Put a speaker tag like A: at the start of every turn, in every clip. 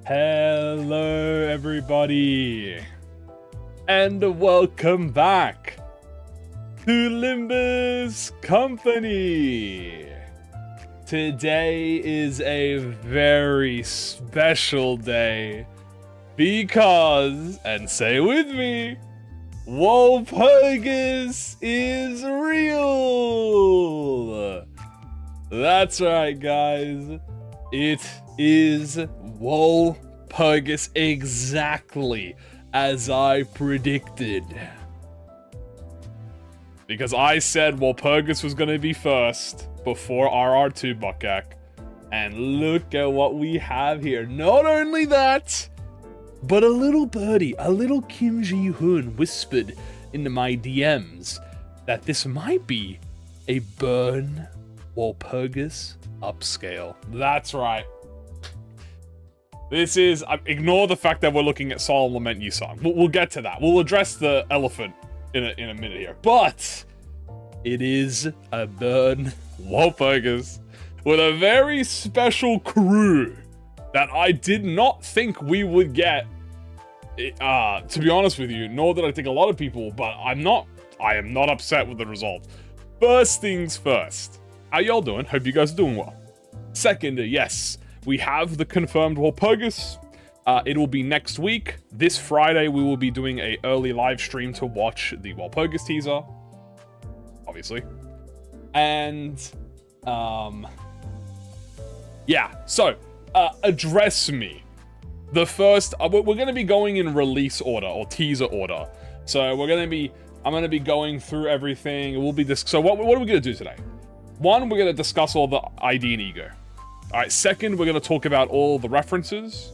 A: Hello everybody, and welcome back to Limbus Company. Today is a very special day because, and say with me, Walpurgis is real! That's right, guys. It is Walpurgis, exactly as I predicted. Because I said Walpurgis was going to be first before RR2 Bokak. And look at what we have here. Not only that, but a little birdie, a little Kim Ji-hoon whispered into my DMs that this might be a burn Walpurgis upscale. That's right. This is, ignore the fact that we're looking at Solemn, Lament, Yuna. We'll get to that. We'll address the elephant in a minute here. But it is a burn Walpurgis with a very special crew that I did not think we would get. To be honest with you, nor did I think a lot of people, but I am not upset with the result. First things first. How y'all doing? Hope you guys are doing well. Second, yes, we have the confirmed Walpurgis. It will be next week. This Friday, we will be doing an early live stream to watch the Walpurgis teaser. Obviously. And, yeah, so, address me. The first, we're going to be going in release order, or teaser order. So, I'm going to be going through everything. We'll be so what are we going to do today? One, we're going to discuss all the ID and ego. Alright, second, we're going to talk about all the references.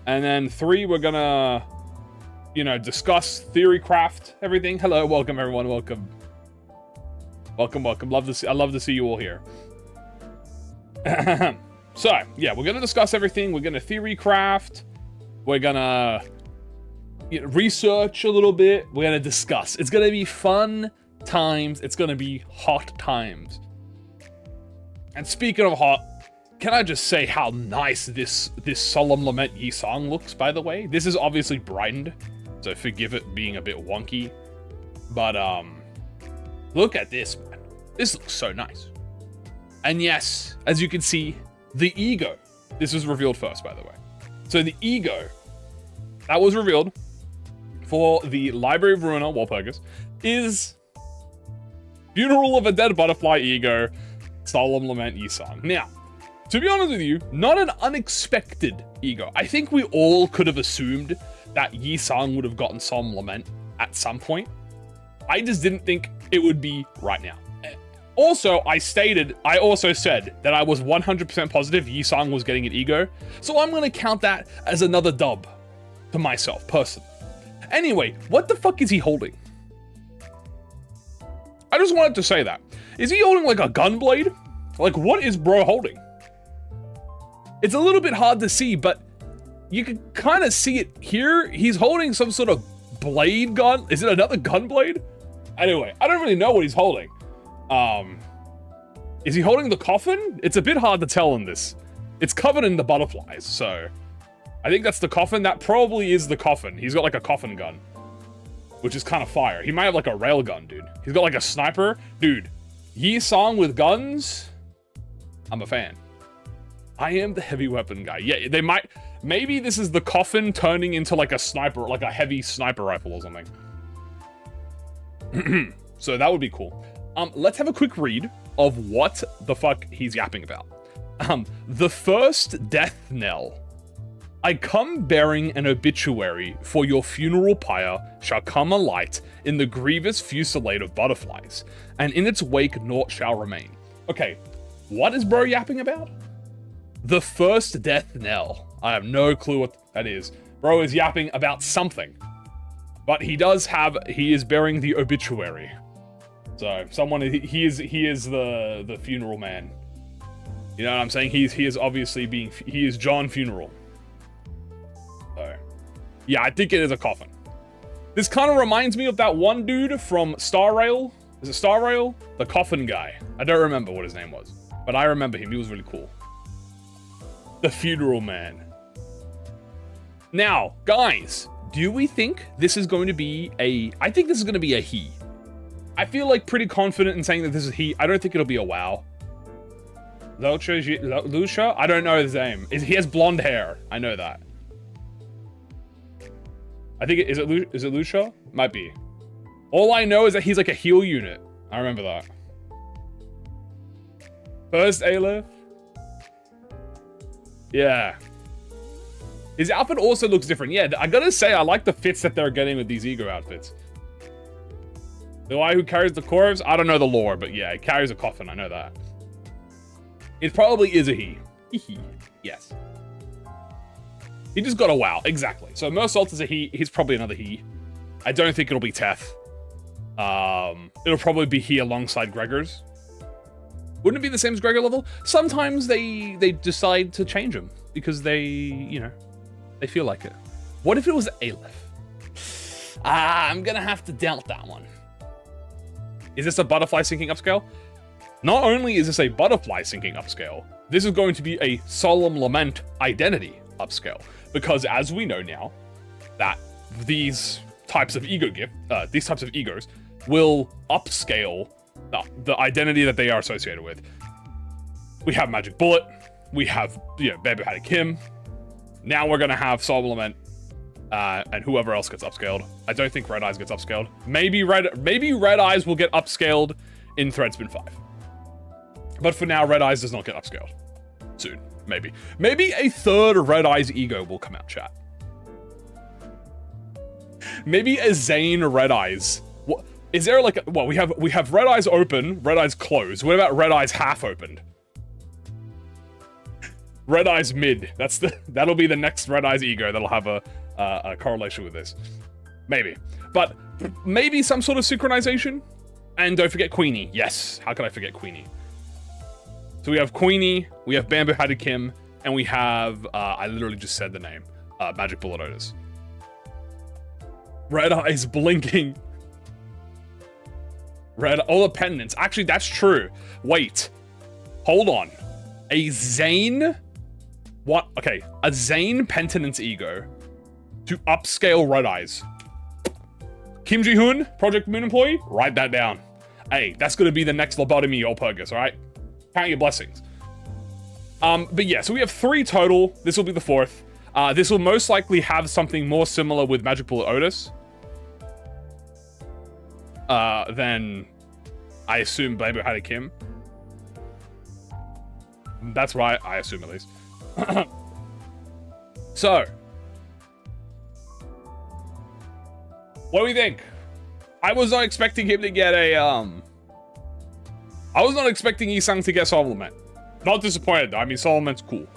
A: And then three, we're going to, discuss theory craft, everything. Hello, welcome everyone, welcome. Welcome. I love to see you all here. So, yeah, we're going to discuss everything. We're going to theory craft. We're going to research a little bit. We're going to discuss. It's going to be fun times. It's going to be hot times. And speaking of hot, can I just say how nice this Solemn Lament Yuna looks, by the way? This is obviously brightened, so forgive it being a bit wonky. But, look at this, man. This looks so nice. And yes, as you can see, the ego. This was revealed first, by the way. So the ego that was revealed for the Library of Ruina Walpurgis is Funeral of a Dead Butterfly ego, Solemn Lament Yuna. Now, to be honest with you, not an unexpected ego. I think we all could have assumed that Yuna would have gotten Solemn Lament at some point. I just didn't think it would be right now. Also, I also said that I was 100% positive Yuna was getting an ego, so I'm going to count that as another dub to myself, personally. Anyway, what the fuck is he holding? I just wanted to say that. Is he holding like a gun blade? Like, what is bro holding? It's a little bit hard to see, but you can kind of see it here. He's holding some sort of blade gun. Is it another gun blade? Anyway, I don't really know what he's holding. Is he holding the coffin? It's a bit hard to tell in this. It's covered in the butterflies, so I think that's the coffin. That probably is the coffin. He's got like a coffin gun, which is kind of fire. He might have like a rail gun, dude. He's got like a sniper. Dude, Yuna with guns, I'm a fan. I am the heavy weapon guy. Yeah, they might, maybe this is the coffin turning into like a sniper, like a heavy sniper rifle or something. So that would be cool. Let's have a quick read of what the fuck he's yapping about. The first death knell. I come bearing an obituary, for your funeral pyre shall come a light in the grievous fusillade of butterflies, and in its wake naught shall remain. Okay, what is bro yapping about? The first death knell. I have no clue what that is. Bro is yapping about something. But he is bearing the obituary. So someone, he is the funeral man. You know what I'm saying? He is obviously he is John Funeral. So, yeah, I think it is a coffin. This kind of reminds me of that one dude from Star Rail. Is it Star Rail? The coffin guy. I don't remember what his name was, but I remember him. He was really cool. The funeral man. Now, guys, do we think this is going to be a... I think this is going to be a he. I feel like pretty confident in saying that this is he. I don't think it'll be a wow. Lucia? I don't know his name. He has blonde hair. I know that. I think is it Lucia? Might be. All I know is that he's like a heal unit. I remember that. First Aleph. Yeah. His outfit also looks different. Yeah, I gotta say, I like the fits that they're getting with these ego outfits. The guy who carries the corpse, I don't know the lore, but yeah, he carries a coffin. I know that. It probably is a he. Yes. He just got a wow. Exactly. So Mersault is a he. He's probably another he. I don't think it'll be Teth. It'll probably be he alongside Gregor's. Wouldn't it be the same as Gregor level? Sometimes they decide to change them because they, you know, they feel like it. What if it was Aleph? I'm gonna have to doubt that one. Is this a butterfly syncing upscale? Not only is this a butterfly syncing upscale, this is going to be a Solemn Lament identity upscale. Because as we know now, that these types of these types of egos will upscale the identity that they are associated with. We have Magic Bullet, we have, you know, Baby Hattie Kim. Now we're gonna have Solemn Lament, and whoever else gets upscaled. I don't think Red Eyes gets upscaled. Maybe Red Eyes will get upscaled in Threadspin 5. But for now, Red Eyes does not get upscaled. Soon, maybe. Maybe a third Red Eyes ego will come out, chat. Maybe a Zane Red Eyes. What is there like? Well, we have Red Eyes open, Red Eyes closed. What about Red Eyes half opened? Red Eyes mid. That'll be the next Red Eyes ego that'll have a correlation with this. Maybe, but maybe some sort of synchronization. And don't forget Queenie. Yes, how could I forget Queenie? So we have Queenie, we have Bamboo Hattie Kim, and we have, I literally just said the name, Magic Bullet Otis. Red Eyes blinking. All the pendants. Actually, that's true. Wait. Hold on. A Zane? What? Okay, a Zane Penitence ego to upscale Red Eyes. Kim Ji-hoon, ProjectMoon employee, write that down. Hey, that's gonna be the next lobotomy Walpurgis, alright? Count your blessings. But yeah, so we have 3 total. This will be the 4th. This will most likely have something more similar with Magic Bullet Otis. Than I assume Blambo Hattie Kim. That's right, I assume at least. So. What do we think? I was not expecting him to get a, I was not expecting Isang to get Solemn. Not disappointed though. I mean, Solomon's cool.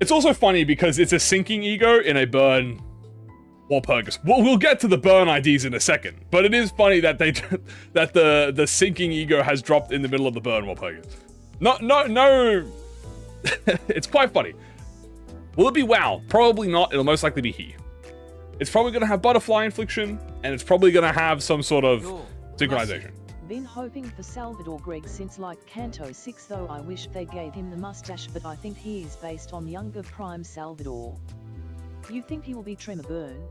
A: It's also funny because it's a sinking ego in a burn Walpurgis. We'll get to the burn IDs in a second, but it is funny that the sinking ego has dropped in the middle of the burn Walpurgis. No. It's quite funny. Will it be WoW? Probably not. It'll most likely be he. It's probably going to have butterfly infliction, and it's probably going to have some sort of synchronization.
B: Been hoping for Salvador Greg since like Canto 6, though I wish they gave him the mustache, but I think he is based on younger prime Salvador. You think he will be Tremor Burn?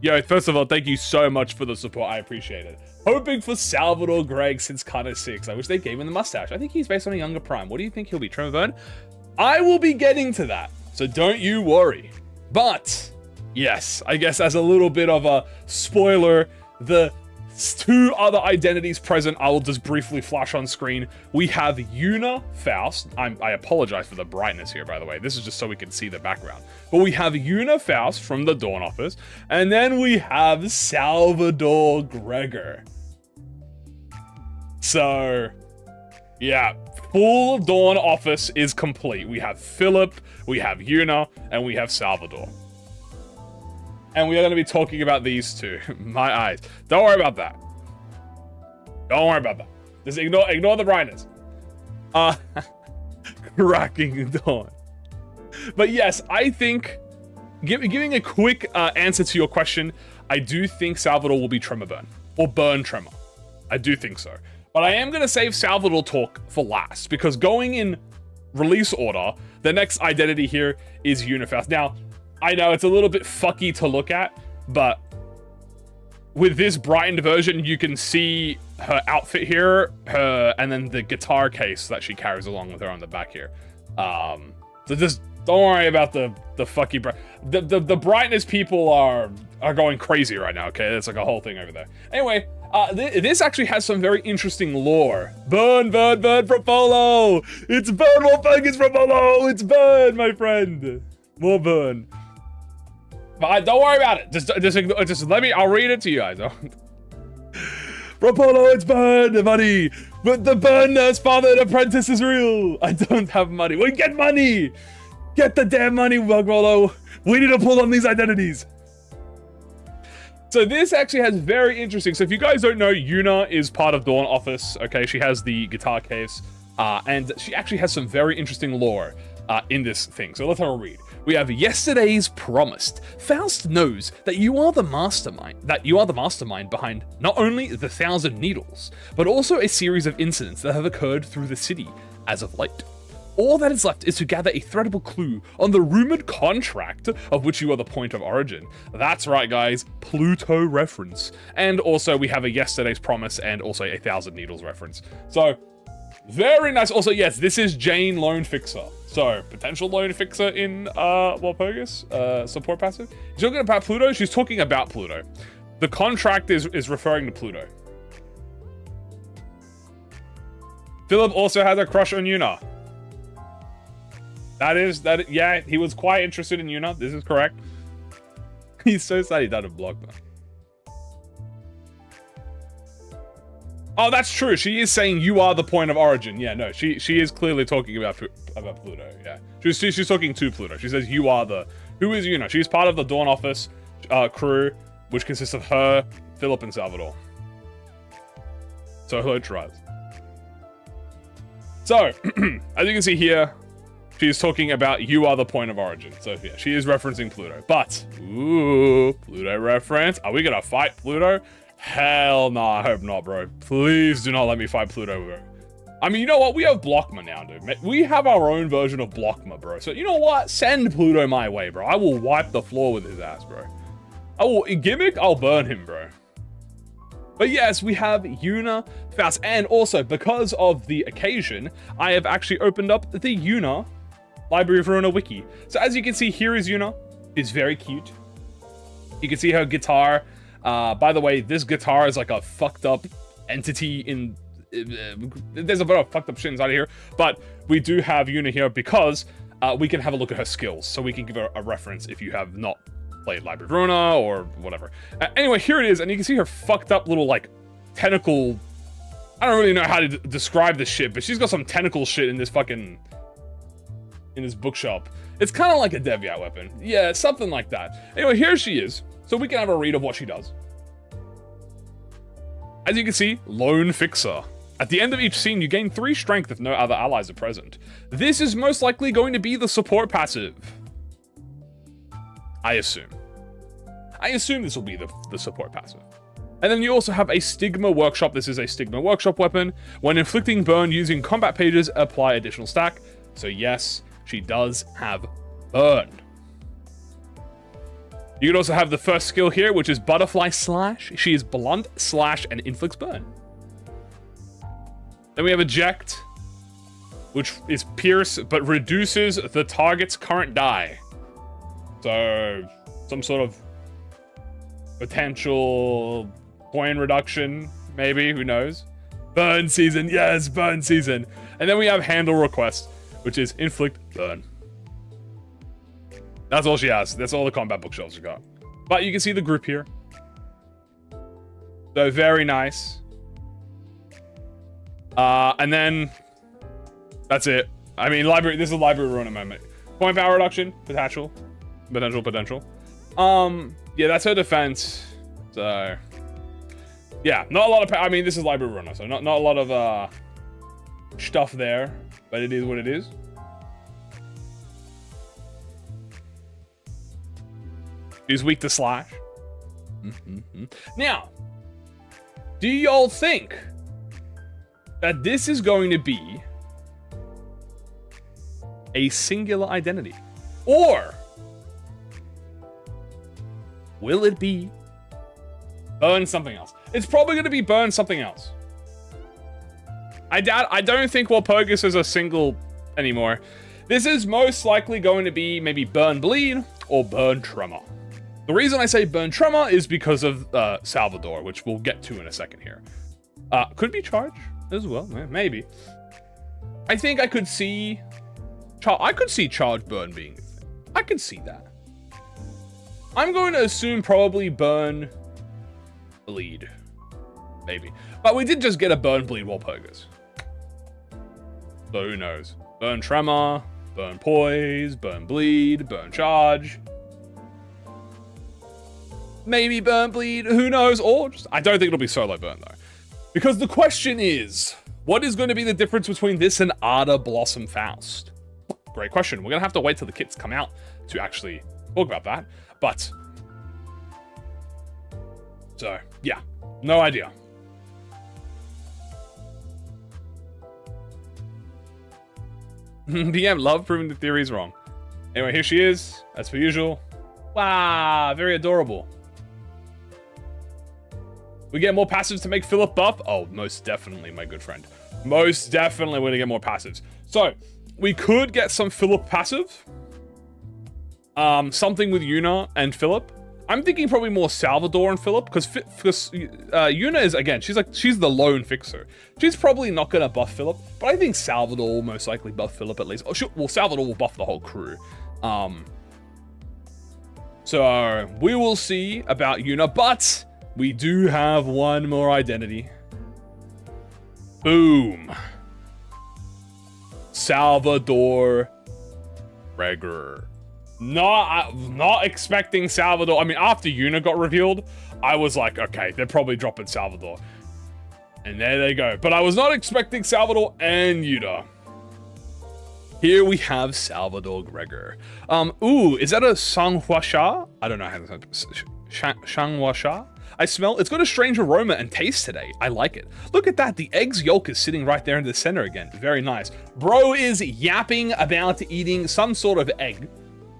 A: Yo, first of all, thank you so much for the support. I appreciate it. Hoping for Salvador Greg since Canto 6. I wish they gave him the mustache. I think he's based on a younger prime. What do you think he'll be, Tremor Burn? I will be getting to that, so don't you worry. But yes, I guess as a little bit of a spoiler, the 2 other identities present, I will just briefly flash on screen. We have Yuna Faust. I apologize for the brightness here, by the way. This is just so we can see the background. But we have Yuna Faust from the Dawn Office. And then we have Salvador Gregor. So, yeah, full Dawn Office is complete. We have Philip, we have Yuna, and we have Salvador. And we are going to be talking about these 2. My eyes. Don't worry about that. Don't worry about that. Just ignore the brightness. Cracking dawn. But yes, I think, giving a quick answer to your question, I do think Salvador will be Tremor Burn. Or Burn Tremor. I do think so. But I am going to save Salvador talk for last. Because going in release order, the next identity here is Yuna. Now, I know it's a little bit fucky to look at, but with this brightened version, you can see her outfit here, and then the guitar case that she carries along with her on the back here. So just don't worry about the fucky the brightness people are going crazy right now. Okay, it's like a whole thing over there. Anyway, this actually has some very interesting lore. Burn, burn, burn from Polo. It's burn, Walpurgis from Polo. It's burn, my friend. More burn. But don't worry about it. Just let me. I'll read it to you guys. From Polo, it's burn, buddy. But the burn nurse fathered apprentice is real. I don't have money. Well, get money. Get the damn money, Bugwallow. We need to pull on these identities. So this actually has very interesting. So if you guys don't know, Yuna is part of Dawn Office. Okay, she has the guitar case, and she actually has some very interesting lore in this thing. So let's have a read. We have yesterday's promised. Faust knows that you are the mastermind. Behind not only the 1,000 Needles, but also a series of incidents that have occurred through the city as of late. All that is left is to gather a threadable clue on the rumored contract of which you are the point of origin. That's right, guys, Pluto reference. And also we have a yesterday's promise and also a 1,000 Needles reference. So very nice. Also, yes, this is Jane Lone Fixer. So potential Lone Fixer in Walpurgis, support passive. She's talking about Pluto. She's talking about Pluto. The contract is referring to Pluto. Philip also has a crush on Yuna. Yeah, he was quite interested in Yuna. This is correct. He's so sad he died of block, man. Oh, that's true. She is saying you are the point of origin. Yeah, no, she is clearly talking about Pluto. Yeah, she's talking to Pluto. She says you are the. Who is Yuna? She's part of the Dawn Office crew, which consists of her, Philip, and Salvador. So hello, tries. So as you can see here, she's talking about you are the point of origin. So yeah, she is referencing Pluto. But ooh, Pluto reference. Are we gonna fight Pluto? Hell no, I hope not, bro. Please do not let me fight Pluto, bro. I mean, you know what? We have Blockma now, dude. We have our own version of Blockma, bro. So you know what? Send Pluto my way, bro. I will wipe the floor with his ass, bro. I will gimmick. I'll burn him, bro. But yes, we have Yuna, Faust, and also because of the occasion, I have actually opened up the Yuna Library of Runa wiki. So as you can see, here is Yuna. She's very cute. You can see her guitar. By the way, this guitar is like a fucked up entity in... there's a bit of fucked up shit inside of here. But we do have Yuna here because we can have a look at her skills. So we can give her a reference if you have not played Library of Runa or whatever. Anyway, here it is. And you can see her fucked up little like tentacle... I don't really know how to describe this shit, but she's got some tentacle shit in this fucking... in this bookshop. It's kind of like a Deviat weapon. Yeah, something like that. Anyway, here she is. So we can have a read of what she does. As you can see, Lone Fixer. At the end of each scene, you gain 3 strength if no other allies are present. This is most likely going to be the support passive. I assume. I assume this will be the support passive. And then you also have a Stigma Workshop. This is a Stigma Workshop weapon. When inflicting burn using combat pages, apply additional stack. So yes, she does have burn. You can also have the first skill here, which is Butterfly Slash. She is blunt, slash, and inflicts burn. Then we have Eject, which is Pierce, but reduces the target's current die. So, some sort of potential coin reduction, maybe, who knows? Burn Season, yes, Burn Season. And then we have Handle Request, which is Inflict Burn. That's all she has. That's all the combat bookshelves we got. But you can see the group here. So very nice. And then that's it. I mean, library. This is a library run moment. Point power reduction, potential. Yeah, that's her defense. So yeah, not a lot of. I mean, this is library runner, so not a lot of stuff there, but it is what it is. She's weak to slash. Now, do y'all think that this is going to be a singular identity? Or will it be burn something else? It's probably going to be burn something else. I don't think Walpurgis is a single anymore. This is most likely going to be maybe burn bleed or burn tremor. The reason I say burn tremor is because of Salvador, which we'll get to in a second here. Could be charge as well, maybe. I think I could see charge burn being a thing. I could see that. I'm going to assume probably burn bleed, maybe. But we did just get a burn bleed Walpurgis. So who knows? Burn tremor, burn poise, burn bleed, burn charge. Maybe burn bleed, who knows? Or just, I don't think it'll be solo burn though. Because the question is, what is going to be the difference between this and Ada Blossom Faust? Great question. We're going to have to wait till the kits come out to actually talk about that. But, so, yeah, no idea. PM, love proving the theories wrong. Anyway, here she is, as per usual. Wow, very adorable. We get more passives to make Philip buff? Oh, most definitely, my good friend. Most definitely we're gonna get more passives. So, we could get some Philip passive. Something with Yuna and Philip. I'm thinking probably more Salvador and Philip, because Yuna is, again, she's the lone fixer. She's probably not going to buff Philip, but I think Salvador will most likely buff Philip at least. Oh, sure, well, Salvador will buff the whole crew. So, we will see about Yuna, but we do have one more identity. Boom. Salvador Gregor. Not expecting Salvador. I mean, after Yuna got revealed, I was like, okay, they're probably dropping Salvador. And there they go. But I was not expecting Salvador and Yuna. Here we have Salvador Gregor. Ooh, is that a Shanghua? I don't know how to say it. Shanghua? I smell, it's got a strange aroma and taste today. I like it. Look at that, the egg's yolk is sitting right there in the center again. Very nice. Bro is yapping about eating some sort of egg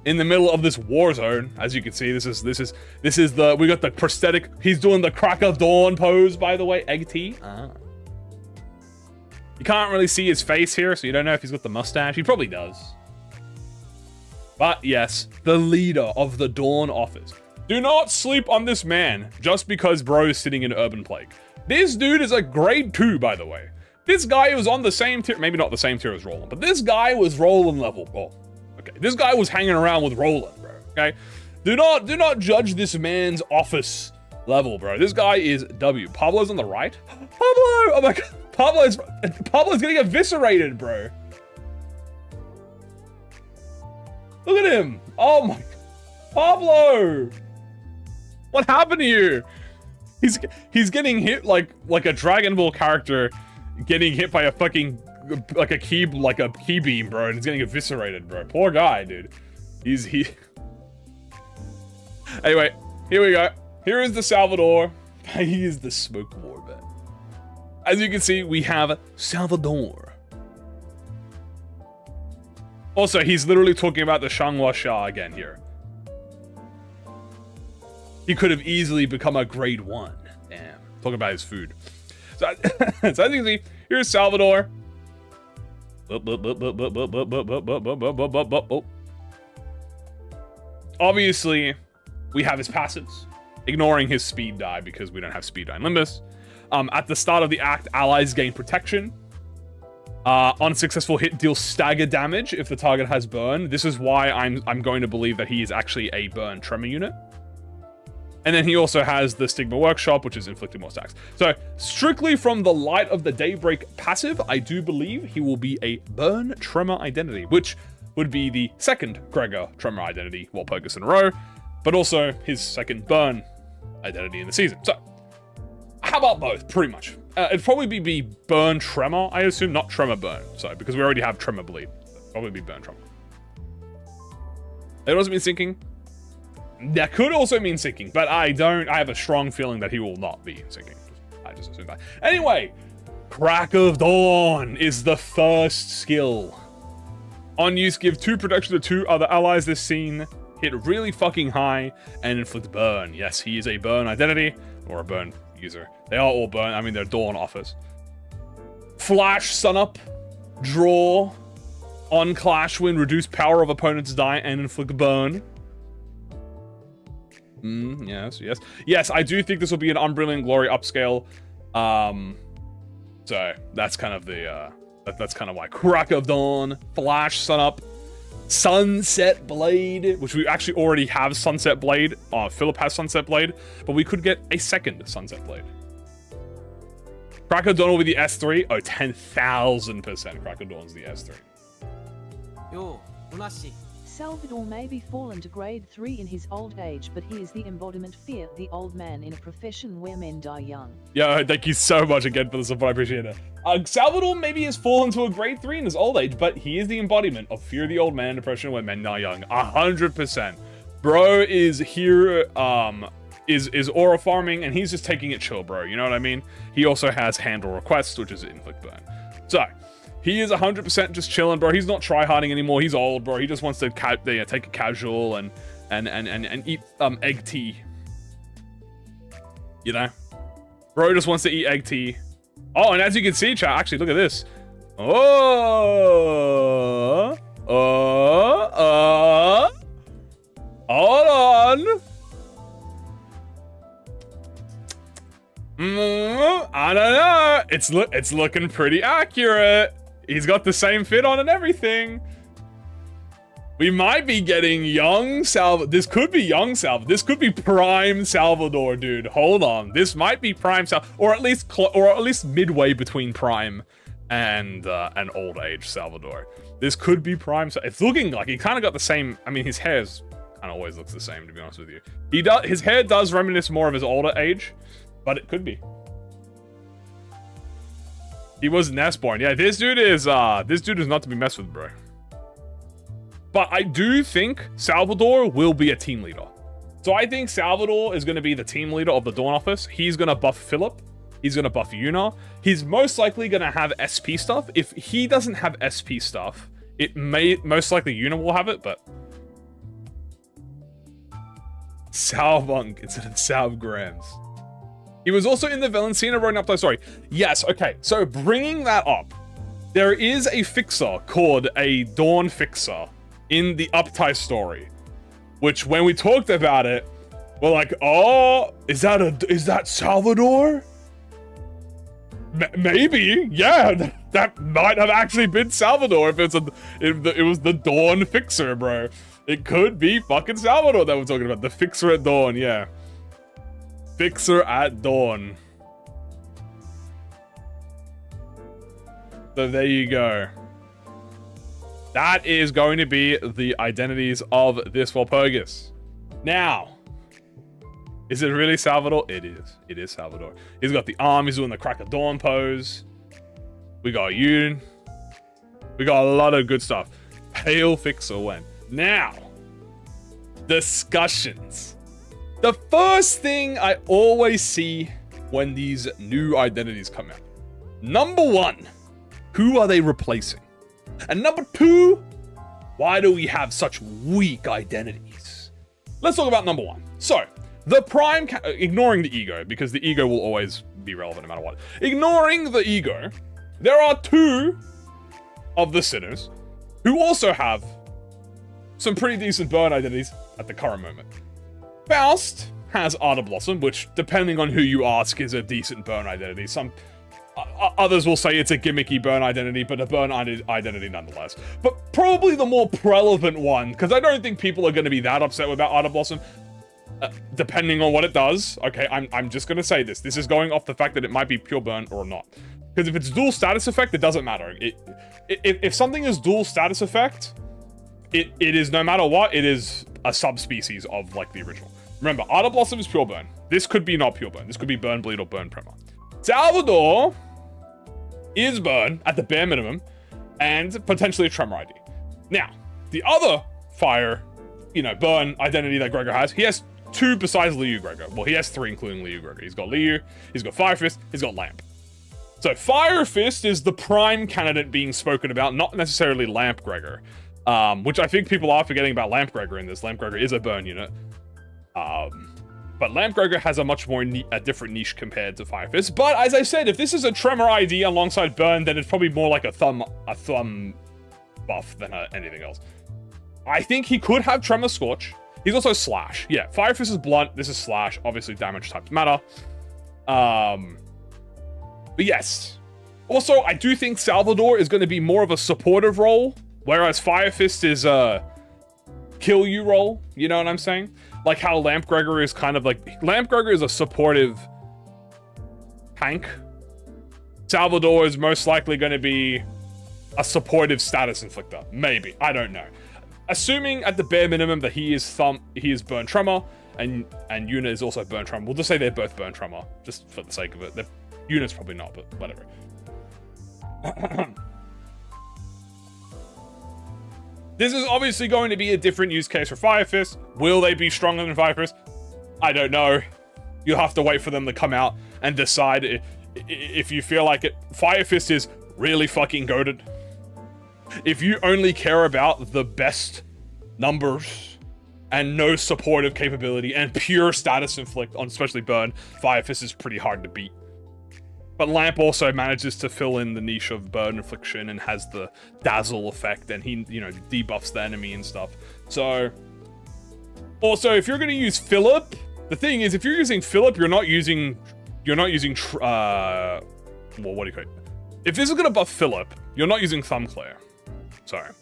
A: in the middle of this war zone. As you can see, this is the, we got the prosthetic, he's doing the crack of dawn pose, by the way, egg tea. You can't really see his face here, so you don't know if he's got the mustache. He probably does. But yes, the leader of the Dawn office. Do not sleep on this man just because bro is sitting in Urban Plague. This dude is a grade 2, by the way. This guy was on the same tier, maybe not the same tier as Roland, but this guy was Roland level. Oh, okay. This guy was hanging around with Roland, bro, okay? Do not judge this man's office level, bro. This guy is W. Pablo's on the right. Pablo! Oh my god. Pablo's getting eviscerated, bro. Look at him. Oh my, Pablo. What happened to you? He's getting hit like a Dragon Ball character getting hit by a fucking like a key beam, bro, and he's getting eviscerated, bro. Poor guy, dude. Anyway, here we go. Here is the Salvador. He is the smoke warband. As you can see, we have Salvador. Also, he's literally talking about the Shanghua Sha again here. He could have easily become a grade 1. Damn. Talking about his food. So, as you can see, here's Salvador. Obviously, we have his passives. Ignoring his speed die because we don't have speed die in Limbus. At the start of the act, allies gain protection. Unsuccessful hit deals stagger damage if the target has burn. This is why I'm going to believe that he is actually a burn tremor unit. And then he also has the Stigma Workshop, which is inflicting more stacks. So, strictly from the Light of the Daybreak passive, I do believe he will be a burn tremor identity, which would be the second Gregor tremor identity, Walpurgis in a row, but also his second burn identity in the season. So, how about both? Pretty much. It'd probably be burn tremor, I assume, not tremor burn. So, because we already have tremor bleed. Probably be burn tremor. It also means sinking. That could also mean sinking, but I have a strong feeling that he will not be sinking. I just assume that. Anyway, Crack of Dawn is the first skill On use, give 2 protection to 2 other allies this scene. Hit really fucking high and inflict burn. Yes, he is a burn identity or a burn user. They are all burn. I mean, they're Dawn offers. Flash, sun up, draw. On clash win, reduce power of opponent's die and inflict burn. Yes, yes. Yes, I do think this will be an Unbrilliant Glory upscale. So that's kind of the that's kind of why. Crack of Dawn, Flash, Sun Up, Sunset Blade, which we actually already have Sunset Blade. Philip has Sunset Blade, but we could get a second Sunset Blade. Crack of Dawn will be the S3. Oh, 10,000% Crack of Dawn's the S3.
C: Yo, Unashi.
B: Salvador may be fallen to grade 3 in his old age, but he is the embodiment fear, the old man in a profession where men die young.
A: Yeah, thank you so much again for the support, I appreciate it. Salvador maybe has fallen to a grade 3 in his old age, but he is the embodiment of fear the old man in a profession where men die young. 100%. Bro is here, is aura farming, and he's just taking it chill, bro. You know what I mean? He also has handle request, which is inflict burn. So, he is 100% just chilling, bro. He's not tryharding anymore. He's old, bro. He just wants to take a casual and eat egg tea. You know? Bro just wants to eat egg tea. Oh, and as you can see, chat, actually, look at this. Oh. Hold on. I don't know. It's looking pretty accurate. He's got the same fit on and everything. We might be getting young Salvador. This could be young Salvador. This could be prime Salvador, dude. Hold on. This might be prime or at least midway between prime and an old age Salvador. This could be prime. It's looking like he kind of got the same. I mean, his hair's kind of always looks the same, to be honest with you. His hair does reminisce more of his older age, but it could be. He was Nestborn. Yeah, this dude is not to be messed with, bro. But I do think Salvador will be a team leader. So I think Salvador is going to be the team leader of the Dawn Office. He's going to buff Philip. He's going to buff Yuna. He's most likely going to have SP stuff. If he doesn't have SP stuff, most likely Yuna will have it, but Salvunk, it's in Salvgrams. He was also in the Valentina rolling up, sorry. Yes, okay. So bringing that up, there is a fixer called a Dawn Fixer in the Uptie story, which when we talked about it, we're like, oh, is that Salvador? Maybe, yeah. That might have actually been Salvador if it was the Dawn Fixer, bro. It could be fucking Salvador that we're talking about. The Fixer at Dawn, yeah. Fixer at Dawn. So there you go. That is going to be the identities of this Walpurgis. Now, is it really Salvador? It is. It is Salvador. He's got the arm. He's doing the Crack of Dawn pose. We got Yun. We got a lot of good stuff. Pale Fixer went. Now, discussions. The first thing I always see when these new identities come out. Number one, who are they replacing? And number two, why do we have such weak identities? Let's talk about number one. So, the prime, ignoring the ego, because the ego will always be relevant no matter what. Ignoring the ego, there are two of the sinners who also have some pretty decent burn identities at the current moment. Faust has Art of Blossom, which, depending on who you ask, is a decent burn identity. Some others will say it's a gimmicky burn identity, but a burn identity nonetheless. But probably the more relevant one, because I don't think people are going to be that upset about Art of Blossom, depending on what it does. Okay, I'm just going to say this. This is going off the fact that it might be pure burn or not. Because if it's dual status effect, it doesn't matter. If something is dual status effect, it is, no matter what, it is a subspecies of, like, the original. Remember, Art of Blossom is pure burn. This could be not pure burn. This could be burn bleed or burn prema. Salvador is burn at the bare minimum and potentially a tremor ID. Now, the other fire, burn identity that Gregor has, he has two besides Liu Gregor. Well, he has three, including Liu Gregor. He's got Liu, he's got Fire Fist, he's got Lamp. So Fire Fist is the prime candidate being spoken about, not necessarily Lamp Gregor. Which I think people are forgetting about Lamp Gregor in this. Lamp Gregor is a burn unit. But Lamp Gregor has a much more a different niche compared to Fire Fist. But as I said, if this is a Tremor ID alongside burn, then it's probably more like a thumb buff than anything else. I think he could have Tremor Scorch. He's also Slash. Yeah, Fire Fist is blunt. This is Slash. Obviously, damage types matter. But yes. Also, I do think Salvador is going to be more of a supportive role, whereas Fire Fist is a kill you role. You know what I'm saying? Like how Lamp Gregor is kind of like... Lamp Gregor is a supportive tank. Salvador is most likely going to be a supportive status inflictor. Maybe. I don't know. Assuming at the bare minimum that he is Burn Tremor, and Yuna is also Burn Tremor. We'll just say they're both Burn Tremor, just for the sake of it. Yuna's probably not, but whatever. This is obviously going to be a different use case for Fire Fist. Will they be stronger than Fire Fist? I don't know. You'll have to wait for them to come out and decide if you feel like it. Fire Fist is really fucking goated. If you only care about the best numbers and no supportive capability and pure status inflict on especially burn, Fire Fist is pretty hard to beat. But Lamp also manages to fill in the niche of burn infliction and has the dazzle effect, and he, you know, debuffs the enemy and stuff. So, also, if you're going to use Philip, the thing is, if you're using Philip, you're not using, well, what do you call it? If this is going to buff Philip, you're not using Thumbclare. Sorry.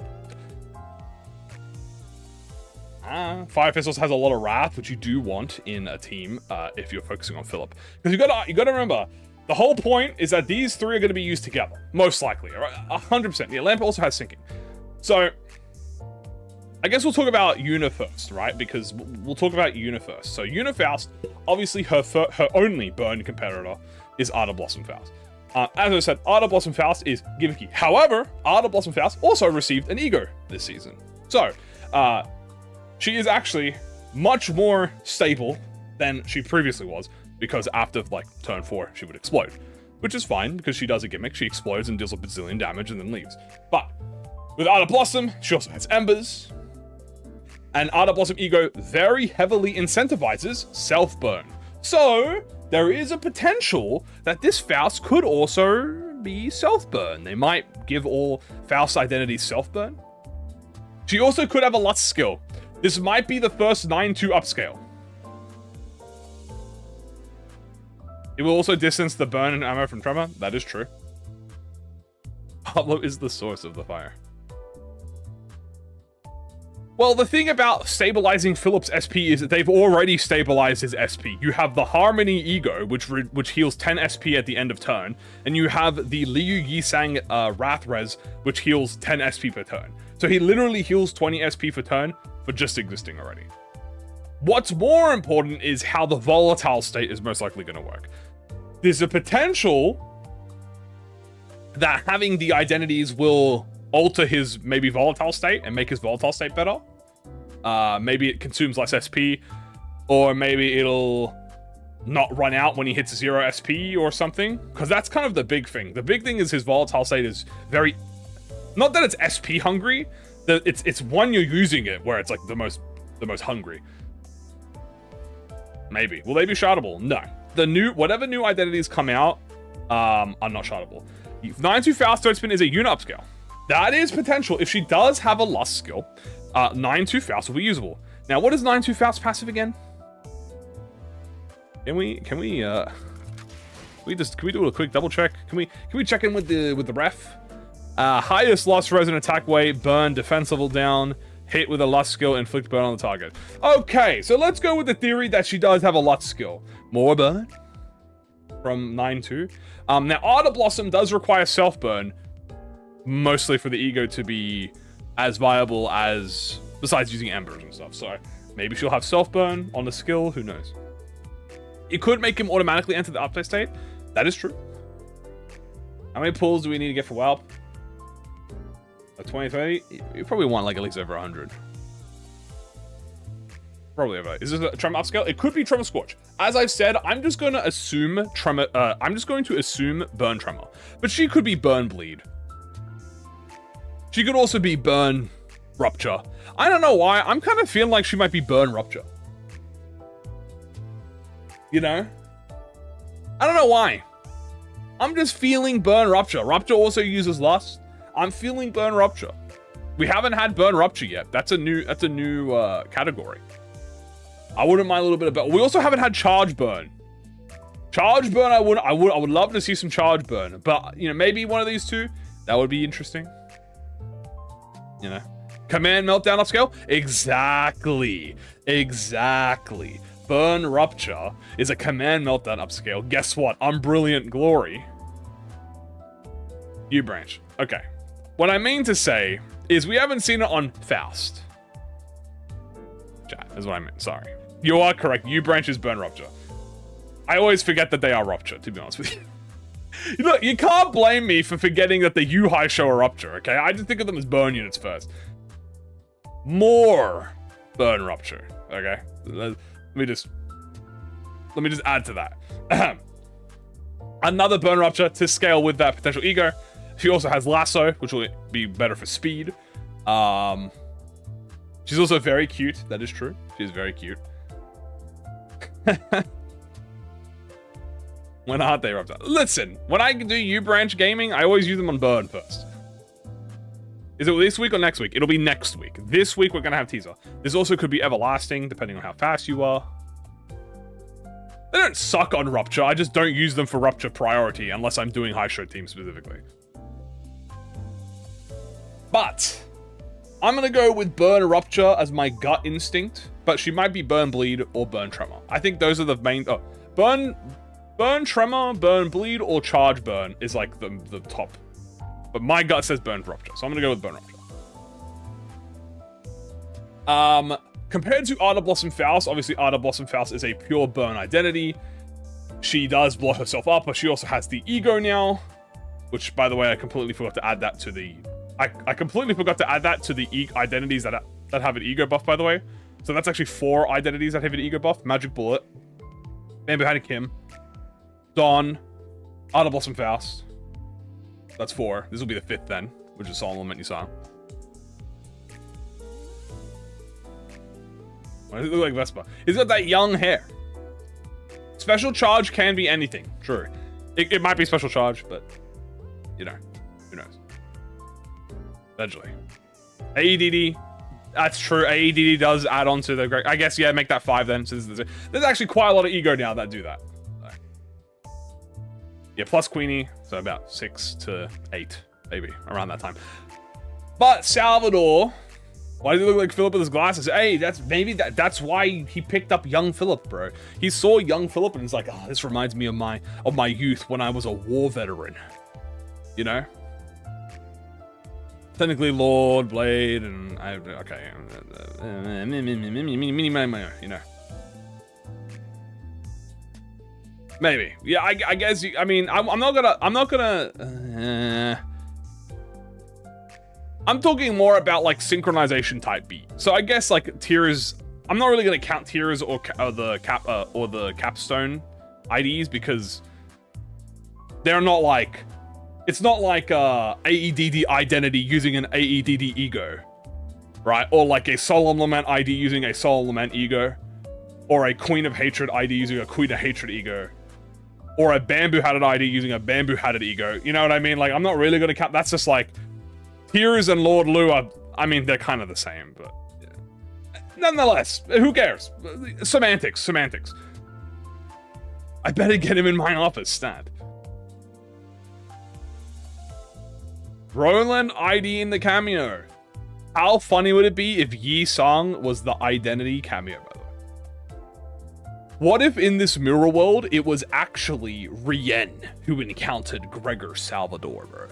A: Fire Fist also has a lot of wrath, which you do want in a team if you're focusing on Philip. Because you gotta remember, the whole point is that these three are going to be used together, most likely, right? 100%. Yeah, Lamp also has sinking. So, I guess we'll talk about Yuna first, right? Because we'll talk about Yuna first. So, Yuna Faust, obviously her only burn competitor is Ardor Blossom Faust. As I said, Ardor Blossom Faust is gimmicky. However, Ardor Blossom Faust also received an ego this season. So, she is actually much more stable than she previously was, because after, like, turn 4, she would explode. Which is fine, because she does a gimmick. She explodes and deals a bazillion damage and then leaves. But, with Ardor Blossom, she also has Embers. And Ardor Blossom Ego very heavily incentivizes self-burn. So, there is a potential that this Faust could also be self-burn. They might give all Faust identities self-burn. She also could have a Lust skill. This might be the first 9-2 upscale. It will also distance the burn and ammo from Tremor. That is true. Pablo is the source of the fire. Well, the thing about stabilizing Philip's SP is that they've already stabilized his SP. You have the Harmony Ego, which heals 10 SP at the end of turn, and you have the Liu Yisang Wrath Res, which heals 10 SP per turn. So he literally heals 20 SP per turn for just existing already. What's more important is how the volatile state is most likely going to work. There's a potential that having the identities will alter his maybe volatile state and make his volatile state better. Maybe it consumes less SP, or maybe it'll not run out when he hits 0 SP or something, because that's kind of the big thing. The big thing is his volatile state is very, not that it's SP hungry, that it's when you're using it where it's like the most hungry. Maybe. Will they be shardable? No. Whatever new identities come out are not shardable. 9-2 Faust Third Spin is a Yuna upscale. That is potential. If she does have a Lust skill, 9-2 Faust will be usable. Now, what is 9-2 Faust passive again? Can we do a quick double check? Can we check in with the ref? Highest Lust Resonant attack weight, burn, defense level down, hit with a Lust skill, inflict burn on the target. Okay, so let's go with the theory that she does have a Lust skill. More burn from 9-2. Now, Ardor Blossom does require self-burn, mostly for the ego to be as viable as, besides using embers and stuff. So maybe she'll have self-burn on the skill, who knows. It could make him automatically enter the upside state. That is true. How many pulls do we need to get for Walp? Like 20, 30? You probably want like at least over 100. Probably over. Is this a Tremor upscale? It could be Tremor Scorch. As I've said, I'm just going to assume Tremor. I'm just going to assume Burn Tremor, but she could be Burn Bleed. She could also be Burn Rupture. I don't know why. I'm kind of feeling like she might be Burn Rupture. You know? I don't know why. I'm just feeling Burn Rupture. Rupture also uses Lust. I'm feeling Burn Rupture. We haven't had Burn Rupture yet. That's a new category. I wouldn't mind a little bit of Burn. We also haven't had Charge Burn. Charge Burn, I would love to see some Charge Burn. But, you know, maybe one of these two. That would be interesting. You know? Command Meltdown Upscale? Exactly. Exactly. Burn Rupture is a Command Meltdown Upscale. Guess what? I'm Brilliant Glory. U branch. Okay. What I mean to say is we haven't seen it on Faust. Chat, is what I meant. Sorry. You are correct. U branch is Burn Rupture. I always forget that they are Rupture, to be honest with you. Look, you can't blame me for forgetting that the U high show are Rupture, okay? I just think of them as burn units first. More Burn Rupture, okay? Let me just add to that. Another Burn Rupture to scale with that potential ego. She also has Lasso, which will be better for speed. She's also very cute. That is true. She's very cute. When aren't they Rupture? Listen, when I do U-Branch gaming, I always use them on Burn first. Is it this week or next week? It'll be next week. This week, we're going to have teaser. This also could be Everlasting, depending on how fast you are. They don't suck on Rupture. I just don't use them for Rupture priority unless I'm doing high show team specifically. But I'm going to go with Burn Rupture as my gut instinct, but she might be Burn Bleed or Burn Tremor. I think those are the main... Oh, Burn Tremor, Burn Bleed, or Charge Burn is like the top. But my gut says Burn Rupture, so I'm going to go with Burn Rupture. Compared to Ardor Blossom Faust, obviously Ardor Blossom Faust is a pure burn identity. She does blow herself up, but she also has the ego now, which, by the way, I completely forgot to add that to the... I completely forgot to add that to the identities that have an ego buff, by the way. So that's actually 4 identities that have an ego buff. Magic Bullet, Bamboo Hatted Kim, Dawn, Ardor Blossom Faust. That's 4. This will be the 5th then, which is Solemn Lament you saw. Why does it look like Vespa? He's got that young hair. Special Charge can be anything. True. It might be Special Charge, but, you know, who knows? Eventually. AEDD. That's true. AEDD does add on to the great... I guess, yeah, make that 5 then. So there's actually quite a lot of ego now that do that. Yeah, plus Queenie, so about 6 to 8, maybe, around that time. But Salvador, why does he look like Philip with his glasses? Hey, that's why he picked up young Philip, bro. He saw young Philip and he's like, oh, this reminds me of my youth when I was a war veteran. You know? Technically Lord, Blade, and okay. You know. Maybe. Yeah, I guess I mean, I'm not gonna I'm talking more about like synchronization type beat. So I guess like tiers, I'm not really gonna count tiers or the capstone IDs because they're not like, it's not like AEDD identity using an AEDD ego, right? Or like a Solemn Lament ID using a Solemn Lament ego, or a Queen of Hatred ID using a Queen of Hatred ego. Or a Bamboo Hatted ID using a Bamboo Hatted ego. You know what I mean? Like, I'm not really going to count. That's just like... Tears and Lord Lu are... I mean, they're kind of the same, but... Yeah. Nonetheless, who cares? Semantics. I better get him in my office, stat. Roland ID in the cameo. How funny would it be if Yi Song was the identity cameo, by the way? What if in this mirror world, it was actually Rien who encountered Gregor Salvador, bro?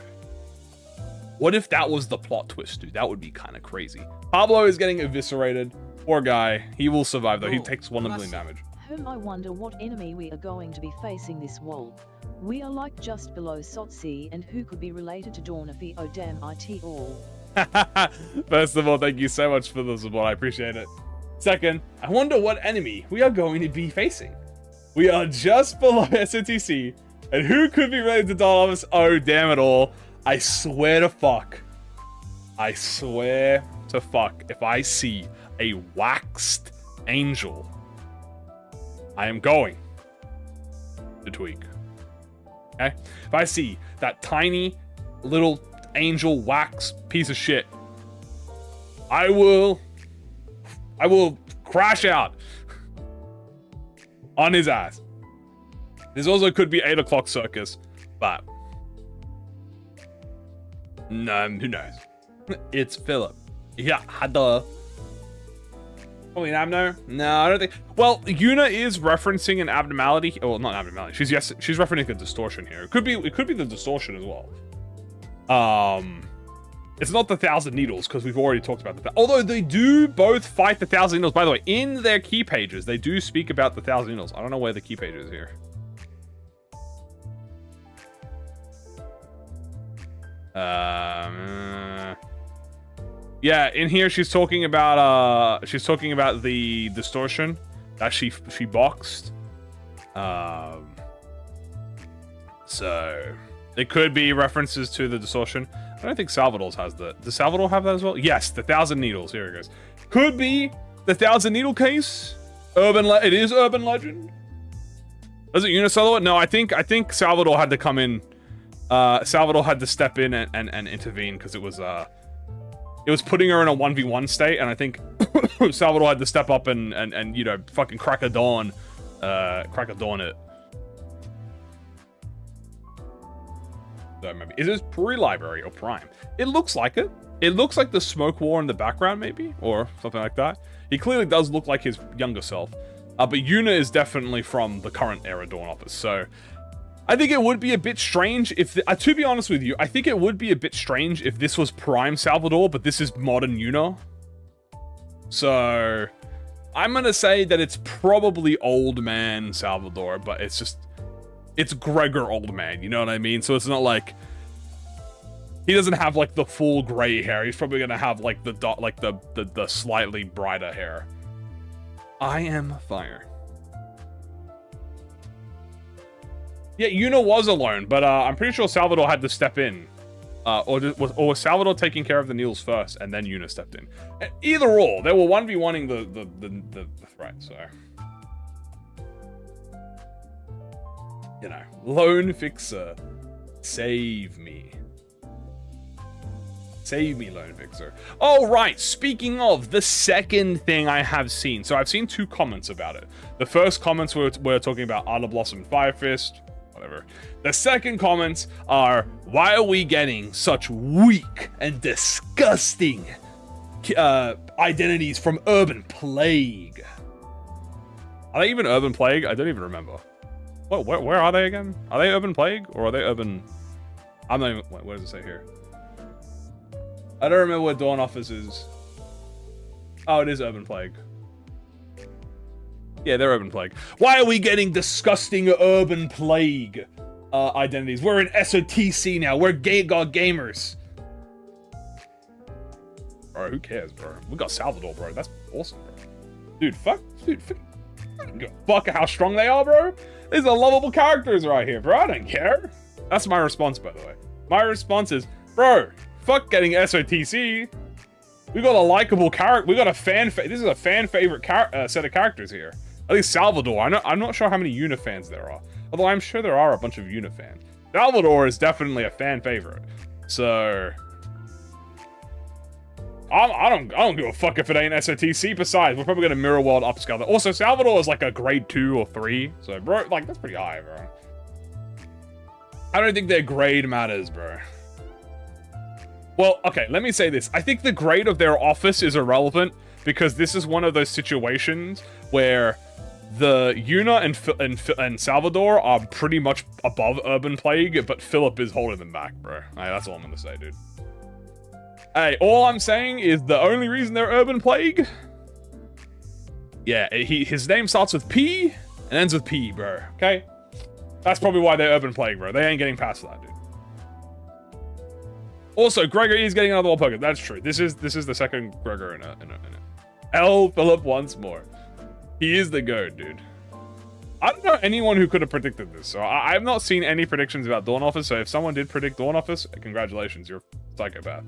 A: What if that was the plot twist, dude? That would be kind of crazy. Pablo is getting eviscerated. Poor guy. He will survive, though. He takes 1 million damage.
B: I wonder what enemy we are going to be facing this wall. We are like just below Sotsi, and who could be related to Dornafi? Oh damn it all.
A: First of all, thank you so much for the support. I appreciate it. Second, I wonder what enemy we are going to be facing. We are just below SNTC, and who could be ready to dial us? Oh, damn it all. I swear to fuck. I swear to fuck if I see a waxed angel. I am going to tweak. Okay? If I see that tiny little angel wax piece of shit, I will crash out on his ass. This also could be 8 o'clock circus, but no, who knows? It's Philip. Yeah, duh. Probably an abno? No, I don't think. Well, Yuna is referencing an abnormality. Well, not abnormality. She's referencing a distortion here. It could be the distortion as well. It's not the 1,000 Needles because we've already talked about that. Although they do both fight the 1,000 Needles. By the way, in their key pages, they do speak about the 1,000 Needles. I don't know where the key page is here. Yeah, in here she's talking about the distortion that she boxed. So it could be references to the distortion. I don't think Salvador's has that. Does Salvador have that as well? Yes, the 1,000 Needles. Here it goes. Could be the 1,000 Needle case. It is urban legend. Does it Unisolo? No, I think Salvador had to come in. Salvador had to step in and intervene because it was putting her in a 1v1 state, and I think Salvador had to step up and you know, fucking crack a dawn it. So maybe is this pre-library or prime? It looks like it. It looks like the smoke war in the background, maybe, or something like that. He clearly does look like his younger self. But Yuna is definitely from the current era Dawn Office, so I think it would be a bit strange if, to be honest with you, I think it would be a bit strange if this was Prime Salvador, but this is modern Yuna. So I'm gonna say that it's probably old man Salvador, but it's Gregor old man, you know what I mean? So it's not like he doesn't have like the full gray hair. He's probably gonna have like the slightly brighter hair. I am fire. Yeah, Yuna was alone, but I'm pretty sure Salvador had to step in. Or was Salvador taking care of the Needles first, and then Yuna stepped in? Either or, they were 1v1ing the threat, so. You know, lone fixer, save me. Save me, lone fixer. Oh, right, speaking of, the second thing I have seen. So I've seen 2 comments about it. The first comments were talking about Arda Blossom and Fire Fist. Whatever. The second comments are, why are we getting such weak and disgusting identities from Urban Plague? Are they even Urban Plague? I don't even remember. What? Where are they again? Are they Urban Plague or are they Urban? I'm not even. Wait, what does it say here? I don't remember what Dawn Office is. Oh, it is Urban Plague. Yeah, they're Urban Plague. Why are we getting disgusting Urban Plague identities? We're in SOTC now. We're gay god gamers. Bro, who cares, bro? We got Salvador, bro. That's awesome, bro. Dude, fuck. Fuck how strong they are, bro. These are lovable characters right here, bro. I don't care. That's my response, by the way. My response is, bro, fuck getting SOTC. We got a likable character. We got a this is a fan favorite set of characters here. At least Salvador. I'm not sure how many Yuna fans there are. Although I'm sure there are a bunch of Yuna fans. Salvador is definitely a fan favorite. So I don't give a fuck if it ain't SOTC. Besides, we're probably gonna mirror world upscale. Also, Salvador is like a grade 2 or 3. So bro, like that's pretty high, bro. I don't think their grade matters, bro. Well, okay, let me say this. I think the grade of their office is irrelevant because this is one of those situations where the Yuna and Salvador are pretty much above Urban Plague, but Philip is holding them back, bro. Right, that's all I'm gonna say, dude. Hey, all I'm saying is the only reason they're Urban Plague, yeah, his name starts with P and ends with P, bro. Okay, that's probably why they're Urban Plague, bro. They ain't getting past that, dude. Also, Gregor is getting another Walpurgis. That's true. This is the second Gregor in it. L Philip once more. He is the GOAT, dude. I don't know anyone who could have predicted this, so I've not seen any predictions about Dawn Office, so if someone did predict Dawn Office, congratulations, you're a psychopath.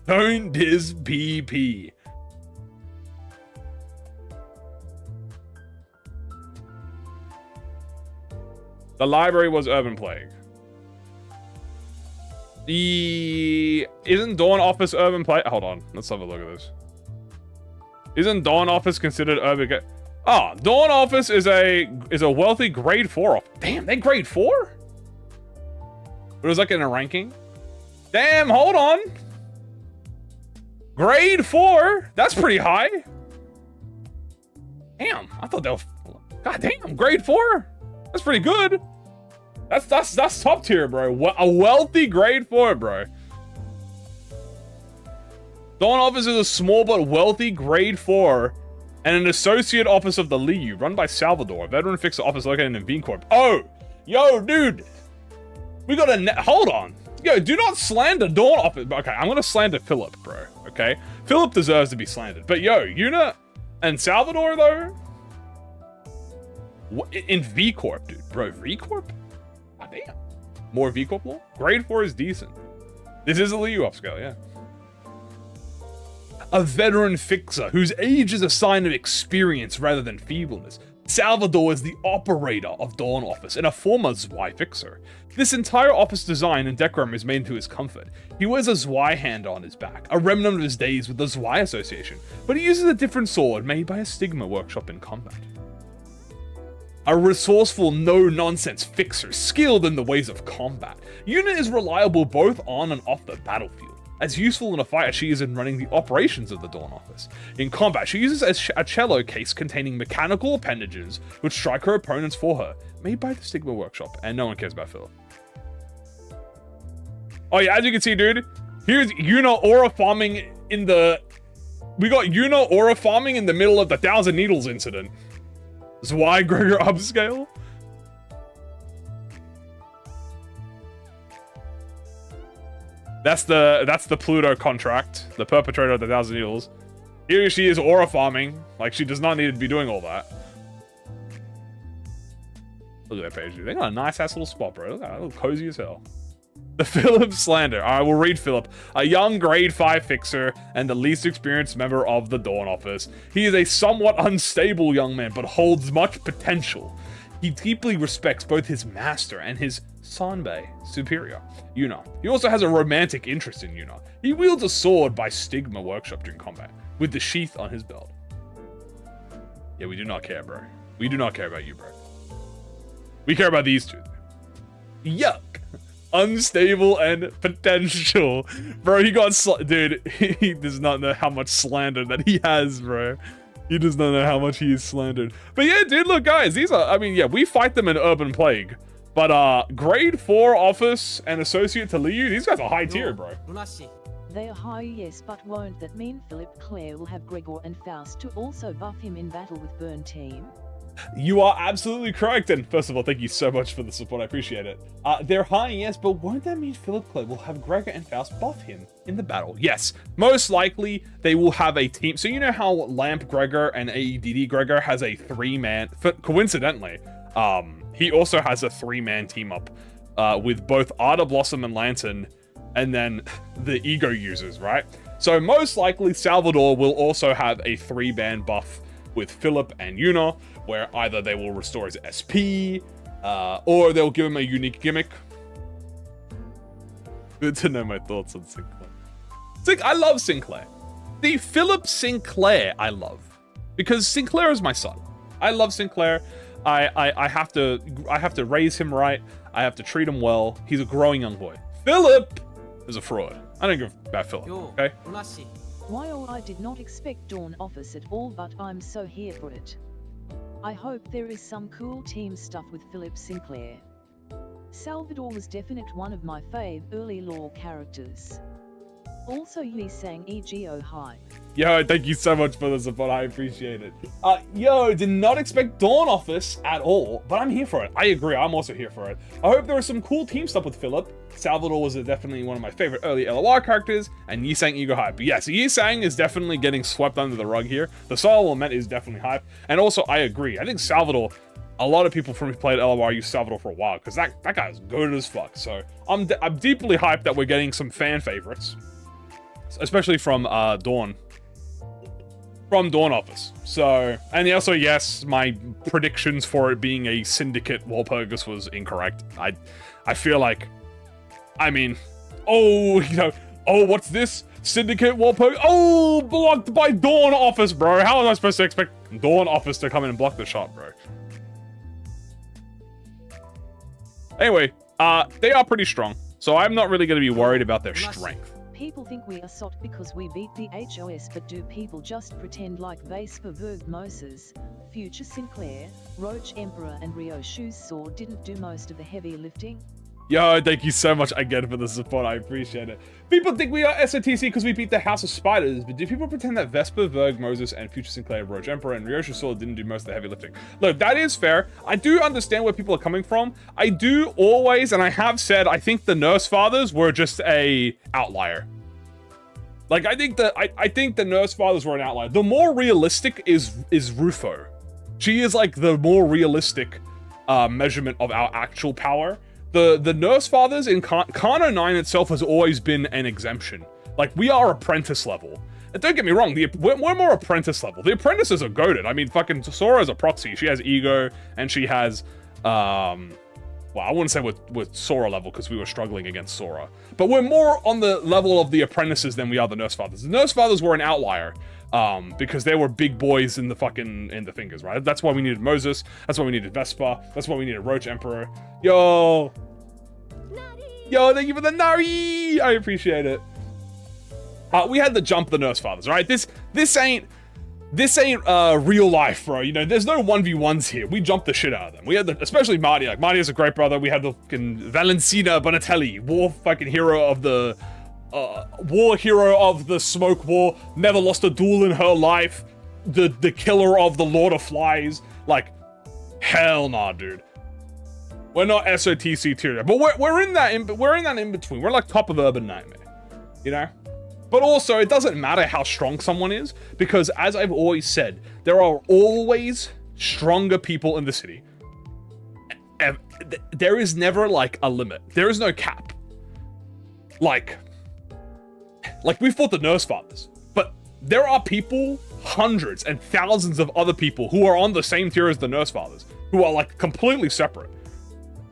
A: Don't diss PP. The library was Urban Plague. Isn't Dawn Office Urban Plague? Hold on, let's have a look at this. Isn't Dawn Office considered urban? Oh, Dawn Office is a wealthy grade 4. Damn, they grade 4? It was like in a ranking. Damn, hold on. Grade 4? That's pretty high. Damn, I thought that was... God damn, grade 4? That's pretty good. That's top tier, bro. A wealthy grade 4, bro. Dawn Office is a small but wealthy grade 4 and an associate office of the Liu, run by Salvador, a veteran fixer office located in V Corp. Oh, yo, dude. We got a... Hold on. Yo, do not slander Dawn Office. Okay, I'm gonna slander Philip, bro. Okay? Philip deserves to be slandered. But yo, Yuna and Salvador, though? In V Corp, dude. Bro, V Corp? God damn. More V Corp law? Grade 4 is decent. This is a Liu upscale, yeah. A veteran fixer whose age is a sign of experience rather than feebleness. Salvador is the operator of Dawn Office and a former Zwei fixer. This entire office design and decorum is made to his comfort. He wears a Zwei hand on his back, a remnant of his days with the Zwei Association, but he uses a different sword made by a Stigma workshop in combat. A resourceful, no-nonsense fixer, skilled in the ways of combat. Yuna is reliable both on and off the battlefield. As useful in a fight as she is in running the operations of the Dawn Office. In combat, she uses a cello case containing mechanical appendages which strike her opponents for her, made by the Stigma Workshop, and no one cares about Phil. Oh yeah, as you can see, dude, here's Yuna aura farming in the... We got Yuna aura farming in the middle of the Thousand Needles incident. Zwei Gregor upscale? That's the Pluto contract, the perpetrator of the Thousand Needles. Here she is aura farming, like she does not need to be doing all that. Look at that page, dude. They got a nice ass little spot, bro. Look at that, little cozy as hell. The Philip slander. Alright, we'll read Philip. A young grade 5 fixer and the least experienced member of the Dawn Office. He is a somewhat unstable young man, but holds much potential. He deeply respects both his master and his Sanbei superior, Yuna. He also has a romantic interest in Yuna. He wields a sword by Stigma Workshop during combat, with the sheath on his belt. Yeah, we do not care, bro. We do not care about you, bro. We care about these two. Yuck. Unstable and potential. Bro, he got... Dude, he does not know how much slander that he has, bro. He does not know how much he is slandered. But yeah, dude, look, guys, these are... I mean, yeah, we fight them in Urban Plague. But, grade 4 office and associate to Liu, these guys are high tier, bro.
B: They are high, yes, but won't that mean Philip Clare will have Gregor and Faust to also buff him in battle with Burn Team?
A: You are absolutely correct, and first of all, thank you so much for the support, I appreciate it. They're high, yes, but won't that mean Philip Clare will have Gregor and Faust buff him in the battle? Yes, most likely they will have a team. So you know how Lamp Gregor and AEDD Gregor has a 3-man, coincidentally, he also has a 3-man team up with both Arda, Blossom, and Lantern, and then the Ego users, right? So most likely Salvador will also have a 3-man buff with Philip and Yuna, where either they will restore his SP, or they'll give him a unique gimmick. Good to know my thoughts on Sinclair. I love Sinclair. The Philip Sinclair I love, because Sinclair is my son. I love Sinclair. I have to raise him right. I have to treat him well. He's a growing young boy. Philip is a fraud. I don't give about Philip. Okay.
B: While I did not expect Dawn Office at all, but I'm so here for it. I hope there is some cool team stuff with Philip Sinclair. Salvador was definitely one of my fave early lore characters. Also Yi sang EGO hype.
A: Yo, thank you so much for the support, I appreciate it. Yo, did not expect Dawn Office at all, but I'm here for it. I agree, I'm also here for it. I hope there is some cool team stuff with Philip. Salvador was definitely one of my favorite early LOR characters, and Yi sang Ego hype. But yes, Yi sang is definitely getting swept under the rug here. The Solemn lament is definitely hype, and also I agree. I think Salvador, a lot of people from who played LOR used Salvador for a while, because that guy's good as fuck. So I'm deeply hyped that we're getting some fan favorites. especially from Dawn. From Dawn Office. So, and also, yes, my predictions for it being a syndicate Walpurgis was incorrect. I feel like, I mean, oh, you know, oh, what's this? Syndicate Walpurgis? Oh, blocked by Dawn Office, bro. How was I supposed to expect Dawn Office to come in and block the shot, bro? Anyway, they are pretty strong, so I'm not really going to be worried about their strength.
B: People think we are soft because we beat the HOS, but do people just pretend like Vespa Verg Moses, Future Sinclair, Roach Emperor and Rio Shoes Saw didn't do most of the heavy lifting?
A: Yo, thank you so much again for the support. I appreciate it. People think we are SOTC because we beat the House of Spiders, but do people pretend that Vespa, Verg, Moses, and Future Sinclair, Roach Emperor, and Ryosha Sword didn't do most of the heavy lifting? Look, that is fair. I do understand where people are coming from. I do always, and I have said, I think the Nurse Fathers were just a outlier. Like, I think the Nurse Fathers were an outlier. The more realistic is Rufo. She is like the more realistic measurement of our actual power. The Nurse Fathers in Kano 9 itself has always been an exemption. Like, we are apprentice level. And don't get me wrong, we're more apprentice level. The apprentices are goated. I mean, fucking Sora's a proxy. She has ego, and she has, well, I wouldn't say with Sora level, because we were struggling against Sora. But we're more on the level of the apprentices than we are the Nurse Fathers. The Nurse Fathers were an outlier. Because they were big boys in the fingers, right? That's why we needed Moses. That's why we needed Vespa. That's why we needed Roach Emperor. Yo, thank you for the Nari. I appreciate it. We had to jump the Nurse Fathers, right? This ain't real life, bro. You know, there's no 1v1s here. We jumped the shit out of them. We had especially Marty. Like, Marty is a great brother. We had the fucking Valentina Bonatelli, war fucking hero of the. War hero of the Smoke War, never lost a duel in her life, the killer of the Lord of Flies. Like, hell nah, dude. We're not SOTC tier, but we're in that in between. We're like top of Urban Nightmare, you know. But also, it doesn't matter how strong someone is, because as I've always said, there are always stronger people in the city. There is never like a limit. There is no cap. Like, we fought the Nurse Fathers, but there are people, hundreds and thousands of other people who are on the same tier as the Nurse Fathers, who are like completely separate.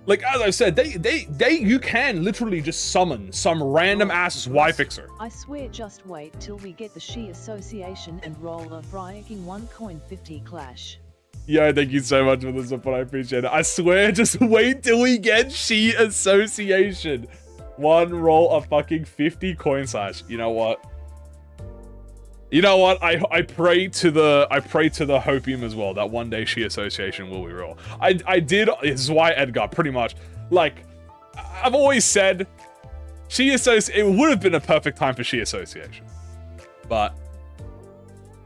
A: Like, as I said, you can literally just summon some random ass Y-Fixer.
B: I swear, just wait till we get the She Association and roll a freaking 1 coin 50 clash.
A: Yeah, thank you so much for the support, I appreciate it. I swear, just wait till we get She Association. One roll of fucking 50 coin slash. You know what? I pray to the hopium as well that one day She Association will be real. I did. This is why Edgar pretty much, like, I've always said She Association. It would have been a perfect time for She Association, but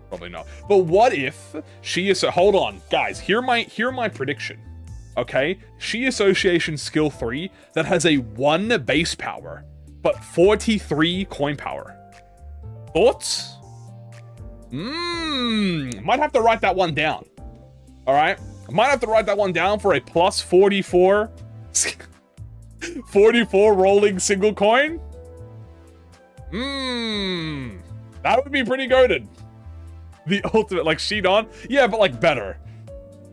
A: probably not. But what if hold on, guys. Hear my prediction. Okay, She Association skill 3 that has a 1 base power, but 43 coin power. Thoughts? Might have to write that one down. All right, might have to write that one down for a plus 44, 44 rolling single coin. That would be pretty goated. The ultimate, like, sheet on, yeah, but like better.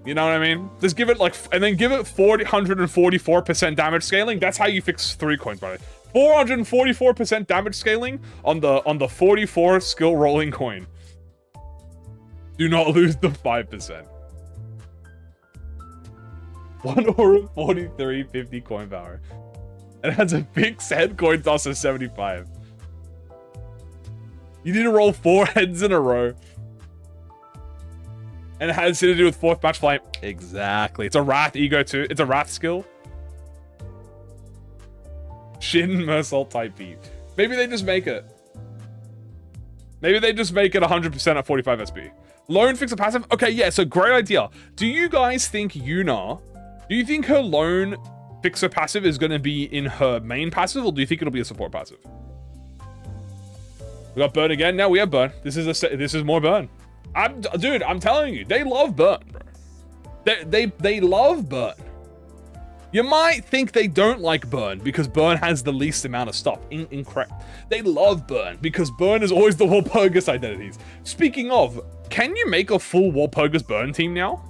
A: You know what I mean? Just give it like, and then give it 444% damage scaling. That's how you fix 3 coins, by the way. 444% damage scaling on the 44 skill rolling coin. Do not lose the 5%. 1 aura 43, 50 coin power. It has a fixed head coin toss of 75. You need to roll 4 heads in a row. And it has to do with 4th match flame. Exactly. It's a Wrath ego too. It's a Wrath skill. Shin Mersault type B. Maybe they just make it. Maybe they just make it 100% at 45 SP. Lone fixer passive? Okay, yeah, so great idea. Do you guys think Yuna, do you think her lone fixer passive is going to be in her main passive, or do you think it'll be a support passive? We got burn again. Now we have burn. This is more burn. Dude, I'm telling you, they love burn, bro. They love burn. You might think they don't like Burn because Burn has the least amount of stuff. Incorrect. They love Burn because Burn is always the Walpurgis identities. Speaking of, can you make a full Walpurgis Burn team now?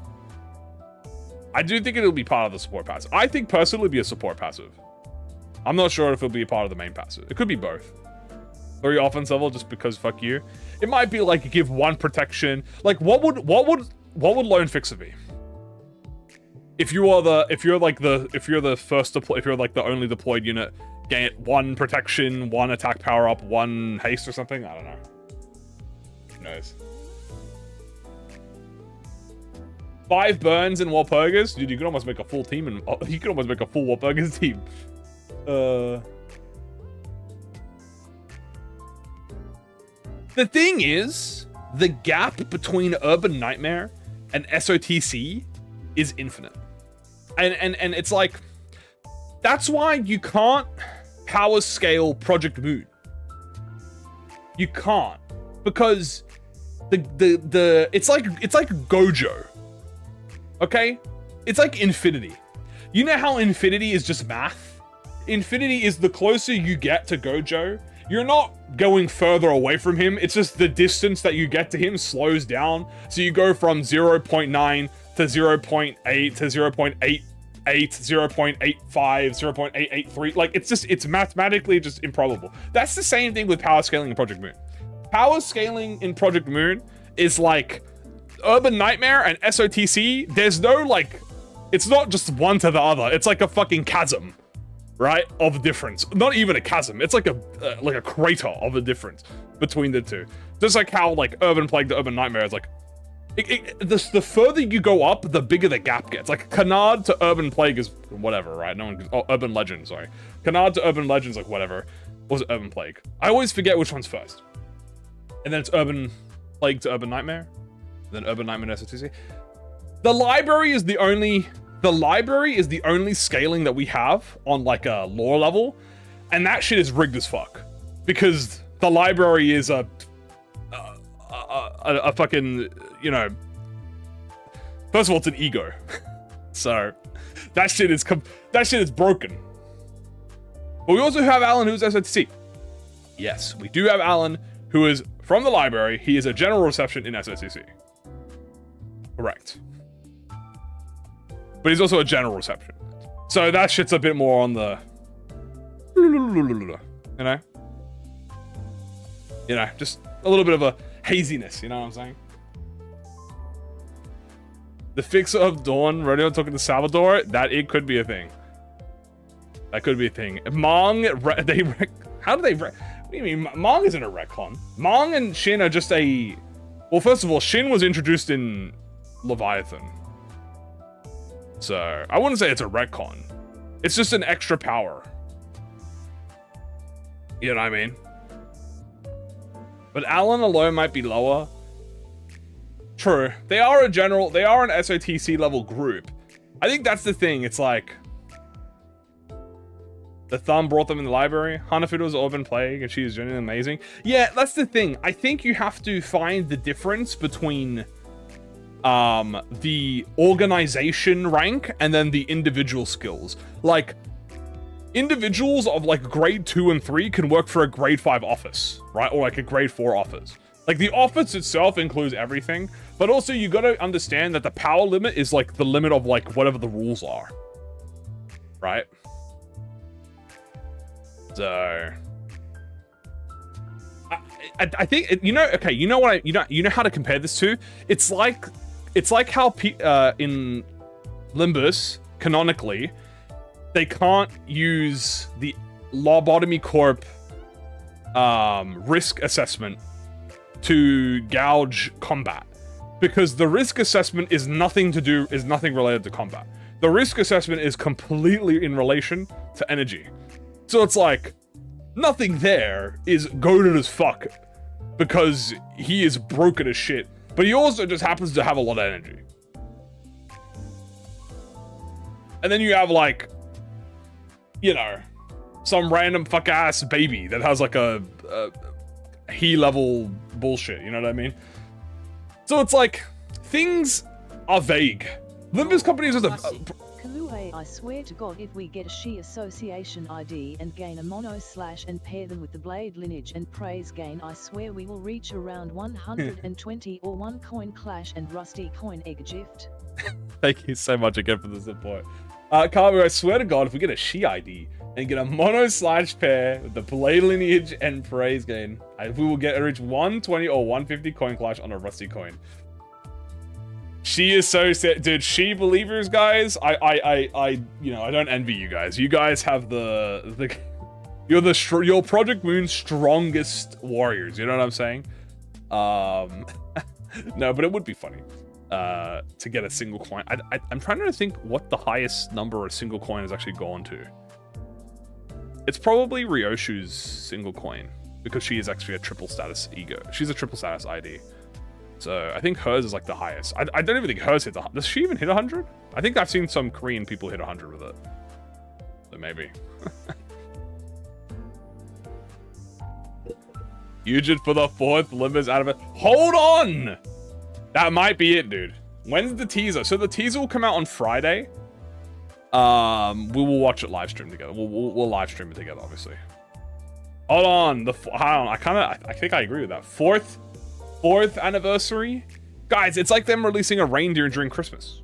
A: I do think it'll be part of the support passive. I think personally it'll be a support passive. I'm not sure if it'll be a part of the main passive. It could be both. 3 offense level just because fuck you. It might be like give 1 protection. Like what would lone fixer be? If you're like the only deployed unit, get 1 protection, 1 attack power up, 1 haste or something. I don't know. Who knows? 5 burns in Walpurgis, dude. You could almost make a full team, and you could almost make a full Walpurgis team. The thing is, the gap between Urban Nightmare and SOTC is infinite. And it's like, that's why you can't power scale ProjectMoon. You can't, because it's like Gojo. Okay? It's like Infinity. You know how Infinity is just math? Infinity is the closer you get to Gojo, you're not going further away from him. It's just the distance that you get to him slows down. So you go from 0.9 to 0.8 to 0.88, 0.85, 0.883. Like, it's mathematically just improbable. That's the same thing with power scaling in ProjectMoon. Power scaling in ProjectMoon is like Urban Nightmare and SOTC. There's no, like, it's not just one to the other. It's like a fucking chasm, right, of difference. Not even a chasm. It's like a crater of a difference between the two. Just like how, like, Urban Plague to Urban Nightmare is like, the further you go up, the bigger the gap gets. Like, Canard to Urban Plague is whatever, right? No one, Urban Legend, sorry. Canard to Urban Legend's like whatever. Or was it Urban Plague? I always forget which one's first. And then it's Urban Plague to Urban Nightmare. Then Urban Nightmare to SOTC. The library is the only scaling that we have on, like, a lore level, and that shit is rigged as fuck, because the library is a fucking, you know, first of all, it's an ego. So that shit is broken. But we also have Alan, who's SOTC. Yes, we do have Alan, who is from the library. He is a general reception in SOTC. Correct. But he's also a general reception. So that shit's a bit more on the, you know, just a little bit of a haziness, you know what I'm saying? The fixer of Dawn, Rodeo talking to Salvador, it could be a thing. That could be a thing. How do they, what do you mean? Mong isn't a retcon. Mong and Shin are just well, first of all, Shin was introduced in Leviathan. So, I wouldn't say it's a retcon. It's just an extra power. You know what I mean? But Alan alone might be lower. True. They are an SOTC level group. I think that's the thing. It's like, the thumb brought them in the library. Hanafuda was Urban Plague, and she is genuinely amazing. Yeah, that's the thing. I think you have to find the difference between the organization rank and then the individual skills. Like, individuals of, like, grade 2 and 3 can work for a grade 5 office, right? Or like a grade 4 office. Like, the office itself includes everything, but also you gotta understand that the power limit is, like, the limit of, like, whatever the rules are, right? So I think, you know, okay, you know what you know how to compare this to? It's like how in Limbus, canonically, they can't use the Lobotomy Corp risk assessment to gouge combat, because the risk assessment is nothing related to combat. The risk assessment is completely in relation to energy. So it's like, nothing there is goated as fuck, because he is broken as shit. But he also just happens to have a lot of energy. And then you have, like, you know, some random fuck-ass baby that has, like, a he-level bullshit, you know what I mean? So it's like, things are vague. Limbus companies are the...
B: Kamui Hey, I swear to God, if we get a She Association ID and gain a mono slash and pair them with the Blade lineage and praise gain, I swear we will reach around 120 or one coin clash and rusty coin egg gift.
A: Thank you so much again for the support. Kamui, I swear to God, if we get a She ID and get a mono slash pair with the Blade lineage and praise gain, we will reach 120 or 150 coin clash on a rusty coin. She is so sad, dude. She believers, guys. I don't envy you guys. You guys have you're ProjectMoon's strongest warriors. You know what I'm saying? No, but it would be funny to get a single coin. I'm trying to think what the highest number a single coin has actually gone to. It's probably Ryoshu's single coin because she is actually a triple status ego. She's a triple status ID. So I think hers is like the highest. I don't even think hers hit does she even hit 100? I think I've seen some Korean people hit 100 with it. So maybe. Yujin for the 4th Limbus out of it. Hold on! That might be it, dude. When's the teaser? So the teaser will come out on Friday. We will watch it live stream together. We'll live stream it together, obviously. Hold on. I think I agree with that. Fourth anniversary? Guys, it's like them releasing a reindeer during Christmas.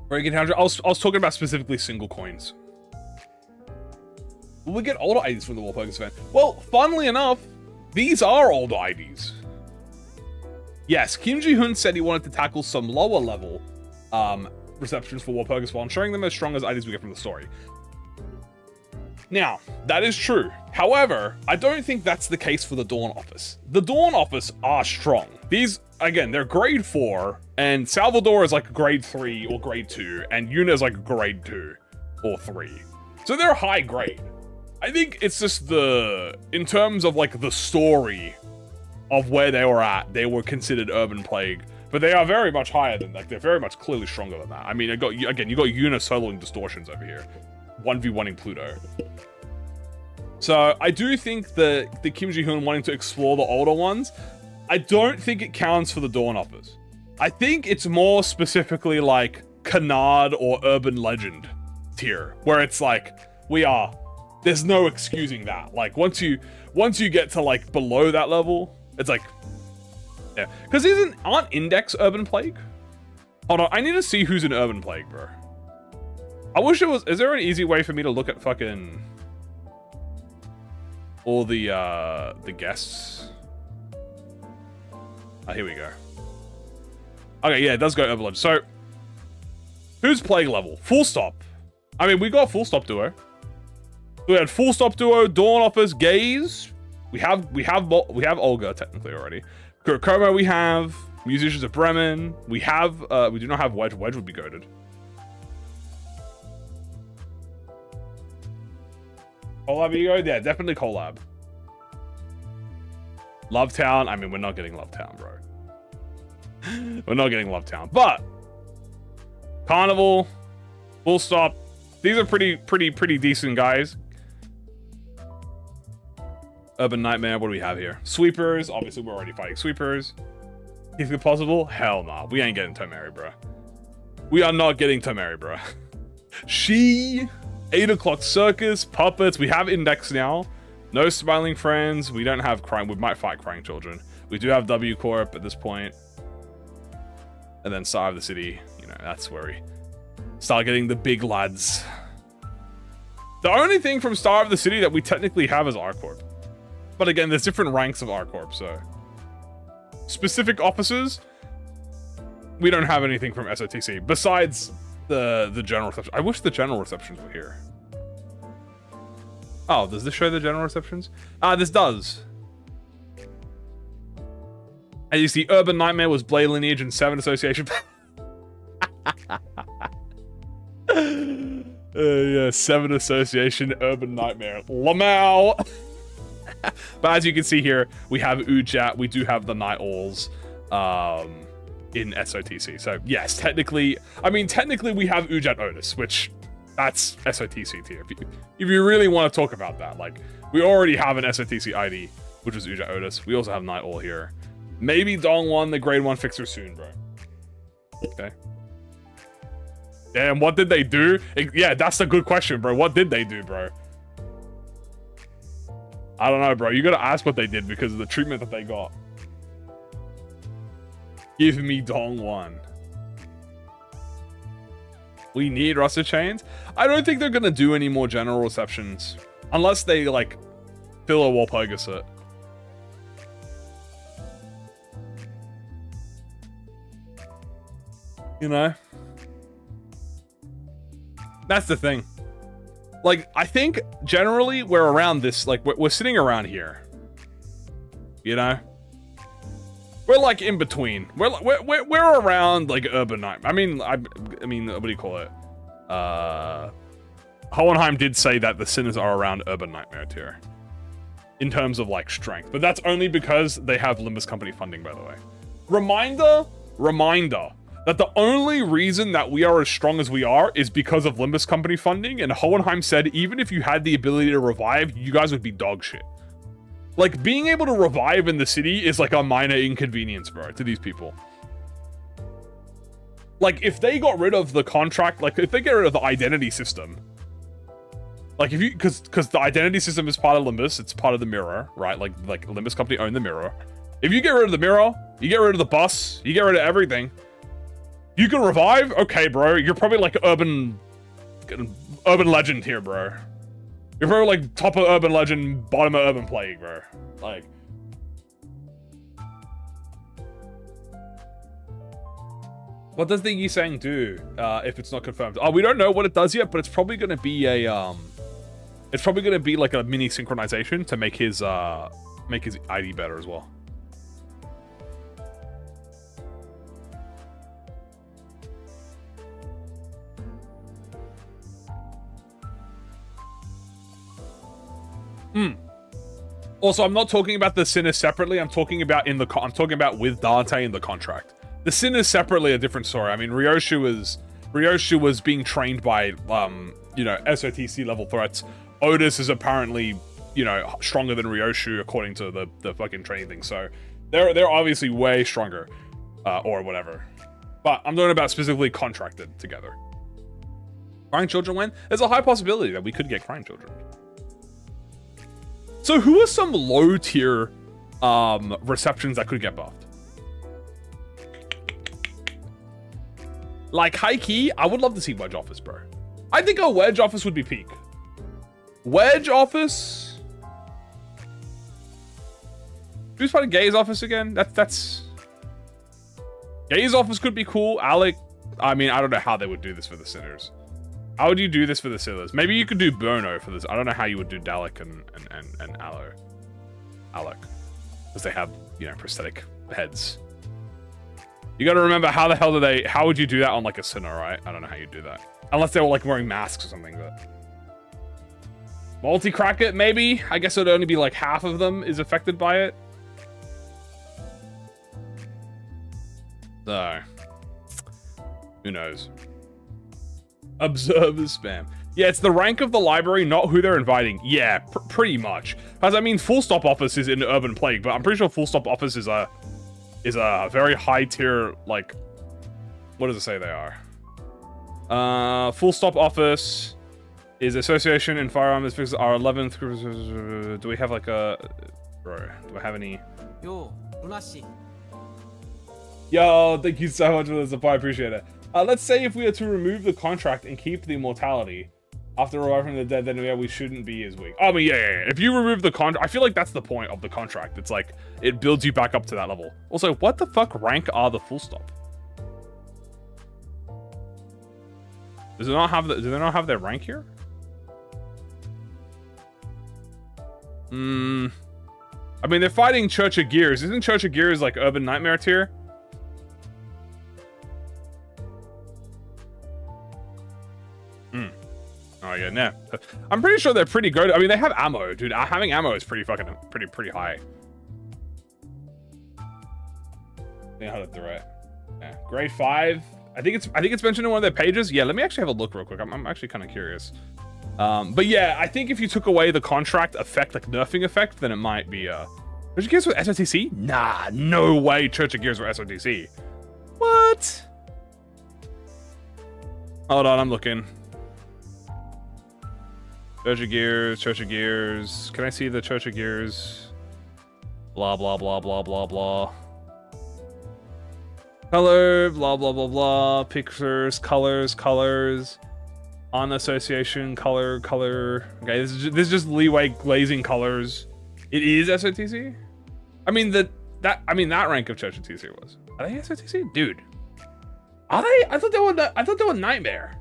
A: Breaking 100. I was talking about specifically single coins. Will we get older IDs from the Walpurgis event? Well, funnily enough, these are older IDs. Yes, Kim Ji-hoon said he wanted to tackle some lower level receptions for Walpurgis while ensuring them as strong as IDs we get from the story. Now, that is true. However, I don't think that's the case for the Dawn Office. The Dawn Office are strong. These, again, they're grade 4, and Salvador is like grade 3 or grade 2, and Yuna is like grade 2 or 3. So they're high grade. I think it's just in terms of like the story of where they were at, they were considered Urban Plague, but they are very much higher than, like, they're very much clearly stronger than that. I mean, you got Yuna soloing distortions over here. 1v1ing Pluto. So I do think the Kim Ji-hoon wanting to explore the older ones, I don't think it counts for the Dawn Office. I think it's more specifically like Canard or Urban Legend tier, where it's like, there's no excusing that. Like once you get to like below that level, it's like, yeah. Because aren't Index Urban Plague? Hold on, I need to see who's an Urban Plague, bro. I wish it was. Is there an easy way for me to look at fucking all the guests? Oh, here we go. Okay, yeah, it does go Urban Legend. So, who's Plague level? Full Stop. I mean, we got Full Stop Duo. We had Full Stop Duo, Dawn Office, Gaze. We have Olga technically already. Kurokoma we have. Musicians of Bremen. We do not have Wedge. Wedge would be goated. Collab Ego? Yeah, definitely collab. Lovetown. I mean, we're not getting Lovetown, bro. We're not getting Lovetown. But Carnival, Full Stop. These are pretty decent guys. Urban Nightmare. What do we have here? Sweepers. Obviously, we're already fighting Sweepers. If it's possible, hell nah. We ain't getting Tomeri, bro. We are not getting Tomeri, bro. 8 o'clock circus, puppets. We have Index now. No smiling friends. We don't have crying. We might fight crying children. We do have W Corp at this point. And then Star of the City. You know, that's where we start getting the big lads. The only thing from Star of the City that we technically have is R Corp. But again, there's different ranks of R Corp, so. Specific officers, we don't have anything from SOTC besides the general reception. I wish the general receptions were here. Oh, does this show the general receptions? This does. And you see, Urban Nightmare was Blade Lineage and 7 Association. Yeah, 7 Association, Urban Nightmare. Lamau! But as you can see here, we have Ujat, we do have the Night Owls in SOTC. So yes, technically we have Ujat Otis, which that's SOTC tier. If you really want to talk about that, like we already have an SOTC ID, which is Ujat Otis. We also have Night Owl here. Maybe Dong 1, the grade 1 fixer soon, bro. Okay. Damn, what did they do? Yeah, that's a good question, bro. What did they do, bro? I don't know, bro. You gotta ask what they did because of the treatment that they got. Give me Dong 1. We need rusted chains? I don't think they're gonna do any more general receptions. Unless they, like, fill a Walpurgis it. You know? That's the thing. Like, I think generally we're around this, like, we're sitting around here. You know? We're like in between. We're around like urban night. I mean, what do you call it? Hohenheim did say that the sinners are around urban nightmare tier. In terms of like strength. But that's only because they have Limbus company funding, by the way. Reminder, that the only reason that we are as strong as we are is because of Limbus company funding, and Hohenheim said even if you had the ability to revive, you guys would be dog shit. Like, being able to revive in the city is like a minor inconvenience, bro, to these people. Like, if they got rid of the contract, like, if they get rid of the identity system, like, if you, because the identity system is part of Limbus, it's part of the mirror, right? Like Limbus company own the mirror. If you get rid of the mirror, you get rid of the bus, you get rid of everything, you can revive? Okay, bro. You're probably like urban legend here, bro. You're probably like top of urban legend, bottom of urban plague, bro. Like. What does the Yi Sang do if it's not confirmed? Oh, we don't know what it does yet, but it's probably gonna be a it's probably gonna be like a mini synchronization to make his ID better as well. Also, I'm not talking about the sinners separately. I'm talking about with Dante in the contract. The sinners separately a different story. I mean, Ryoshu was being trained by you know, SOTC level threats. Otis is apparently, you know, stronger than Ryoshu according to the fucking training thing. So they're obviously way stronger or whatever. But I'm talking about specifically contracted together. Crying children when? There's a high possibility that we could get crying children. So who are some low tier receptions that could get buffed? Like high key, I would love to see Wedge Office, bro. I think a Wedge Office would be peak. Wedge Office. Who's fighting Gaze Office again? That's Gaze Office could be cool. Alec, I mean, I don't know how they would do this for the sinners. How would you do this for the Sinners? Maybe you could do Bono for this. I don't know how you would do Dalek and Alec. Because they have, you know, prosthetic heads. You gotta remember, how the hell how would you do that on like a Sinner, right? I don't know how you'd do that. Unless they were like wearing masks or something, but. Multi-crack it, maybe? I guess it would only be like half of them is affected by it. So. Who knows? Observers spam. Yeah, it's the rank of the library, not who they're inviting. Yeah, pretty much. Because I mean, Full Stop Office is in Urban Plague, but I'm pretty sure Full Stop Office is a very high tier, like, what does it say they are? Full Stop Office is Association in Firearms Fixes our 11th. Do we have like a, bro? Do I have any?
C: Yo, Lunashi.
A: Yo, thank you so much for the support. I appreciate it. Let's say if we are to remove the contract and keep the immortality after reviving the dead, then yeah, we shouldn't be as weak. I mean, yeah. If you remove the contract, I feel like that's the point of the contract. It's like, it builds you back up to that level. Also, what the fuck rank are the Full Stop? Do they not have their rank here? I mean, they're fighting Church of Gears. Isn't Church of Gears like Urban Nightmare tier? Oh yeah, no. I'm pretty sure they're pretty good. I mean, they have ammo, dude. Having ammo is pretty high. Yeah, how to throw it. Yeah. Grade 5. I think it's mentioned in one of their pages. Yeah, let me actually have a look real quick. I'm actually kind of curious. But yeah, I think if you took away the contract effect, like nerfing effect, then it might be Church of Gears with SOTC? Nah, no way Church of Gears with SOTC. What? Hold on, I'm looking. Church of Gears, Church of Gears. Can I see the Church of Gears? Blah, blah, blah, blah, blah, blah. Color, blah, blah, blah, blah. Pictures, colors. On association, color. Okay, this is just leeway glazing colors. It is SOTC? I mean, that rank of Church of TC was. Are they SOTC? Dude. Are they? I thought they were Nightmare.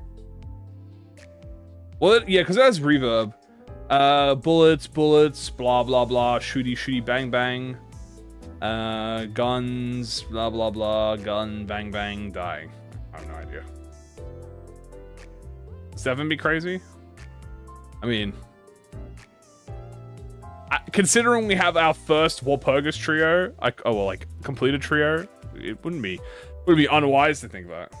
A: Well, yeah, because it has reverb. Bullets, blah, blah, blah. Shooty, bang, bang. Guns, blah, blah, blah. Gun, bang, bang, die. I have no idea. 7 be crazy? I mean... considering we have our first Walpurgis trio, completed trio, it wouldn't be unwise to think that.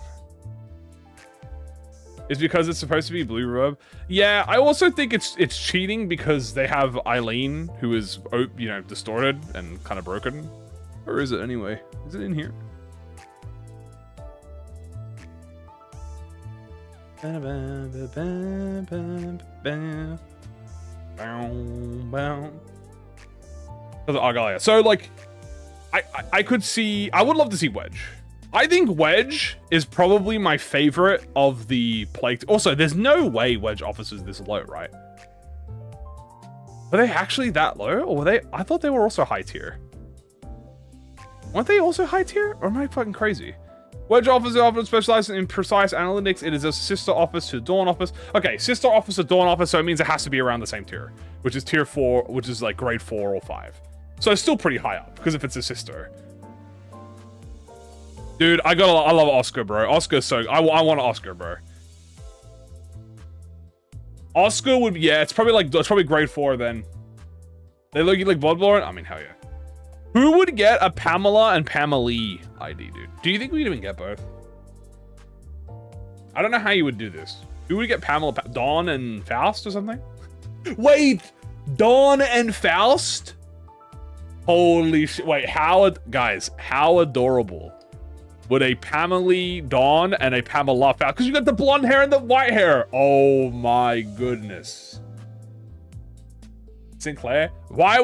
A: It's because it's supposed to be blue reverb. Yeah, I also think it's cheating because they have Eileen, who is, you know, distorted and kind of broken. Or is it anyway? Is it in here? So like, I could see. I would love to see Wedge. I think Wedge is probably my favorite of the plague. Also, there's no way Wedge officers this low, right? Were they actually that low, or were they? I thought they were also high tier. Weren't they also high tier, or am I fucking crazy? Wedge officer often specializes in precise analytics. It is a sister office to Dawn office. Okay, sister office to Dawn office, so it means it has to be around the same tier, which is tier 4, which is like grade 4 or 5. So it's still pretty high up, because if it's a sister. Dude, I love Oscar, bro. Oscar's so... I want an Oscar, bro. Oscar would... Yeah, it's probably grade 4 then. They look like Bloodborne? I mean, hell yeah. Who would get a Pamela and Pamela ID, dude? Do you think we'd even get both? I don't know how you would do this. Who would get Pamela? Dawn and Faust or something? Wait! Dawn and Faust? Holy shit. Wait, guys, how adorable would a Pamela Dawn and a Pamela Faust? Because you got the blonde hair and the white hair. Oh my goodness. Sinclair? Why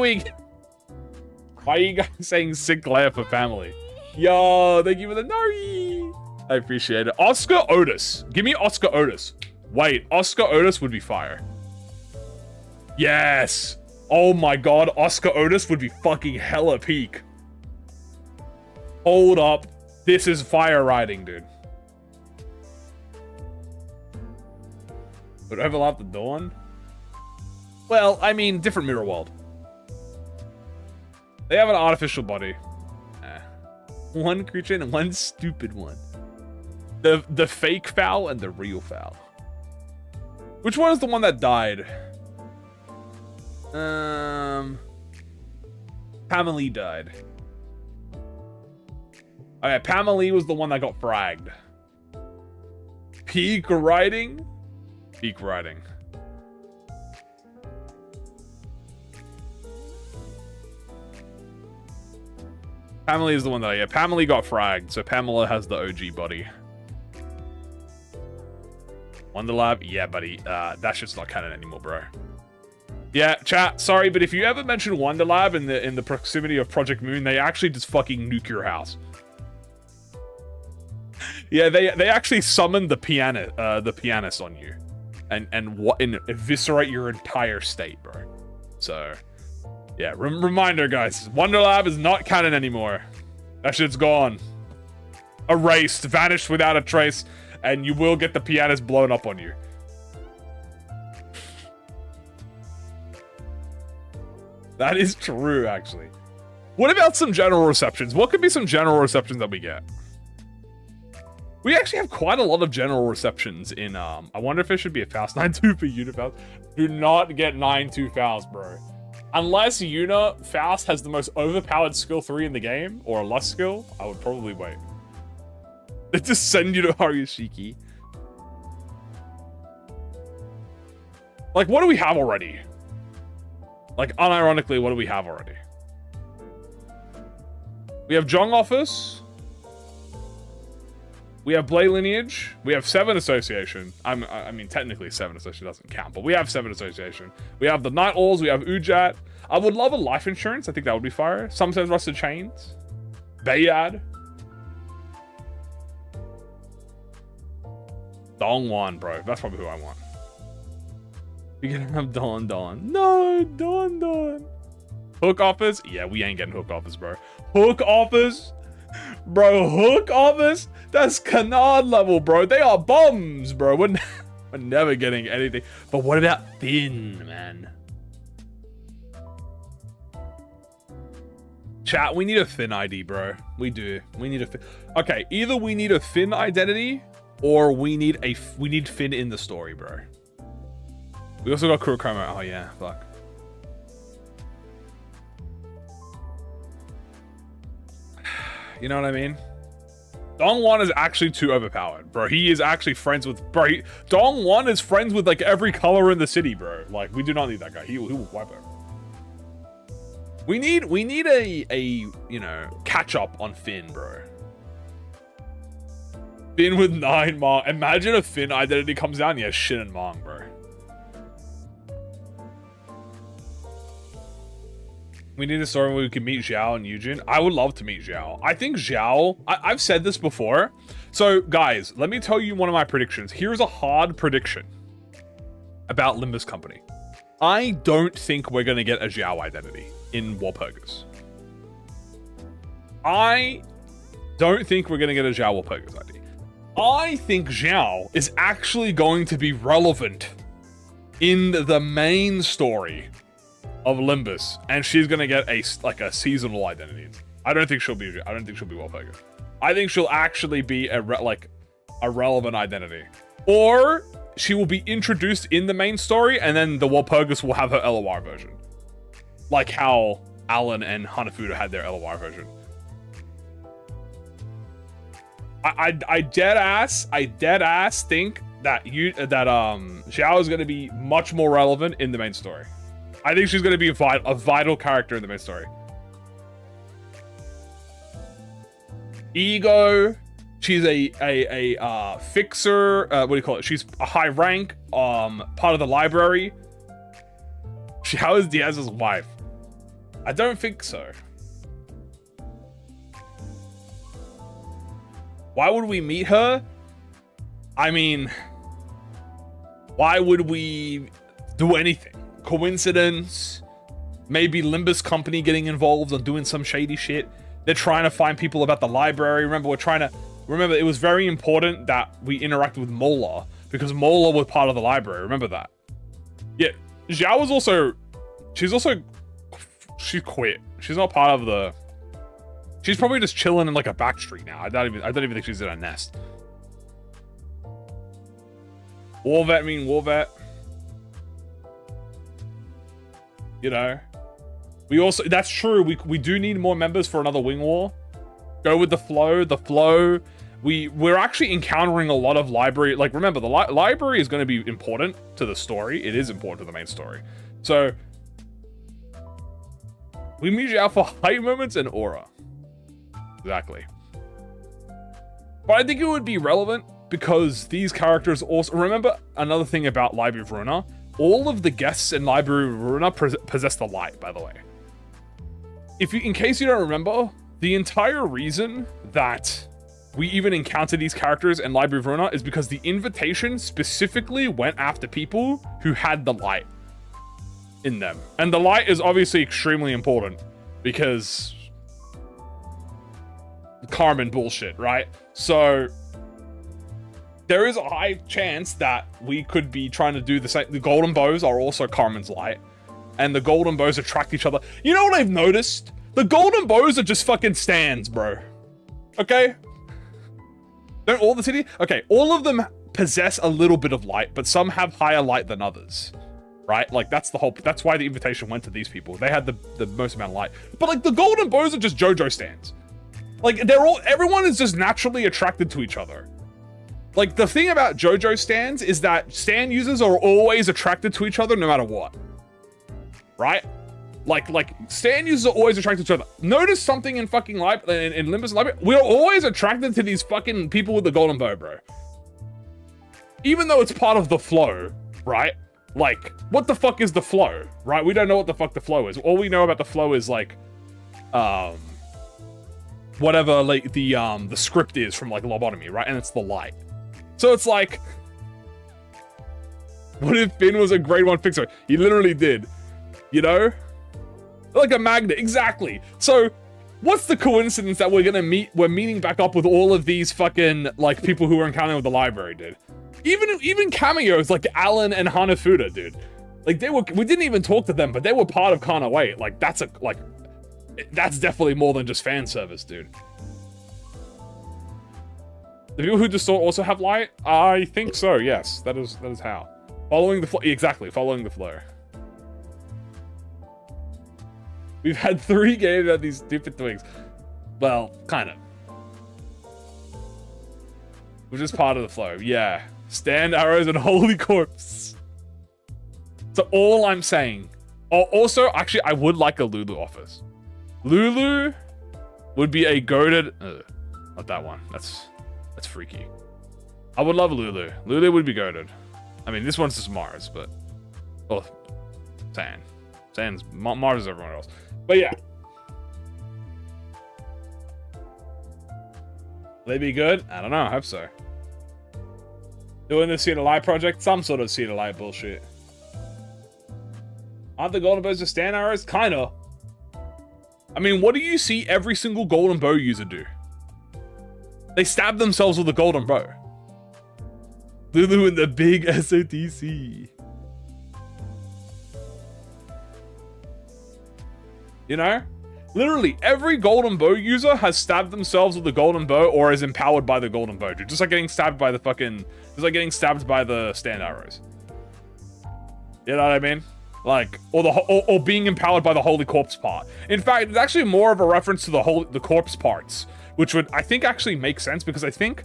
A: are you guys saying Sinclair for family? Yo, thank you for the Nari. I appreciate it. Oscar Otis. Give me Oscar Otis. Wait, Oscar Otis would be fire. Yes. Oh my god, Oscar Otis would be fucking hella peak. Hold up. This is fire riding, dude. Would overlap the Dawn? Well, I mean, different mirror world. They have an artificial body. One creature and one stupid one. The fake foul and the real foul. Which one is the one that died? Pamela died. Okay, Pamela was the one that got fragged. Peak riding? Peak riding. Pamela is the one that, yeah, Pamela got fragged, so Pamela has the OG body. Wonderlab? Yeah, buddy. That shit's not canon anymore, bro. Yeah, chat, sorry, but if you ever mention Wonderlab in the proximity of ProjectMoon, they actually just fucking nuke your house. Yeah, they actually summoned the pianist on you. And eviscerate your entire state, bro. So... yeah, reminder, guys. Wonderlab is not canon anymore. That shit's gone. Erased, vanished without a trace, and you will get the pianist blown up on you. That is true, actually. What about some general receptions? What could be some general receptions that we get? We actually have quite a lot of general receptions in, I wonder if it should be a Faust 9-2 for Yuna Faust. Do not get 9-2 Faust, bro. Unless Yuna Faust has the most overpowered skill 3 in the game, or a less skill, I would probably wait. They just send you to Harushiki. Like, what do we have already? Like, unironically, what do we have already? We have Jong Office. We have Blade Lineage. We have 7 Association. I mean, technically 7 Association doesn't count, but we have 7 Association. We have the Night Owls. We have Ujat. I would love a life insurance. I think that would be fire. Sometimes Rusted Chains. Bayad. Dongwon, bro. That's probably who I want. We can have Don. No, Don. Hook Office? Yeah, we ain't getting Hook Office, bro. Hook Office? Bro, Hook Office? That's Canard level, bro. They are bums, bro. We're never getting anything. But what about Finn, man? Chat, we need a Finn ID, bro. We do. We need a Finn. Okay, either we need a Finn identity or we need Finn in the story, bro. We also got Kurokoma. Oh yeah, fuck. You know what I mean? Dongwon is actually too overpowered, bro. He is actually friends with, bro. Dongwon is friends with like every color in the city, bro. Like, we do not need that guy. He will wipe out. We need a you know, catch up on Finn, bro. Finn with 9 Mong. Imagine if Finn identity comes down. Yeah, Shin and Mong, bro. We need a story where we can meet Zhao and Yujin. I would love to meet Zhao. I think Zhao... I've said this before. So, guys, let me tell you one of my predictions. Here's a hard prediction about Limbus Company. I don't think we're going to get a Zhao identity in Walpurgis. I don't think we're going to get a Zhao Walpurgis ID. I think Zhao is actually going to be relevant in the main story of Limbus, and she's gonna get a seasonal identity. I don't think she'll be Walpurgis. I think she'll actually be a relevant identity, or she will be introduced in the main story, and then the Walpurgis will have her LOR version, like how Alan and Hanafuda had their LOR version. I dead ass think that Zhao is gonna be much more relevant in the main story. I think she's going to be a vital character in the main story. Ego. She's a fixer. What do you call it? She's a high rank. Part of the library. How is Diaz's wife? I don't think so. Why would we meet her? I mean, why would we do anything? Coincidence? Maybe Limbus Company getting involved on doing some shady shit. They're trying to find people about the library. Remember, it was very important that we interacted with Mola because Mola was part of the library. Remember that? Yeah, Zhao was also... She quit. She's not part of the... She's probably just chilling in like a back street now. I don't even think she's in a nest. Warvet. You know, we also, that's true. We do need more members for another Wing War. Go with the flow. We're actually encountering a lot of library. Like, remember, the library is going to be important to the story. It is important to the main story. So we meet you out for height moments and aura. Exactly. But I think it would be relevant because these characters also, remember another thing about Library of Runa. All of the guests in Library of Runa possess the light, by the way. In case you don't remember, the entire reason that we even encounter these characters in Library of Runa is because the invitation specifically went after people who had the light in them. And the light is obviously extremely important because Carmen bullshit, right? So there is a high chance that we could be trying to do the same. The golden bows are also Carmen's light, and the golden bows attract each other. You know what I've noticed? The golden bows are just fucking stands, bro. Okay? Don't all the city? Okay, all of them possess a little bit of light, but some have higher light than others. Right? Like, that's why the invitation went to these people. They had the most amount of light. But like, the golden bows are just JoJo stands. Like, everyone is just naturally attracted to each other. Like, the thing about JoJo stands is that stand users are always attracted to each other no matter what. Right? Like stand users are always attracted to each other. Notice something in fucking life in Limbus and Library. We're always attracted to these fucking people with the golden bow, bro. Even though it's part of the flow, right? Like, what the fuck is the flow, right? We don't know what the fuck the flow is. All we know about the flow is like, whatever like the script is from like lobotomy, right? And it's the light. So it's like, what if Finn was a grade 1 fixer? He literally did, you know? Like a magnet, exactly. So what's the coincidence that we're meeting back up with all of these fucking like people who were encountering with the library, dude? Even cameos like Alan and Hanafuda, dude. Like we didn't even talk to them, but they were part of Kana Wait. Like that's definitely more than just fan service, dude. The people who distort also have light? I think so, yes. That is how. Following the flow, exactly, following the flow. We've had 3 games at these stupid things. Well, kind of. Which is part of the flow, yeah. Stand arrows and holy corpse. So all I'm saying. Oh, also, actually, I would like a Lulu office. Lulu would be a goated. Not that one. That's freaky. I would love Lulu. Lulu would be goated. I mean, this one's just Mars, but well, Mars is everyone else. But yeah, will they be good? I don't know. I hope so. Doing the Seed of Light project, some sort of Seed of Light bullshit. Aren't the golden bows just stand arrows? Kinda. I mean, what do you see every single golden bow user do? They stab themselves with a golden bow. Lulu in the big SOTC. You know? Literally, every golden bow user has stabbed themselves with the golden bow or is empowered by the golden bow, dude. Just like getting stabbed by the fucking... Just like getting stabbed by the stand arrows. You know what I mean? Like, or being empowered by the holy corpse part. In fact, it's actually more of a reference to the corpse parts, which would, I think, actually make sense because I think...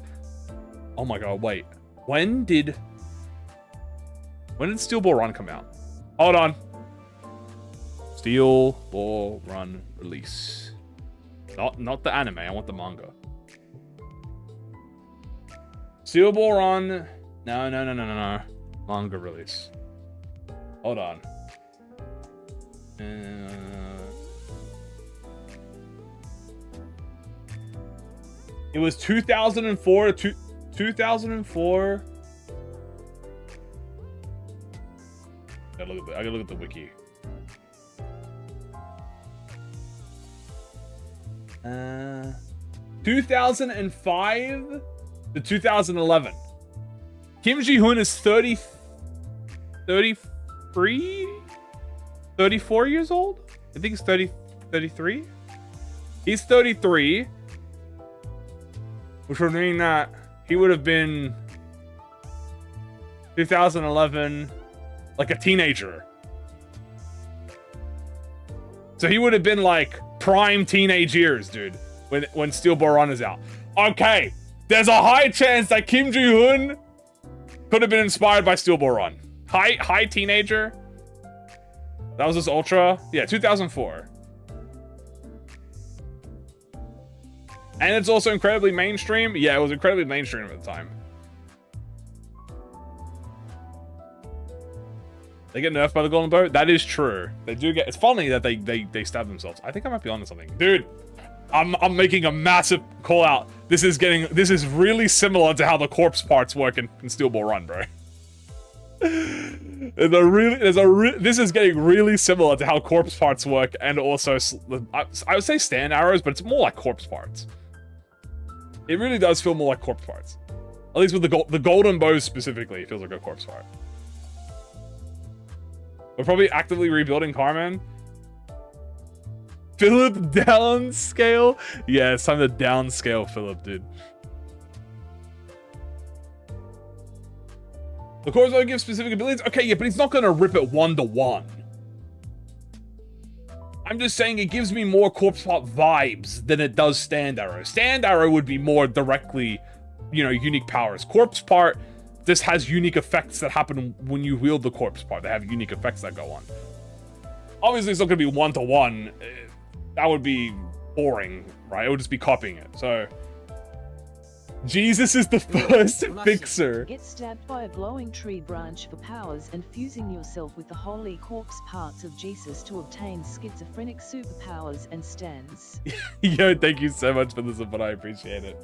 A: Oh my god, wait. When did Steel Ball Run come out? Hold on. Steel Ball Run release. Not the anime, I want the manga. Steel Ball Run. No. Manga release. Hold on. It was 2004 to 2004. I gotta look at the wiki. 2005 to 2011. Kim Ji-hoon is 33? 34 years old? I think he's 33? He's 33. Which would mean that he would have been 2011, like a teenager. So he would have been like prime teenage years, dude, when Steel Ball Run is out. Okay, there's a high chance that Kim Ji-hoon could have been inspired by Steel Ball Run. High teenager. That was this Ultra. Yeah, 2004. And it's also incredibly mainstream. Yeah, it was incredibly mainstream at the time. They get nerfed by the golden bow. That is true. They do get. It's funny that they stab themselves. I think I might be onto something, dude. I'm making a massive call out. This is really similar to how the corpse parts work in Steel Ball Run, bro. This is getting really similar to how corpse parts work, and also I would say stand arrows, but it's more like corpse parts. It really does feel more like corpse parts. At least with the golden bows specifically, it feels like a corpse part. We're probably actively rebuilding Carmen. Philip downscale? Yeah, it's time to downscale Philip, dude. The corpse bow gives specific abilities? Okay, yeah, but he's not gonna rip it 1-to-1. I'm just saying it gives me more corpse part vibes than it does stand arrow. Stand arrow would be more directly, you know, unique powers. Corpse part, this has unique effects that happen when you wield the corpse part. They have unique effects that go on. Obviously, it's not going to be one-to-one. That would be boring, right? It would just be copying it. So, Jesus is the first fixer.
B: Get stabbed by a glowing tree branch for powers and fusing yourself with the holy corpse parts of Jesus to obtain schizophrenic superpowers and stands.
A: Yo, thank you so much for the support. I appreciate it.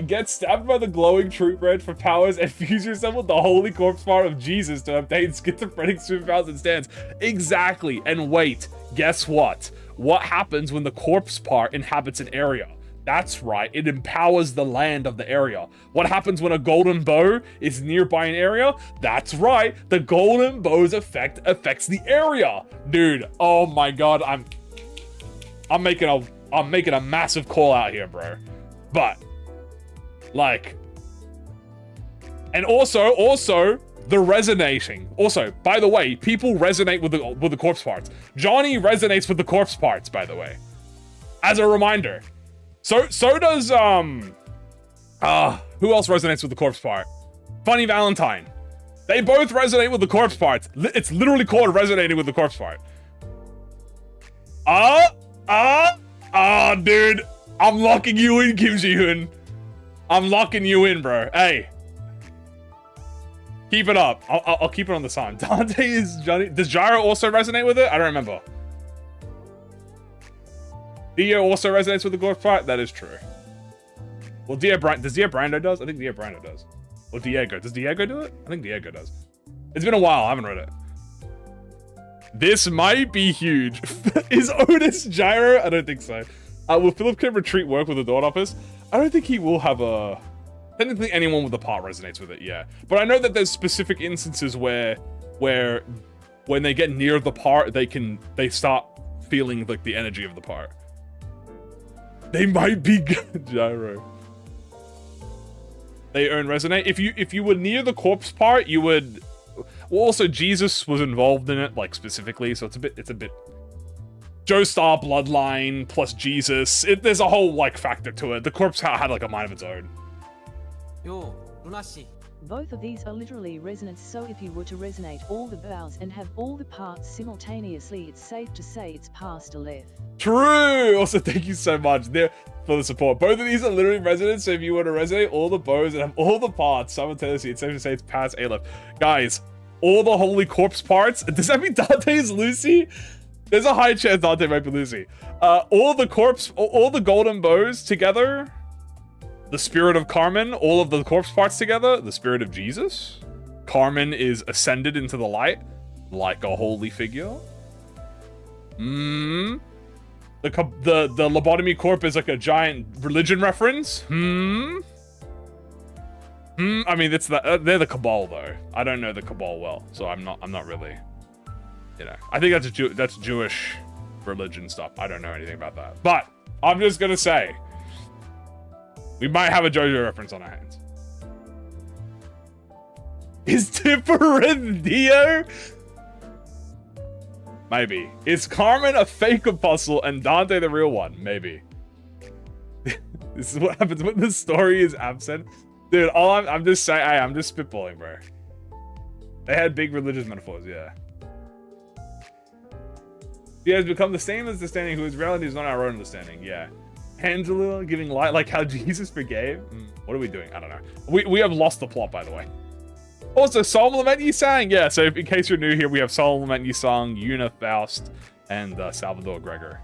A: Get stabbed by the glowing tree branch for powers and fuse yourself with the holy corpse part of Jesus to obtain schizophrenic superpowers and stands. Exactly. And wait, guess what? What happens when the corpse part inhabits an area? That's right, it empowers the land of the area. What happens when a golden bow is nearby an area? That's right, the golden bow's effect affects the area. Dude, oh my god, I'm making a massive call out here, bro. But like, and also the resonating. Also, by the way, people resonate with the corpse parts. Johnny resonates with the corpse parts, by the way. As a reminder. So does who else resonates with the corpse part? Funny Valentine. They both resonate with the corpse parts. It's literally called resonating with the corpse part. Dude. I'm locking you in, Kim Ji-hoon. I'm locking you in, bro. Hey. Keep it up. I'll keep it on the sign. Dante is Johnny. Does Gyro also resonate with it? I don't remember. Dio also resonates with the corpse part? That is true. Well, does Dia Brando does? I think Dia Brando does. Or Diego. Does Diego do it? I think Diego does. It's been a while. I haven't read it. This might be huge. Is Otis Gyro? I don't think so. Will Philip Kim retreat work with the Dawn Office? I don't think he will have a... Technically, anyone with the part resonates with it, yeah. But I know that there's specific instances where when they get near the part, they start feeling like the energy of the part. They might be good, Gyro. They earn resonate. If you were near the corpse part, you would. Well, also Jesus was involved in it, like specifically, so it's a bit. Joestar bloodline plus Jesus. There's a whole like factor to it. The corpse had like a mind of its own.
C: Yo, Lunashi.
B: Both of these are literally resonance, so if you were to resonate all the bows and have all the parts simultaneously, it's safe to say it's past Aleph.
A: True! Also, thank you so much there for the support. Both of these are literally resonance, so if you were to resonate all the bows and have all the parts simultaneously, it's safe to say it's past Aleph. Guys, all the holy corpse parts, does that mean Dante is Lucy? There's a high chance Dante might be Lucy. All the golden bows together, the spirit of Carmen, all of the corpse parts together, the spirit of Jesus. Carmen is ascended into the light like a holy figure. The lobotomy corp is like a giant religion reference. I mean, it's they're the Cabal though. I don't know the Cabal well, so I'm not really, you know. I think that's Jewish religion stuff. I don't know anything about that, but I'm just gonna say. We might have a JoJo reference on our hands. Is Tipper and Dio? Maybe. Is Carmen a fake apostle and Dante the real one? Maybe. This is what happens when the story is absent. Dude, I'm just saying, I'm just spitballing, bro. They had big religious metaphors, yeah. He has become the same as the standing whose reality is not our own understanding, yeah. Angela giving light like how Jesus forgave. What are we doing? I don't know. We have lost the plot, by the way. Also, Solemn Lament Ye Sang. Yeah, so in case you're new here, we have Solemn Lament Ye Sang, Yuna Faust, and Salvador Gregor.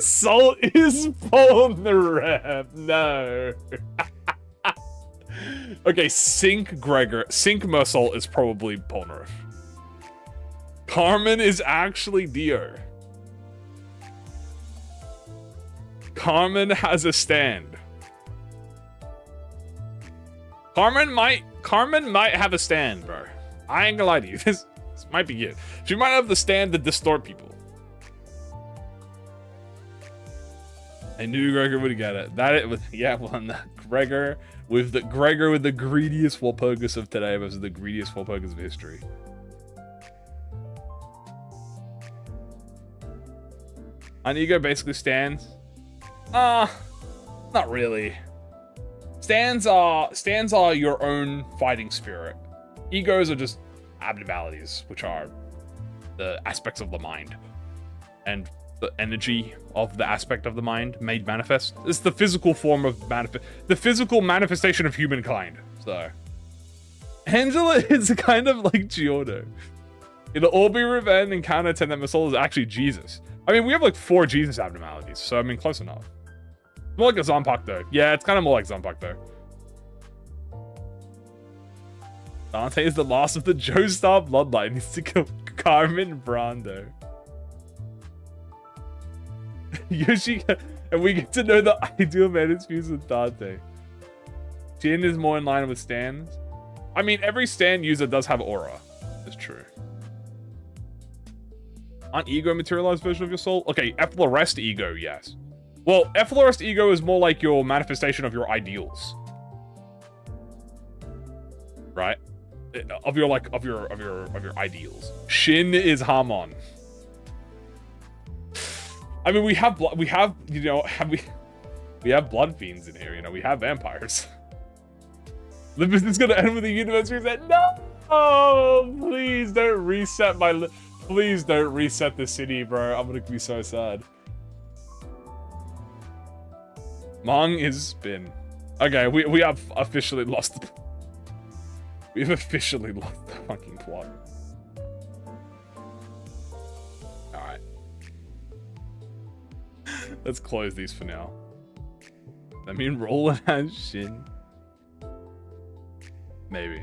A: Soul is Polnareff. No. Okay, Sync Mersol is probably Polnareff. Carmen is actually Dio. Carmen has a stand. Carmen might have a stand, bro. I ain't gonna lie to you. This might be it. She might have the stand to distort people. I knew Gregor would get it. Gregor with the greediest Walpurgis of today versus the greediest Walpurgis of history. An ego basically stands. Not really. Stands are your own fighting spirit. Egos are just abnormalities, which are the aspects of the mind and the energy of the aspect of the mind made manifest. It's the physical form of the physical manifestation of humankind. So Angela is kind of like Giorno. It'll all be revenge and counter 10 that Masol is actually Jesus. I mean, we have like 4 Jesus abnormalities, so I mean, close enough. More like a Zonpak though. Yeah, it's kind of more like Zonpak though. Dante is the last of the Joestar bloodline. Needs to kill Carmen Brando. Yoshi, and we get to know the ideal man's views with Dante. Jin is more in line with stands. I mean, every stand user does have aura. It's true. Aren't ego a materialized version of your soul? Okay, effloresced ego, yes. Well, effloresced ego is more like your manifestation of your ideals. Right? Of your ideals. Shin is Hamon. I mean, we have you know, we have blood fiends in here, you know, we have vampires. Limbus is gonna end with a universe reset. No! Oh, please don't reset please don't reset the city, bro. I'm gonna be so sad. Mong is spin. Okay, we have officially lost the... We've officially lost the fucking plot. Alright. Let's close these for now. I mean, Roland has Shin. Maybe.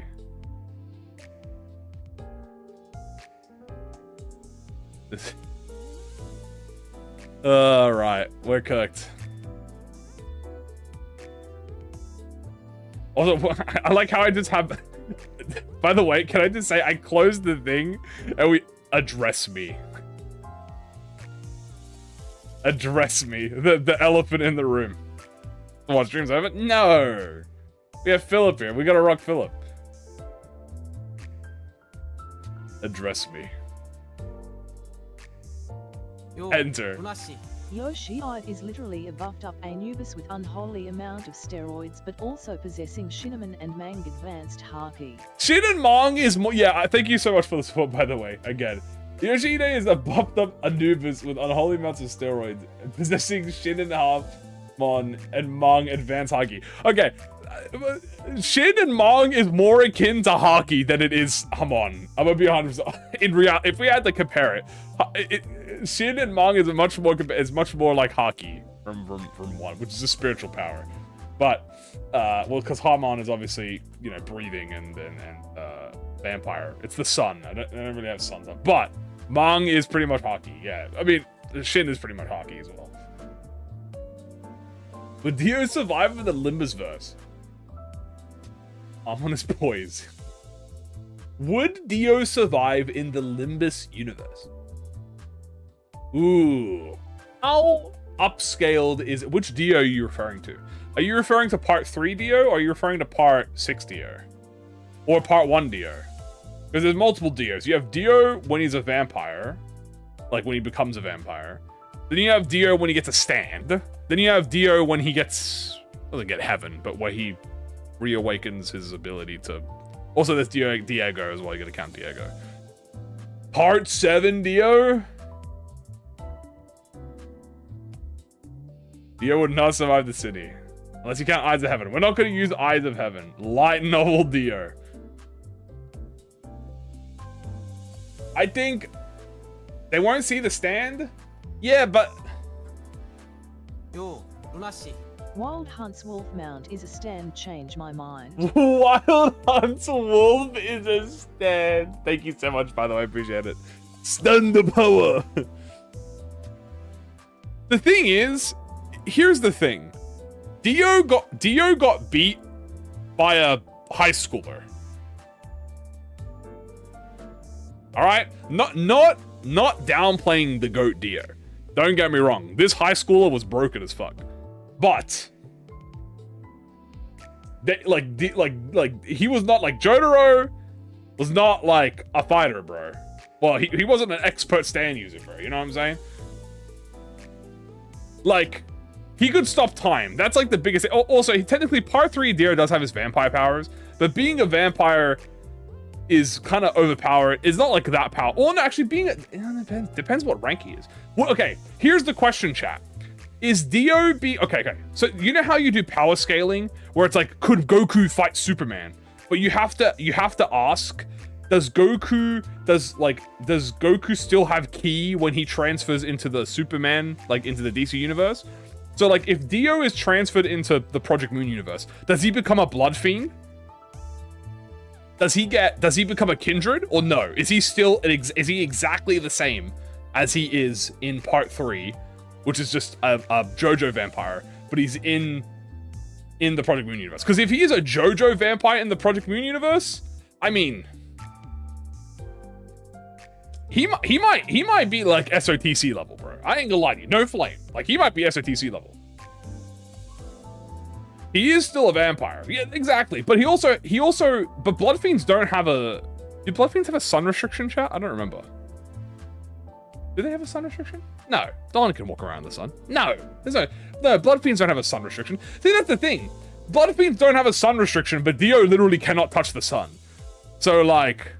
A: Alright, we're cooked. Also, I like how I just have... By the way, can I just say I closed the thing and we... Address me. Address me. The elephant in the room. What, stream's over? No! We have Philip here. We gotta rock Philip. Address me. Enter.
B: Yoshi is literally a buffed up Anubis with unholy amount of steroids, but also possessing Shinamon and Mang advanced Haki.
A: Shin and Mong is more. Yeah, thank you so much for the support, by the way. Again, Yoshide is a buffed up Anubis with unholy amounts of steroids, possessing Shin and Hamon and Mong advanced Haki. Okay, Shin and Mong is more akin to Haki than it is Hamon. I'm gonna be 100%. In reality, if we had to compare it, Shin and Mong is much more like Haki from one, which is a spiritual power. But well, because Hamon is obviously, you know, breathing and vampire. It's the sun. I don't really have suns up. But Mong is pretty much Haki. Yeah, I mean, Shin is pretty much Haki as well. Would Dio survive in the Limbus verse? I'm on his poise. Would Dio survive in the Limbus universe? Ooh. How upscaled is it? Which Dio are you referring to? Are you referring to part 3 Dio, or are you referring to part 6 Dio? Or part 1 Dio? Because there's multiple Dios. You have Dio when he's a vampire, like when he becomes a vampire. Then you have Dio when he gets a stand. Then you have Dio when he gets, doesn't get heaven, but where he reawakens his ability to... Also, there's Diego as well. You gotta count Diego. Part 7 Dio? Dio would not survive the city. Unless you count Eyes of Heaven. We're not going to use Eyes of Heaven. Light novel Dio. I think they won't see the stand. Yeah, but...
C: Yo, Lunashi.
B: Wild Hunt's Wolf Mount is a stand, change my mind.
A: Wild Hunt's Wolf is a stand. Thank you so much, by the way. I appreciate it. Stun the power. The thing is... Here's the thing. Dio got beat by a high schooler. All right? Not downplaying the GOAT Dio. Don't get me wrong. This high schooler was broken as fuck. But they, like he was not like Jotaro was not like a fighter, bro. Well, he wasn't an expert stand user, bro. You know what I'm saying? Like, he could stop time. That's like the biggest thing. Also, technically, part 3 Dio does have his vampire powers, but being a vampire, is kind of overpowered. It's not like that power. Or no, actually being depends what rank he is. Well, okay, here's the question, chat. Is Dio okay. So you know how you do power scaling where it's like, could Goku fight Superman? But you have to ask, does Goku still have ki when he transfers into the Superman, like into the DC universe? So like if Dio is transferred into the Project Moon universe, does he become a Blood Fiend? Does he become a Kindred or no? Is he exactly the same as he is in part 3, which is just a JoJo vampire, but he's in the Project Moon universe? Because if he is a JoJo vampire in the Project Moon universe, I mean, he might be like SOTC level, bro. I ain't gonna lie to you. No flame. Like, he might be SOTC level. He is still a vampire. Yeah, exactly. But but Blood Fiends don't have a... Do Blood Fiends have a sun restriction, chat? I don't remember. Do they have a sun restriction? No. Dawn can walk around the sun. No. No, Blood Fiends don't have a sun restriction. See, that's the thing. Blood Fiends don't have a sun restriction, but Dio literally cannot touch the sun. So, like...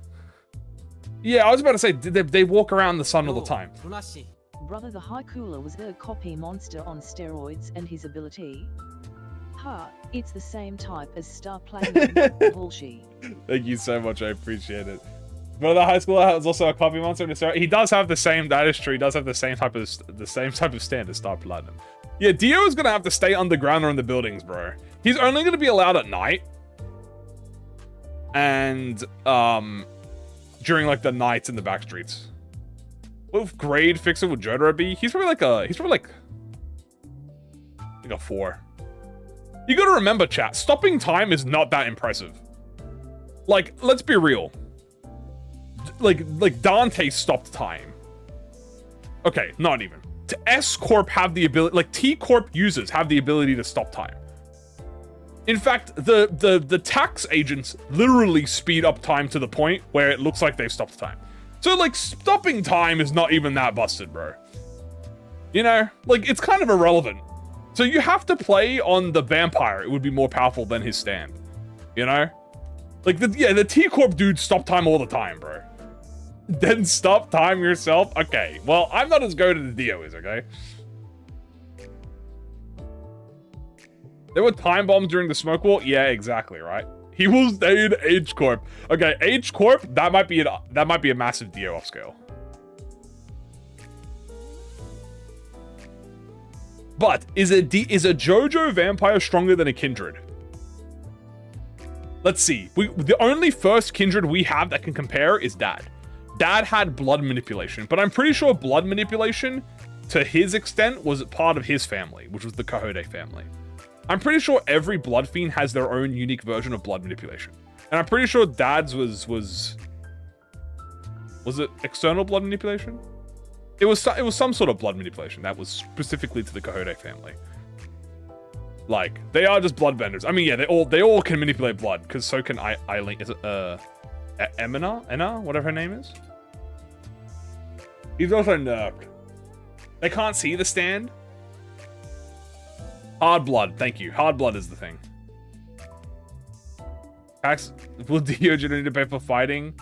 A: Yeah, I was about to say, they walk around the sun all the time.
B: Brother, the High Cooler was a copy monster on steroids, and his ability... Ha, it's the same type as Star Platinum. Bullshit.
A: Thank you so much, I appreciate it. But the high school has also a copy monster. He does have the same. That is true. He does have the same type of stand as Star Platinum. Yeah, Dio is gonna have to stay underground or in the buildings, bro. He's only gonna be allowed at night, and during like the nights in the back streets. What grade fixer would Jotaro be? He's probably like a 4. You gotta remember, chat, stopping time is not that impressive. Like, let's be real. Like Dante stopped time. Okay, not even. S Corp have the ability, like T Corp users have the ability to stop time. In fact, the tax agents literally speed up time to the point where it looks like they've stopped time. So like stopping time is not even that busted, bro. You know, like it's kind of irrelevant. So you have to play on the vampire. It would be more powerful than his stand. You know? Like, the T-Corp dude stop time all the time, bro. Then stop time yourself? Okay. Well, I'm not as good as Dio is, okay? There were time bombs during the smoke wall? Yeah, exactly, right? He will stay in H-Corp. Okay, H-Corp, that might be a massive Dio upscale. But is a JoJo vampire stronger than a Kindred? Let's see. The only first Kindred we have that can compare is Dad. Dad had blood manipulation, but I'm pretty sure blood manipulation, to his extent, was part of his family, which was the Kohode family. I'm pretty sure every Blood Fiend has their own unique version of blood manipulation. And I'm pretty sure Dad's was it external blood manipulation? It was some sort of blood manipulation that was specifically to the Kohode family. Like, they are just bloodbenders. I mean, yeah, they all can manipulate blood, because so can Eileen. Is it Emma, whatever her name is? He's also nerfed. They can't see the stand. Hard blood, thank you. Hard blood is the thing. Pax, will Dio need to pay for fighting?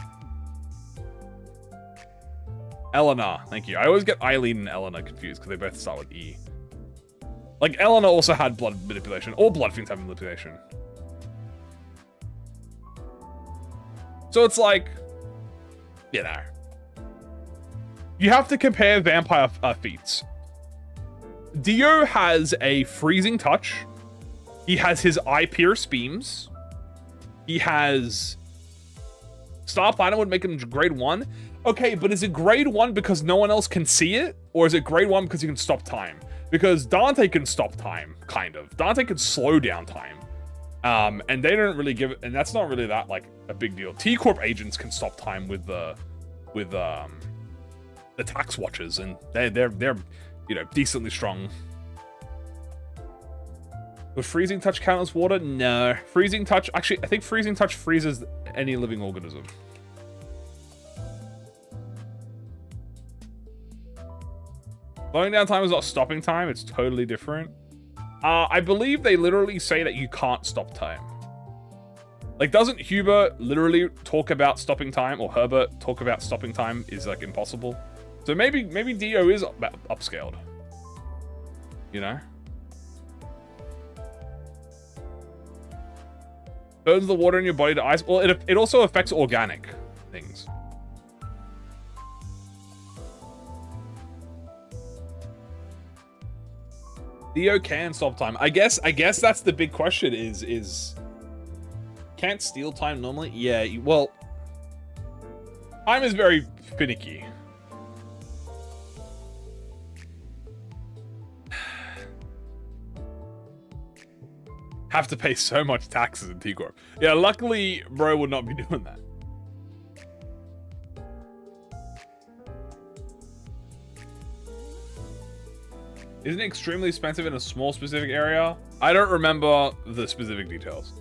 A: Eleanor, thank you. I always get Eileen and Eleanor confused because they both start with E. Like, Eleanor also had blood manipulation. All blood fiends have manipulation. So it's like, you know. You have to compare vampire feats. Dio has a freezing touch. He has his eye pierce beams. He has... Star Platinum would make him grade 1. Okay, but is it grade 1 because no one else can see it? Or is it grade 1 because he can stop time? Because Dante can stop time, kind of. Dante can slow down time. And they don't really give it, and that's not really that, like, a big deal. T-Corp agents can stop time with the tax watchers, and they're you know, decently strong. Would freezing touch count as water? No. Freezing touch, actually, I think freezing touch freezes any living organism. Slowing down time is not stopping time, it's totally different. I believe they literally say that you can't stop time. Like, doesn't Hubert literally talk about stopping time, or Herbert talk about stopping time is like impossible? So maybe Dio is upscaled. You know? Turns the water in your body to ice. Well, it also affects organic things. Dio can stop time. I guess that's the big question is can't steal time normally? Yeah, well, time is very finicky. Have to pay so much taxes in T-Corp. Yeah, luckily, bro would not be doing that. Isn't it extremely expensive in a small specific area? I don't remember the specific details.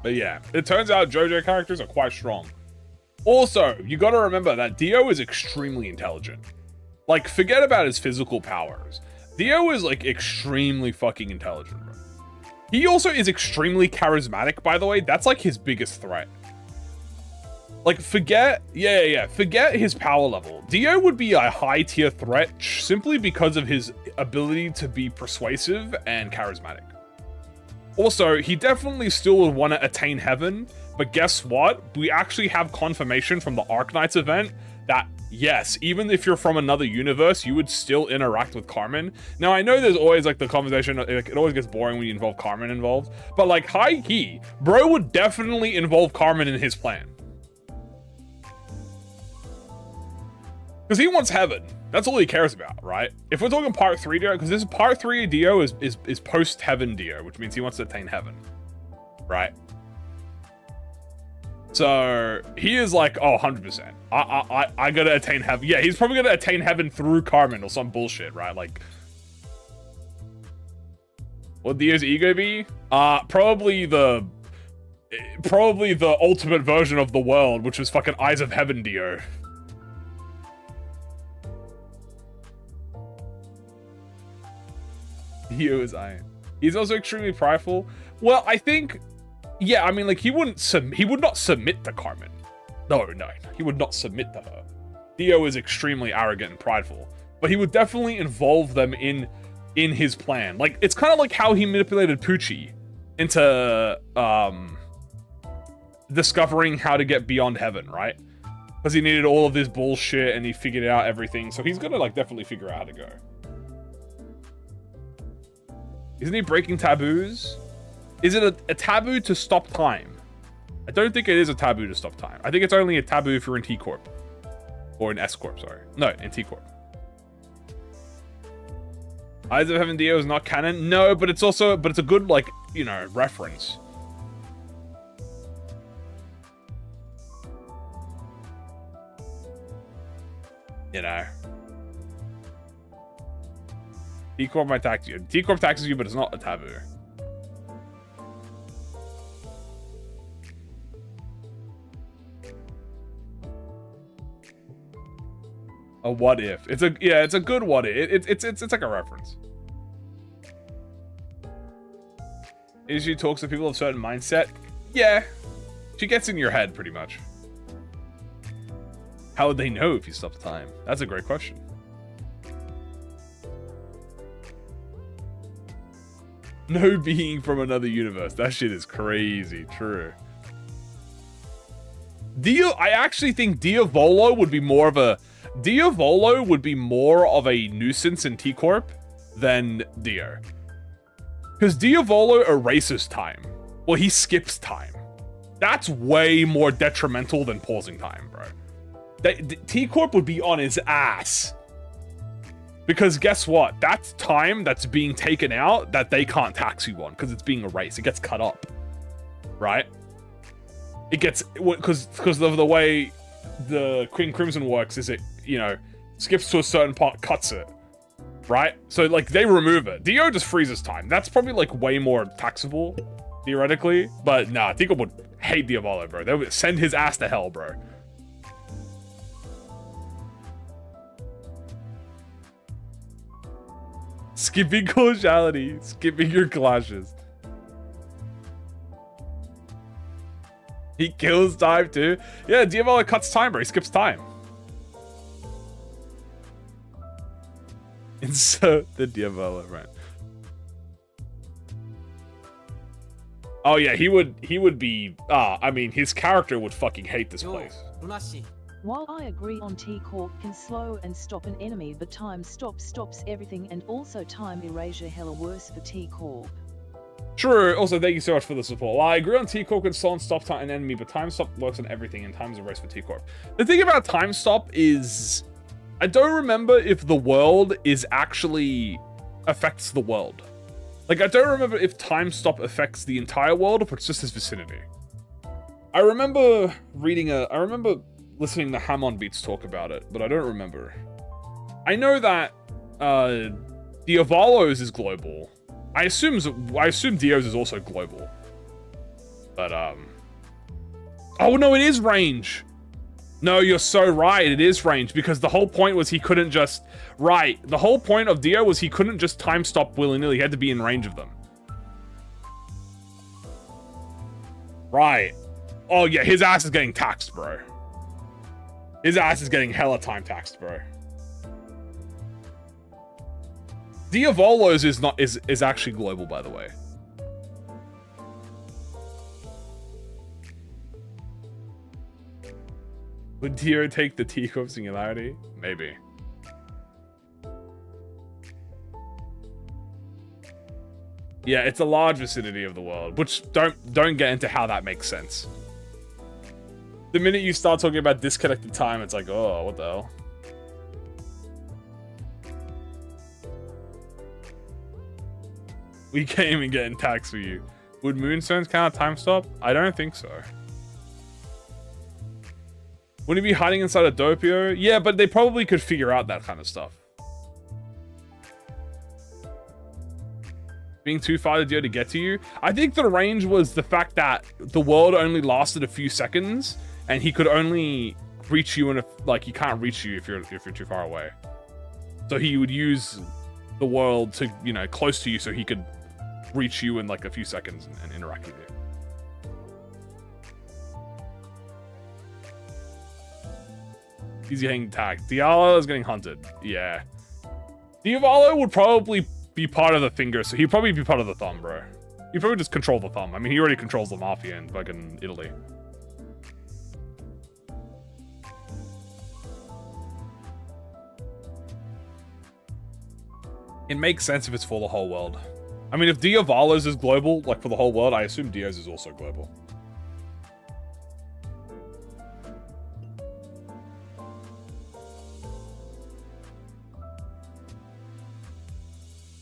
A: But yeah, it turns out JoJo characters are quite strong. Also, you gotta remember that Dio is extremely intelligent. Like, forget about his physical powers. Dio is, like, extremely fucking intelligent, bro. He also is extremely charismatic, by the way. That's, like, his biggest threat. Like, forget his power level. Dio would be a high-tier threat simply because of his ability to be persuasive and charismatic. Also, he definitely still would want to attain heaven, but guess what? We actually have confirmation from the Arknights event that, yes, even if you're from another universe, you would still interact with Carmen. Now, I know there's always, like, the conversation, like, it always gets boring when you involve Carmen involved, but, like, high-key, bro would definitely involve Carmen in his plan. Because he wants heaven. That's all he cares about, right? If we're talking part 3 Dio, because this part 3 Dio is post-heaven Dio, which means he wants to attain heaven, right? So he is like, oh, 100%. I gotta attain heaven. Yeah, he's probably gonna attain heaven through Carmen or some bullshit, right? Like, what Dio's ego be? Probably the ultimate version of the world, which was fucking Eyes of Heaven Dio. Dio is iron. He's also extremely prideful. Well, I think, yeah, I mean, like, he would not submit to Carmen. No, he would not submit to her. Dio is extremely arrogant and prideful, but he would definitely involve them in his plan. Like, it's kind of like how he manipulated Poochie into discovering how to get beyond heaven, right? Because he needed all of this bullshit and he figured out everything. So he's gonna, like, definitely figure out how to go. Isn't he breaking taboos? Is it a taboo to stop time? I don't think it is a taboo to stop time. I think it's only a taboo if you're in T-Corp. Or in S-Corp, sorry. No, in T-Corp. Eyes of Heaven Dio is not canon? No, but it's a good, like, you know, reference. You know. T-Corp might tax you. T-Corp taxes you, but it's not a taboo. A what if? It's a good what if. It's like a reference. She talks to people of a certain mindset. Yeah, she gets in your head pretty much. How would they know if you stopped time? That's a great question. No being from another universe. That shit is crazy. True. I actually think Diavolo would be more of a nuisance in T-Corp than Dio. Because Diavolo erases time. Well, he skips time. That's way more detrimental than pausing time, bro. T-Corp would be on his ass. Because guess what? That's time that's being taken out that they can't tax you on because it's being erased. It gets cut up, right? It gets, because of the way the Queen Crimson works is it, you know, skips to a certain part, cuts it, right? So, like, they remove it. Dio just freezes time. That's probably, like, way more taxable, theoretically. But, nah, Tico would hate Diavolo, bro. They would send his ass to hell, bro. Skipping causality. Skipping your clashes. He kills time too. Yeah, Diavolo cuts time, bro. He skips time. Insert the Diavolo, right? Oh yeah, he would be. I mean, his character would fucking hate this
C: よ
A: place.
C: ルナシー
B: While I agree on T-Corp can slow and stop an enemy, but time stop stops everything, and also time erasure hella worse for T-Corp.
A: True. Also, thank you so much for the support. Well, I agree on T-Corp can slow and stop time an enemy, but time stop works on everything, and time's a race for T-Corp. The thing about time stop is, I don't remember if the world is actually affects the world. Like, I don't remember if time stop affects the entire world, or if it's just his vicinity. I remember listening to Hamon Beats talk about it, but I don't remember. I know that Diavolo's is global. I assume Dio's is also global. But oh no, it is range. No, you're so right. It is range because the whole point was he couldn't just the whole point of Dio was he couldn't just time stop willy-nilly. He had to be in range of them. Right. Oh yeah, his ass is getting taxed, bro. His ass is getting hella time taxed, bro. Diavolo's is actually global, by the way. Would Dio take the T-Corp singularity? Maybe. Yeah, it's a large vicinity of the world, which don't get into how that makes sense. The minute you start talking about disconnected time, it's like, oh, what the hell? We came and getting taxed for you. Would Moonstones count a time stop? I don't think so. Wouldn't he be hiding inside a Doppio? Yeah, but they probably could figure out that kind of stuff. Being too far to Dio to get to you? I think the range was the fact that the world only lasted a few seconds, and he could only reach you in he can't reach you if you're too far away. So he would use the world to, you know, close to you so he could reach you in like a few seconds and interact with you. He's getting tagged. Diavolo is getting hunted. Yeah. Diavolo would probably be part of the finger, so he'd probably be part of the thumb, bro. He'd probably just control the thumb. I mean, he already controls the mafia in fucking Italy. It makes sense if it's for the whole world. I mean, if Diavolo's is global, like for the whole world, I assume Dio's is also global.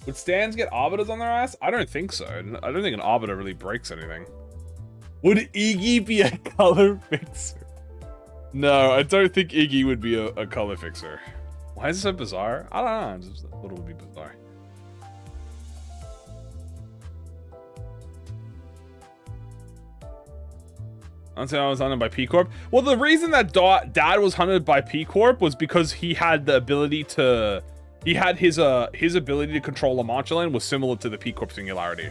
A: Would stands get arbiters on their ass? I don't think so. I don't think an arbiter really breaks anything. Would Iggy be a color fixer? No, I don't think Iggy would be a color fixer. Why is it so bizarre? I don't know. I just thought it would be bizarre. Until I was hunted by P-Corp. Well, the reason that Dad was hunted by P-Corp was because he had the ability to... He had his ability to control La Mancha Land was similar to the P-Corp singularity.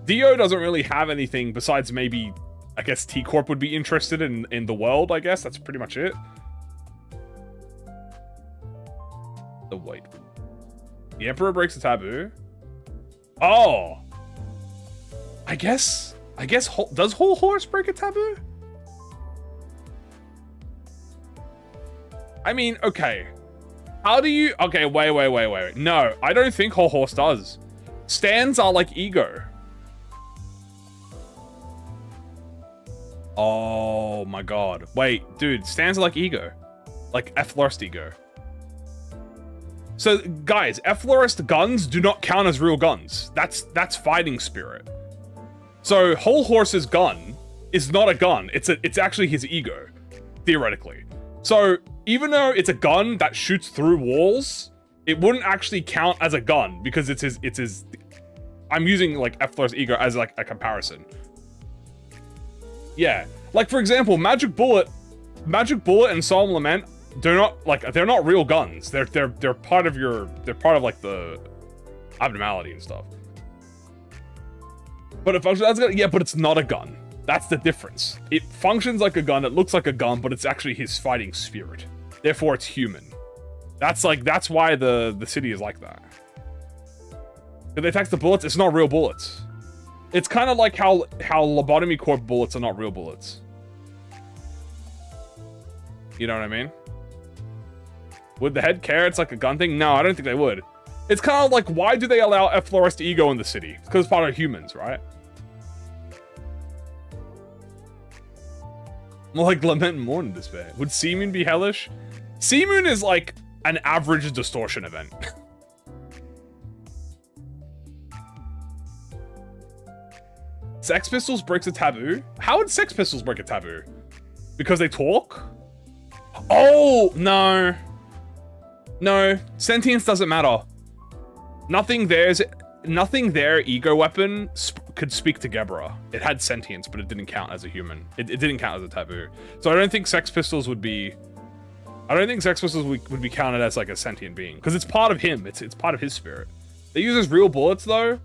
A: Dio doesn't really have anything besides maybe, I guess T-Corp would be interested in the world, I guess. That's pretty much it. The white. The Emperor breaks the taboo. Oh. I guess does Whole Horse break a taboo? I mean, okay. How do you... Okay, wait. No, I don't think Whole Horse does. Stands are like ego. Oh my god. Wait, dude, stands are like ego. Like F-Lorst ego. So, guys, F-Lorst guns do not count as real guns. That's fighting spirit. So, Whole Horse's gun is not a gun. It's actually his ego, theoretically. So, even though it's a gun that shoots through walls, it wouldn't actually count as a gun because it's his. I'm using like F-Lor's ego as like a comparison. Yeah, like for example, Magic Bullet and Solemn Lament they're not real guns. They're part of like the abnormality and stuff. But it functions as a gun. Yeah, but it's not a gun. That's the difference. It functions like a gun. It looks like a gun, but it's actually his fighting spirit. Therefore, it's human. That's why the city is like that. If they attack the bullets, it's not real bullets. It's kind of like how lobotomy corp bullets are not real bullets. You know what I mean? Would the head care it's like a gun thing? No, I don't think they would. It's kind of like, why do they allow efflorescent ego in the city? It's because it's part of humans, right? More like lament and mourn in despair. Would Seamoon be hellish? Seamoon is like an average distortion event. Sex Pistols breaks a taboo? How would Sex Pistols break a taboo? Because they talk? Oh, no. No, sentience doesn't matter. Nothing their ego weapon could speak to Gebra. It had sentience, but it didn't count as a human. It didn't count as a taboo. So I don't think Sex Pistols would be... I don't think Sex Pistols would be counted as like a sentient being. Because it's part of him. It's part of his spirit. They use his real bullets though.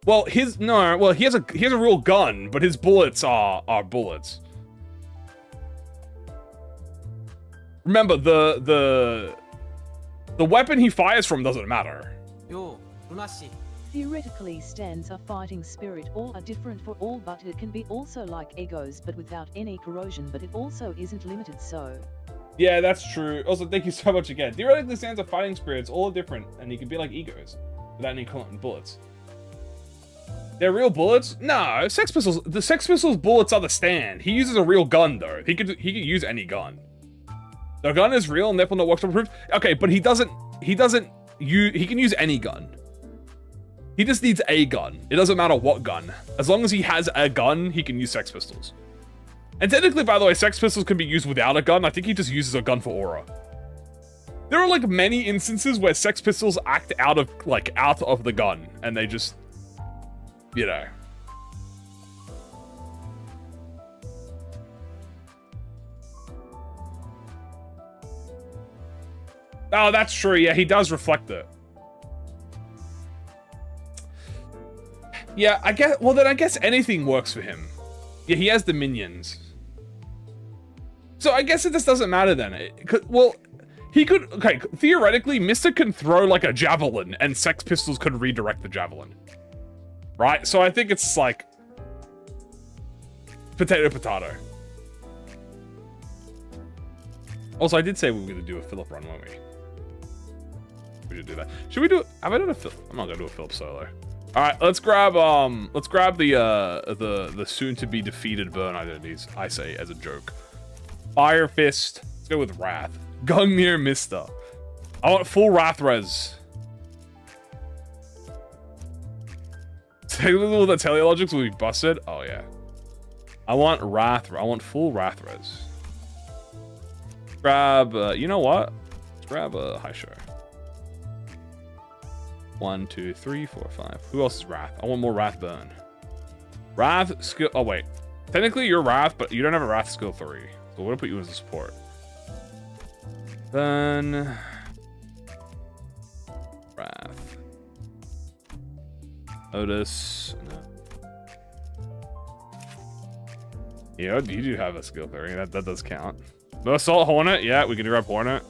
A: Well, he has a real gun, but his bullets are bullets. Remember, the weapon he fires from doesn't matter.
C: Yo, Lunashi.
B: Theoretically, stands are fighting spirit. All are different for all, but it can be also like egos, but without any corrosion. But it also isn't limited, so.
A: Yeah, that's true. Also, thank you so much again. Theoretically, stands are fighting spirits. All are different, and he can be like egos without any bullets. They're real bullets? No, Sex Pistols. The Sex Pistols bullets are the stand. He uses a real gun though. He could use any gun. The gun is real and therefore not workshop approved. Okay, but he can use any gun. He just needs a gun. It doesn't matter what gun. As long as he has a gun, he can use Sex Pistols. And technically, by the way, Sex Pistols can be used without a gun. I think he just uses a gun for aura. There are like many instances where Sex Pistols act out of the gun and they just, you know. Oh, that's true. Yeah, he does reflect it. Yeah, I guess. Well, then I guess anything works for him. Yeah, he has the minions. So I guess it just doesn't matter then. Well, he could. Okay, theoretically, Mister can throw like a javelin, and Sex Pistols could redirect the javelin. Right. So I think it's like potato potato. Also, I did say we were going to do a Philip run, weren't we? We did do that. Should we do it? Have I done a Philip? I'm not gonna do a Philip solo. All right, let's grab the soon to be defeated burn identities. I say as a joke. Fire Fist. Let's go with Wrath. Gungnir Mister. I want full Wrath res. Technical the teleologics will be busted. Oh yeah. I want Wrath. I want full Wrath res. Grab. You know what? Let's grab a high show. 1, 2, 3, 4, 5. Who else is Wrath? I want more Wrath burn. Wrath skill. Oh wait, technically you're Wrath, but you don't have a Wrath skill 3. So we're gonna put you as a support. Then Wrath. Otis. No. Yeah, you do have a skill 3. That does count. No Assault Hornet. Yeah, we can grab Hornet.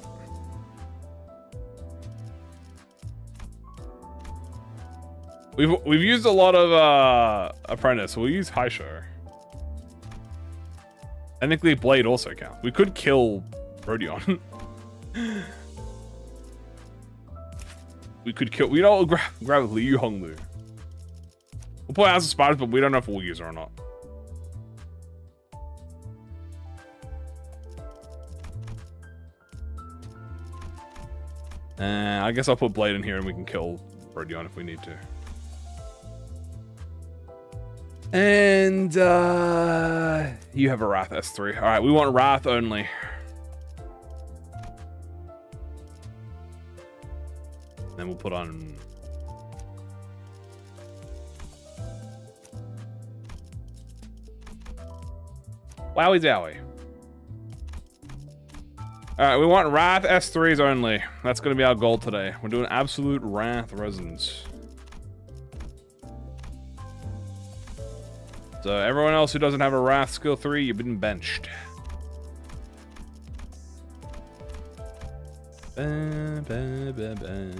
A: We've used a lot of Apprentice, so we'll use High Show. Technically, Blade also counts. We could kill Rodion. We could kill. We don't grab Liu Honglu. We'll play House of Spiders, but we don't know if we'll use her or not. I guess I'll put Blade in here and we can kill Rodion if we need to. And you have a Wrath S3. All right, we want Wrath only. Then we'll put on. Wowie zowie. All right, we want Wrath S3s only. That's going to be our goal today. We're doing absolute Wrath resonance. So everyone else who doesn't have a Wrath skill 3, you've been benched. Ba, ba, ba, ba.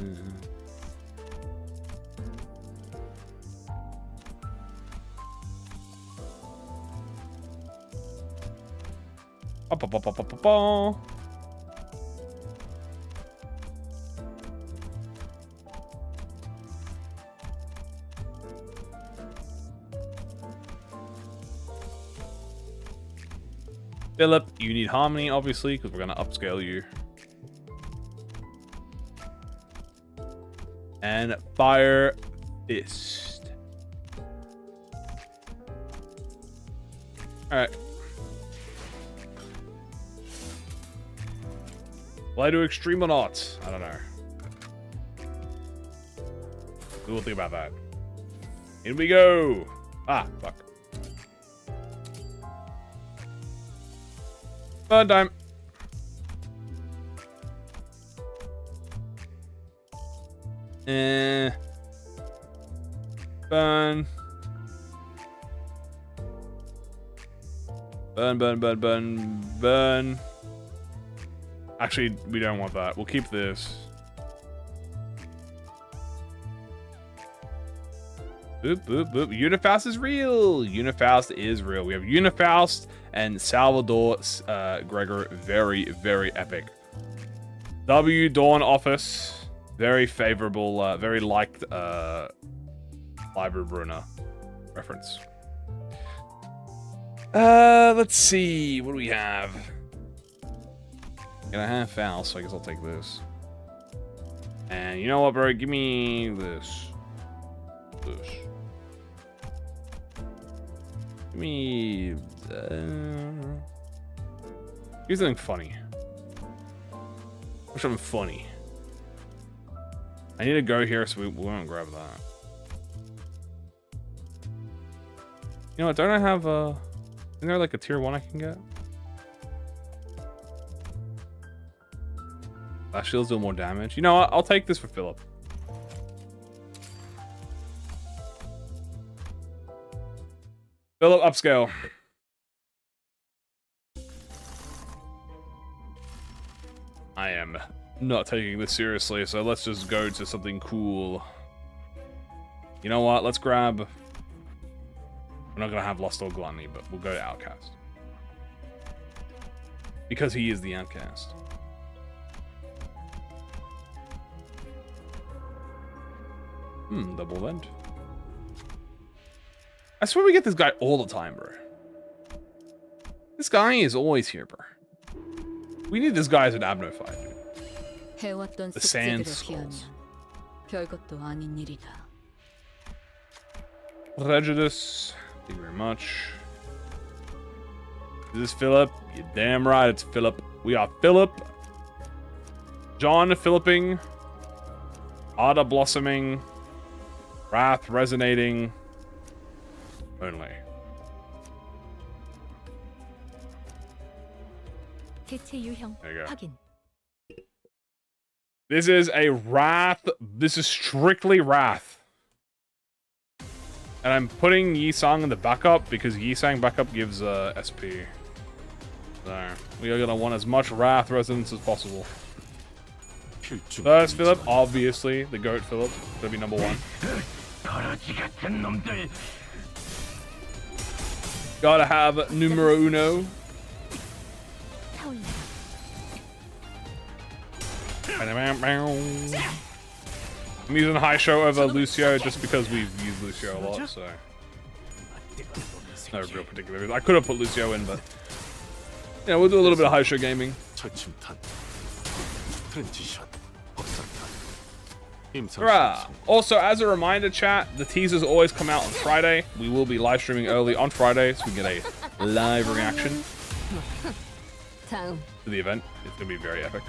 A: Ba, ba, ba, ba, ba, ba, ba. Philip, you need harmony, obviously, because we're going to upscale you. And Fire Fist. Alright. Will I do extreme or not? I don't know. We will think about that. In we go! Ah, fuck. Burn time. Burn. Burn, burn, burn, burn, burn. Actually, we don't want that. We'll keep this. Boop, boop, boop. Unifaust is real. Unifaust is real. We have Unifaust and Salvador Gregor. Very, very epic. W Dawn Office. Very favorable, very liked Library Brunner reference. Let's see. What do we have? Got a half foul, so I guess I'll take this. And you know what, bro? Give me this. This. Give me... Here's something funny. What's something funny? I need to go here, so we won't grab that. You know what? Don't I have a... Isn't there like a tier 1 I can get? Flash shields do more damage. You know what? I'll take this for Philip. Philip, upscale. I am not taking this seriously, so let's just go to something cool. You know what? Let's grab... We're not going to have Lust or Gluttony, but we'll go to Outcast. Because he is the Outcast. Double vent. I swear we get this guy all the time, bro. This guy is always here, bro. We need this guy as an Abno fight, dude. The Sand Skulls. Prejudice. Thank you very much. Is this Philip? You're damn right, it's Philip. We are Philip. John Philipping. Ada Blossoming. Wrath Resonating. Only. There you go. This is a Wrath. This is strictly Wrath. And I'm putting Yisang in the backup because Yisang backup gives SP. So we are going to want as much Wrath resonance as possible. First Philip, obviously. The GOAT Philip. Gonna be number 1. Gotta have numero uno. I'm using High Show over Lucio just because we've used Lucio a lot, so no real particular reason. I could have put Lucio in, but yeah, we'll do a little bit of High Show gaming. Hurrah! Also, as a reminder, chat, the teasers always come out on Friday. We will be live streaming early on Friday, so we get a live reaction to the event. It's gonna be very epic.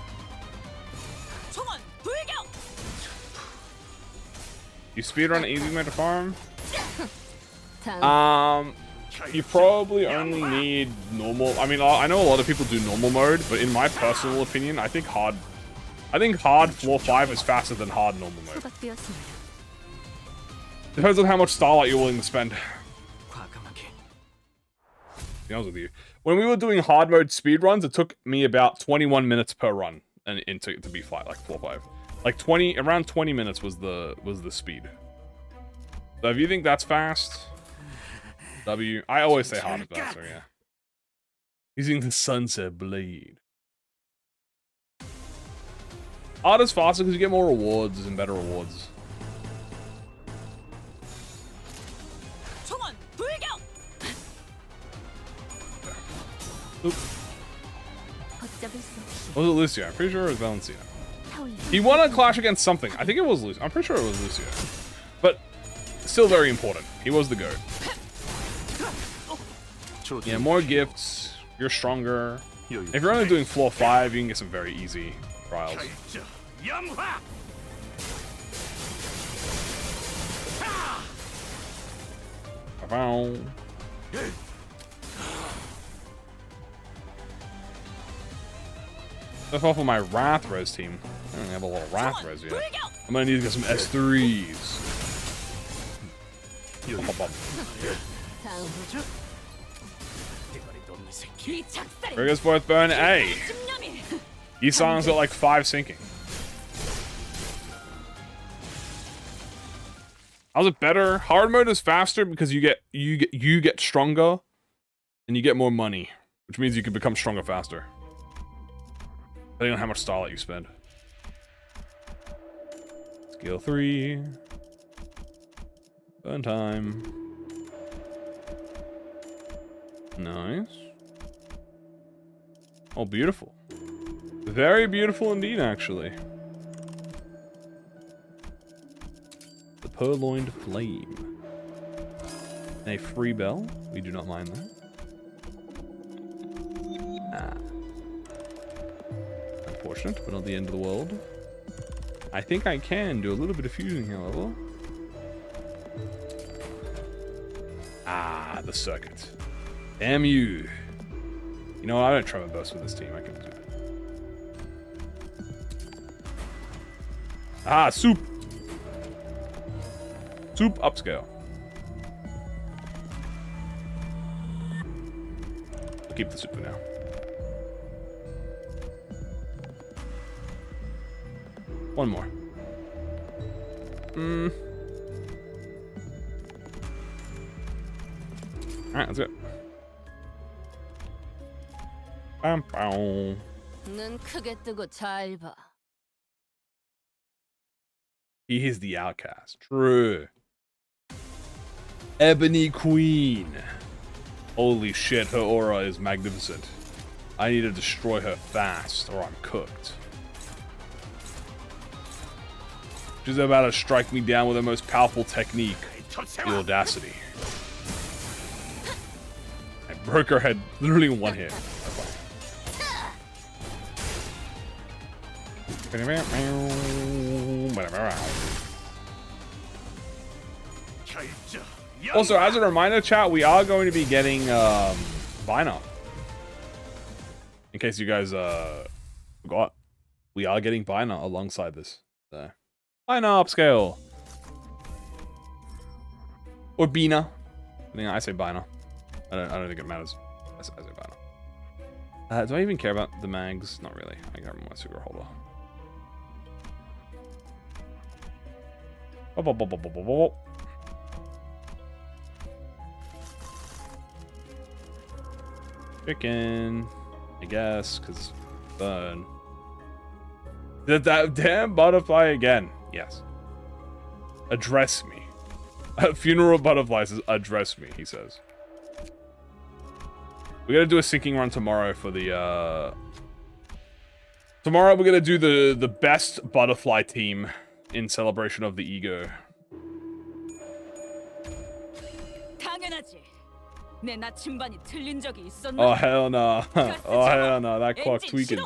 A: You speedrun easy mode to farm? You probably only need normal. I mean, I know a lot of people do normal mode, but in my personal opinion, I think hard floor 5 is faster than hard normal mode. Depends on how much Starlight you're willing to spend. be honest with you. When we were doing hard mode speed runs, it took me about 21 minutes per run and to be like 4-5. Like around 20 minutes was the speed. So if you think that's fast, W. I always say hard is faster, yeah. Using the Sunset Blade. Hard is faster because you get more rewards and better rewards. Oop. Was it Lucio? I'm pretty sure it was Valencia. He won a clash against something. I think it was Lucio. I'm pretty sure it was Lucio. But still very important. He was the GOAT. Yeah, more gifts. You're stronger. If you're only doing floor 5, you can get some very easy trials. That's all for my Wrath Res team. I don't have a little Wrath Res yet. I'm gonna need to get some S3s. There goes fourth burn A. Isang's got like 5 sinking. How's it better? Hard mode is faster because you get stronger and you get more money, which means you can become stronger faster. Depending on how much starlight you spend. Skill 3. Burn time. Nice. Oh, beautiful. Very beautiful indeed, actually. The Purloined Flame. And a free bell. We do not mind that. Unfortunate, but not the end of the world. I think I can do a little bit of fusing, however. Ah, the circuit. Damn you. You know what? I don't try my best with this team. I can do it. Ah, soup. Soup upscale. I'll keep the soup for now. One more. Alright, let's go.
D: 눈 크게 뜨고 잘 봐.
A: He is the outcast. True. Ebony Queen. Holy shit, her aura is magnificent. I need to destroy her fast or I'm cooked. She's about to strike me down with her most powerful technique, the audacity. I broke her head literally in one hit. Also, as a reminder, chat, we are going to be getting Vina. In case you guys forgot, we are getting Vina alongside this. So. Vina upscale. Or Bina. I say Bina. I don't think it matters. I say Bina. Do I even care about the mags? Not really. I can't remember my secret holder. Chicken, I guess, because burn. Did that damn butterfly again? Yes. Address me. Funeral butterfly says, address me, he says. We gotta do a sinking run tomorrow for the, Tomorrow we're gonna do the best butterfly team in celebration of the ego. Oh hell no. Oh hell no, that clock tweaking.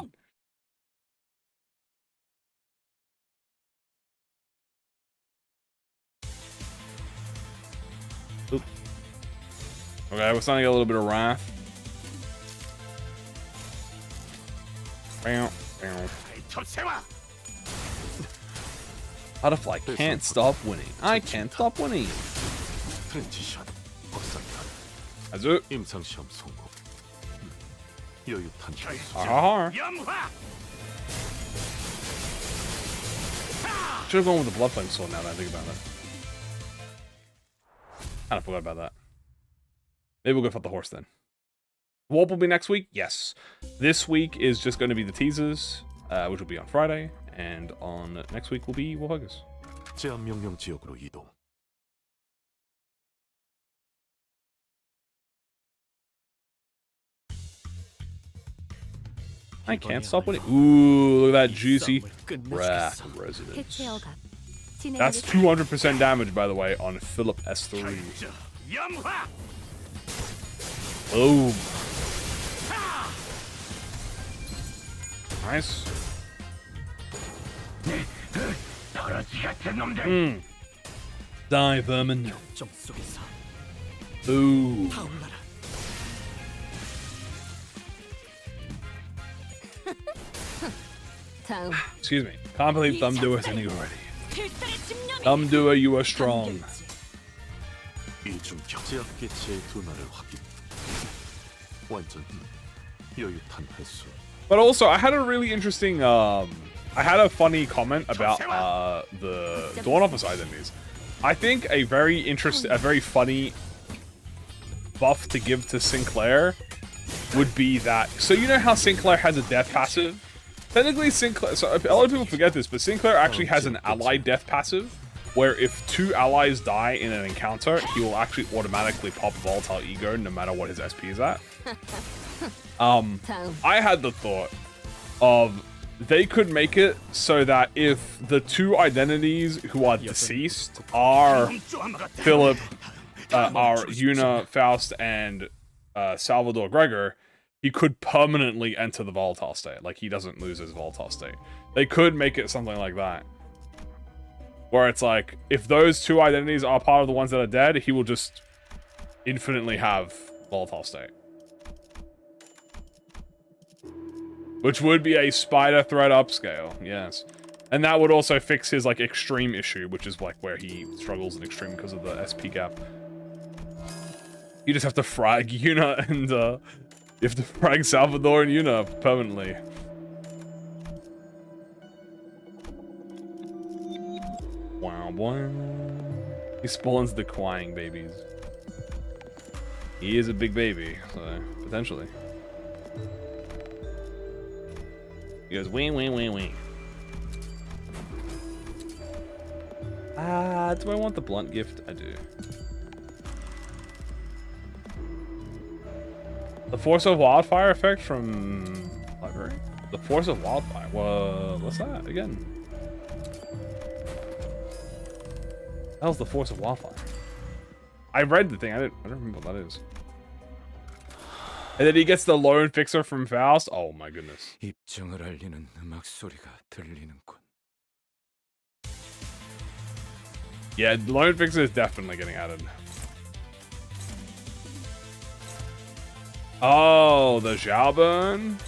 A: Oop. Okay, we're starting to get a little bit of wrath. Butterfly can't stop winning. I can't stop winning. 아주 Har. Should have gone with the blood flame sword now that I think about it. Kind of forgot about that. Maybe we'll go for the horse then. Warp will be next week? Yes. This week is just going to be the teasers, which will be on Friday, and on next week will be Walpurgis.
E: 제한 명령 지역으로 이동.
A: I can't stop winning. Ooh, look at that juicy rack resonance. That's 200% damage, by the way, on Philip S3. Boom. Nice. Die, vermin. Ooh. Excuse me. Can't believe Thumbdoer's in here already. Thumbdoer, you are strong.
E: 제약 개체의 둔화를 확인. 완전 여유탄 횟수.
A: But also, I had a really interesting, I had a funny comment about the Dawn Officer identities. I think a very funny buff to give to Sinclair would be that. So you know how Sinclair has a death passive? Technically, Sinclair. So a lot of people forget this, but Sinclair actually has an allied death passive, where if 2 allies die in an encounter, he will actually automatically pop Volatile Ego no matter what his SP is at. I had the thought of they could make it so that if the 2 identities who are deceased are Philip, are Yuna, Faust, and Salvador Gregor, he could permanently enter the volatile state. Like, he doesn't lose his volatile state. They could make it something like that. Where it's like, if those 2 identities are part of the ones that are dead, he will just infinitely have volatile state. Which would be a spider threat upscale, yes. And that would also fix his, like, extreme issue, which is, like, where he struggles in extreme because of the SP gap. You just have to frag Yuna and, you have to frag Salvador and Yuna permanently. Wow, wow. He spawns the crying babies. He is a big baby, so potentially. He goes, wing, wing, wing, wing. Do I want the blunt gift? I do. The Force of Wildfire effect from library? The Force of Wildfire? Well, what's that again? That was the Force of Wildfire. I read the thing. I don't remember what that is. And then he gets the Lone Fixer from Faust. Oh my goodness.
E: 입증을 알리는 음악 소리가 들리는군.
A: Yeah, Lone Fixer is definitely getting added. Oh, the Xiaoburn.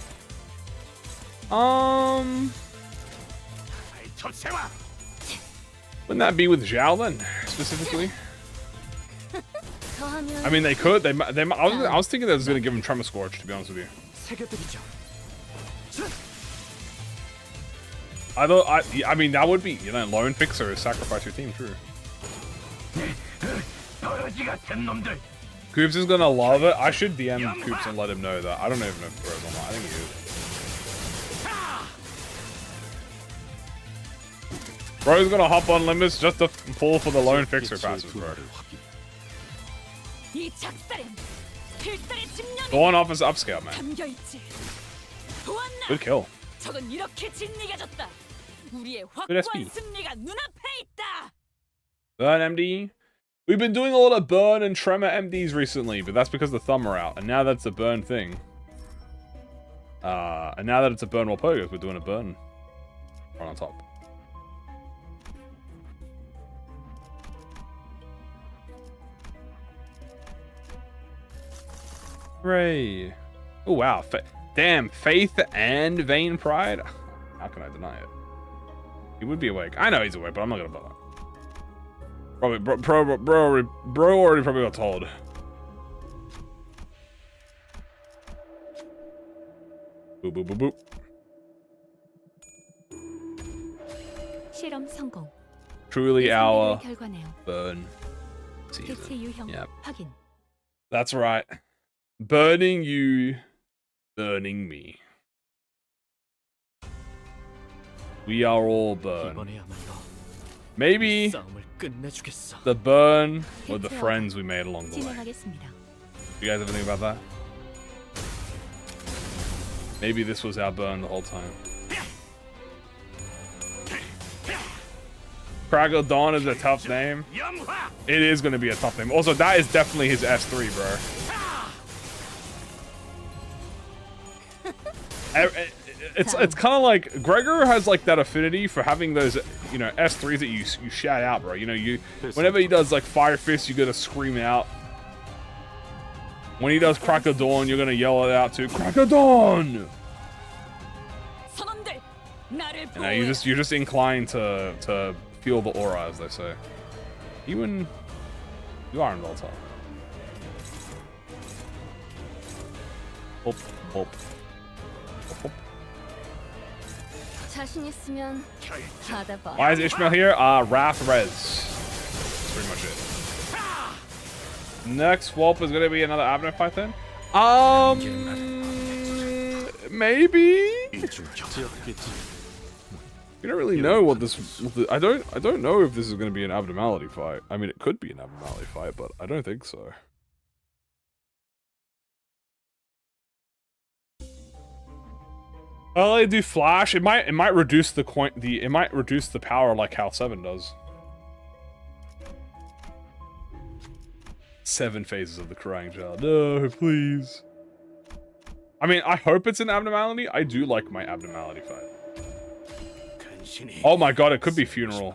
A: Wouldn't that be with Zhao then, specifically? I mean, they could. I was thinking that was going to give him Tremor Scorch, to be honest with you. I mean, that would be, you know, Lone Fixer is sacrifice your team, true. Coops is gonna love it. I should DM Coops and let him know that. I don't even know if Bro's online. I think he is. Bro's gonna hop on Limbus just to pull for the Lone Fixer passive, bro. Dawn Office Upscale, man. Good kill. Good SP. Burn MD. We've been doing a lot of burn and tremor MDs recently, but that's because the thumb are out. And now that's a burn thing. And now that it's a burn Walpurgis, we're doing a burn right on top. Hooray. Oh, wow. Damn, Faith and Vain Pride? How can I deny it? He would be awake. I know he's awake, but I'm not going to bother. Probably, bro already probably got told. Boop, boop, boop, boop.
F: 실험 성공.
A: Truly our
F: 결과네요.
A: burn
F: 대체
A: season.
F: 유형
A: Yep.
F: 확인.
A: That's right. Burning you, burning me. We are all burned.
E: 이번에야말로
A: Maybe
E: 싸움을 끝내주겠어.
A: the burn were the friends we made along the way.
F: 진행하겠습니다.
A: You guys ever think about that? Maybe this was our burn the whole time. Craggle Dawn is a tough name. It is going to be a tough name. Also, that is definitely his S3, bro. It's kind of like Gregor has like that affinity for having those, you know, S3s that you shout out, bro. You know, whenever he does like Fire Fist, you gotta scream out. When he does Crack of Dawn, you're gonna yell it out too. Crack of Dawn!
F: 선원들, 나를
A: You know, you're just inclined to feel the aura, as they say. You are in Volta. Hop, hop. Hop, hop.
D: 자신 있으면 받아봐.
A: Why is Ishmael here? Wrath Res. That's pretty much it. Next swap is gonna be another Abner fight then? Maybe? You don't really know what this. I don't know if this is gonna be an abnormality fight. I mean, it could be an abnormality fight, but I don't think so. Oh, they do flash. It might reduce the it might reduce the power like how 7 does. 7 phases of the crying child. No, please. I mean, I hope it's an abnormality. I do like my abnormality fight. Oh my god, it could be funeral.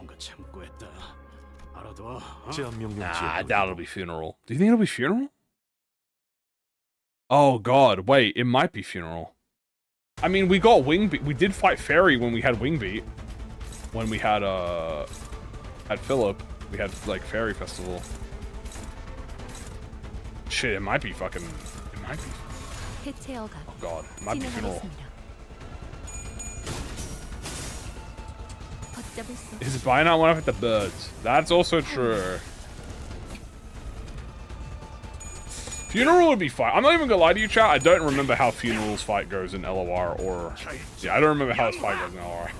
A: Nah, I doubt it'll be funeral. Do you think it'll be funeral? Oh god, wait, it might be funeral. I mean, we got wing beat. We did fight Fairy when we had wing beat. When we had Philip, we had like Fairy Festival. Shit, it might be fucking. It might be. Oh god, it might be funeral. Is it by not one of the birds? That's also true. Funeral would be fine. I'm not even gonna lie to you, chat. I don't remember how Funeral's fight goes in LOR or... Yeah, I don't remember how his fight goes in LOR.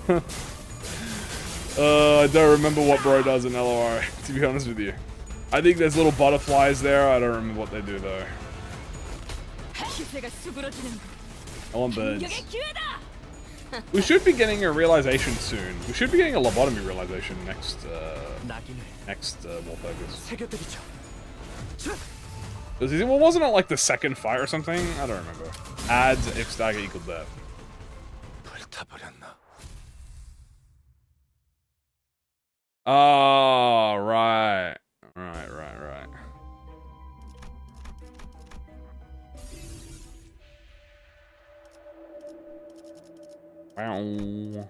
A: I don't remember what bro does in LOR, to be honest with you. I think there's little butterflies there. I don't remember what they do, though. I want birds. We should be getting a realization soon. We should be getting a lobotomy realization next Walpurgis. Well, wasn't it like the second fight or something? I don't remember. Adds if stagger equal death. Oh, right. Right. Wow.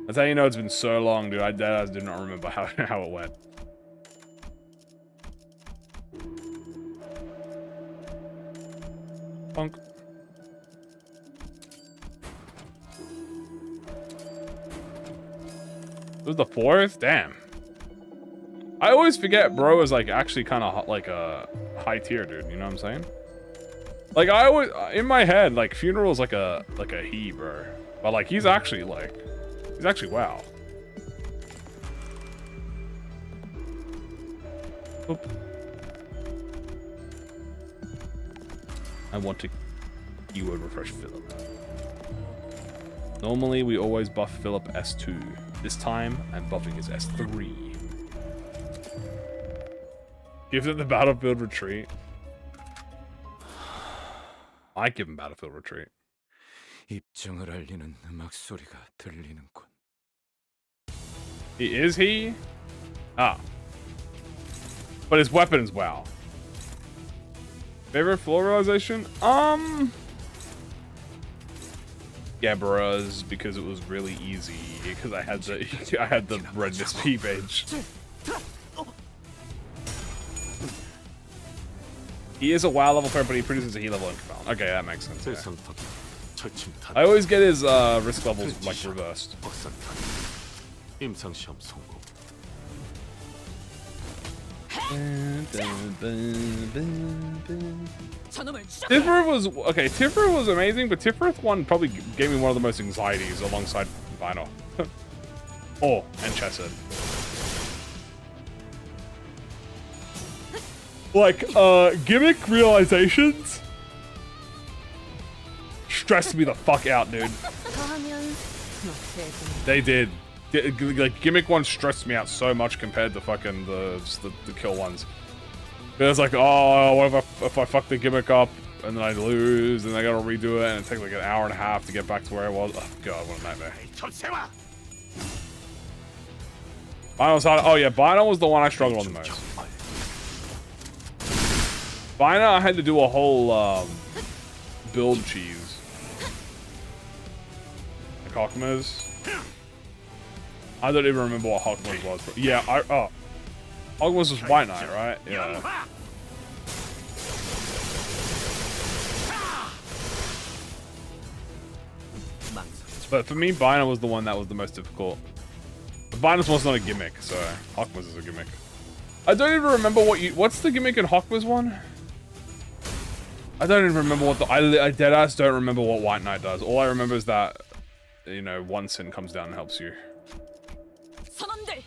A: That's how you know it's been so long, dude. I deadass did not remember how it went. Punk. It was the 4th? Damn. I always forget bro is like actually kind of like a high tier dude, you know what I'm saying? Like I always, in my head, like Funeral is like a he, bro. But like he's actually wow. Oop. I want to keyword refresh Philip. Normally we always buff Philip S2. This time I'm buffing his S3. Give him the Battlefield Retreat. I give him Battlefield Retreat.
E: 입정을 알리는 음악 소리가 들리는군.
A: Is he? Ah. But his weapons, wow. Favorite floor realization? Yeah, bros, because it was really easy. Because I had the redness P page. He is a WoW level player, but he produces a heat level Incompelling. Okay, that makes sense. Yeah.
E: 대상파기 철침탄
A: I always get his risk levels like reversed.
E: 확산탄 임상시험 성공.
F: 저놈을 쫙
A: Tiferet was okay. Tiferet was amazing, but Tiferet one probably gave me one of the most anxieties alongside Vinyl. Oh, and Chesed. Like gimmick realizations stressed me the fuck out, dude.
D: 더하면
A: They did. Like gimmick ones stressed me out so much compared to fucking the kill ones. It was like, oh, what if I fuck the gimmick up and then I lose and I gotta redo it and it takes like an hour and a half to get back to where I was. Oh god, what a nightmare. Binal's hard. Oh yeah, Binal was the one I struggled on the most. Binal, I had to do a whole build cheese. Like Hawkmas. I don't even remember what Hawkmas was. But yeah, Hawkmas was White Knight, right? Yeah. But for me, Binal was the one that was the most difficult. But Binal was not a gimmick, so Hawkmas is a gimmick. I don't even remember what's the gimmick in Hawkmas one? I don't even remember what I deadass don't remember what White Knight does. All I remember is that, you know, one sin comes down and helps you.
F: 선원들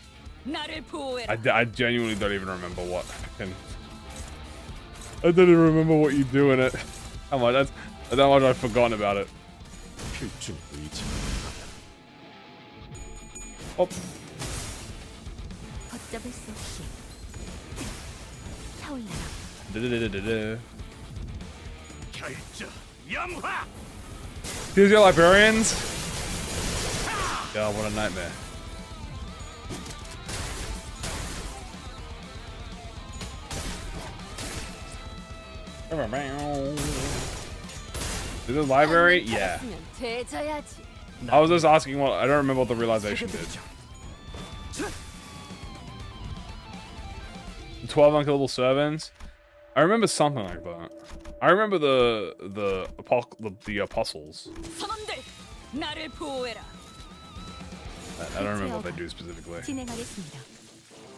F: 나를 보호해라.
A: I genuinely don't even remember what. I don't even remember what you do in it. How much? How much I've forgotten about it.
E: 필중 의지.
A: Oh.
D: 걷잡을 수 없이 타올라라.
A: Here's your librarians. God, what a nightmare. Is the library? Yeah.
D: 되져야지.
A: I was just asking what I don't remember what the realization did. 12 unkillable servants. I remember something like that. I remember the apostles.
F: 선원들 나를 보호해라.
A: I don't remember what they do specifically.
D: 진행하겠습니다.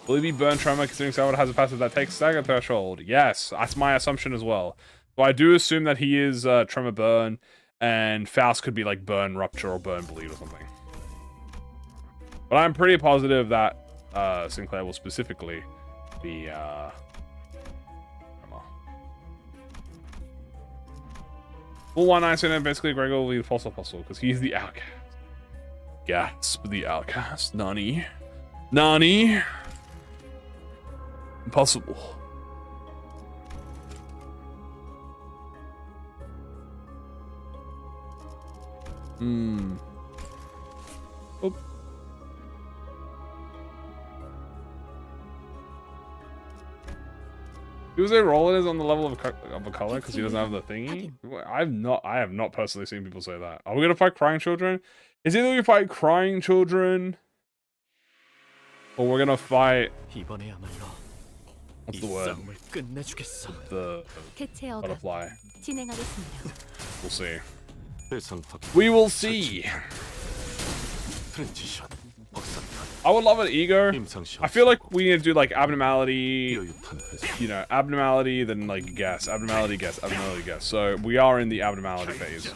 A: Will he be burn tremor considering Salvador has a passive that takes stagger threshold? Yes, that's my assumption as well. So I do assume that he is tremor burn, and Faust could be like burn rupture or burn bleed or something. But I'm pretty positive that Sinclair will specifically be tremor. Full 1-9 and basically Gregor will be the false apostle because he's the outcast. Gasp, the outcast. Nani? Nani? Impossible. Oh. Who's a roll is on the level of a color because he doesn't have the thingy? I have not personally seen people say that. Are we gonna fight crying children? Is either we fight crying children or we're gonna fight what's the word? The butterfly.
D: 진행하겠습니다.
A: We'll see.
E: 대상파기
A: We will see.
E: 트랜지션 확산탄
A: I would love an ego.
E: 임상시험
A: I feel like we need to do like abnormality,
E: 여유탄 회수.
A: you know, abnormality, then like guess, abnormality, guess, abnormality, guess. So we are in the abnormality phase.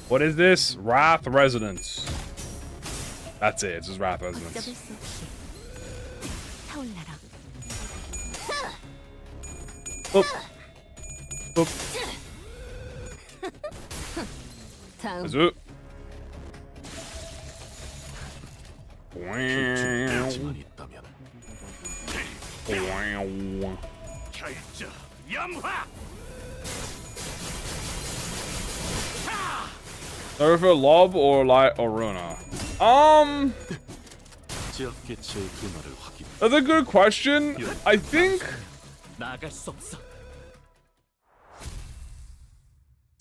A: What is this? Wrath Resonance. That's it. It's just Wrath Resonance.
D: 걷잡을 수 없이 타올라라.
A: Boop. Boop.
D: 다음
A: Zoop.
E: 필중까지만 있다면
A: So for Lob or Light or Runa?
E: 지역계체의 근원을 확인.
A: That's a good question. I think
E: 나갈 수 없어.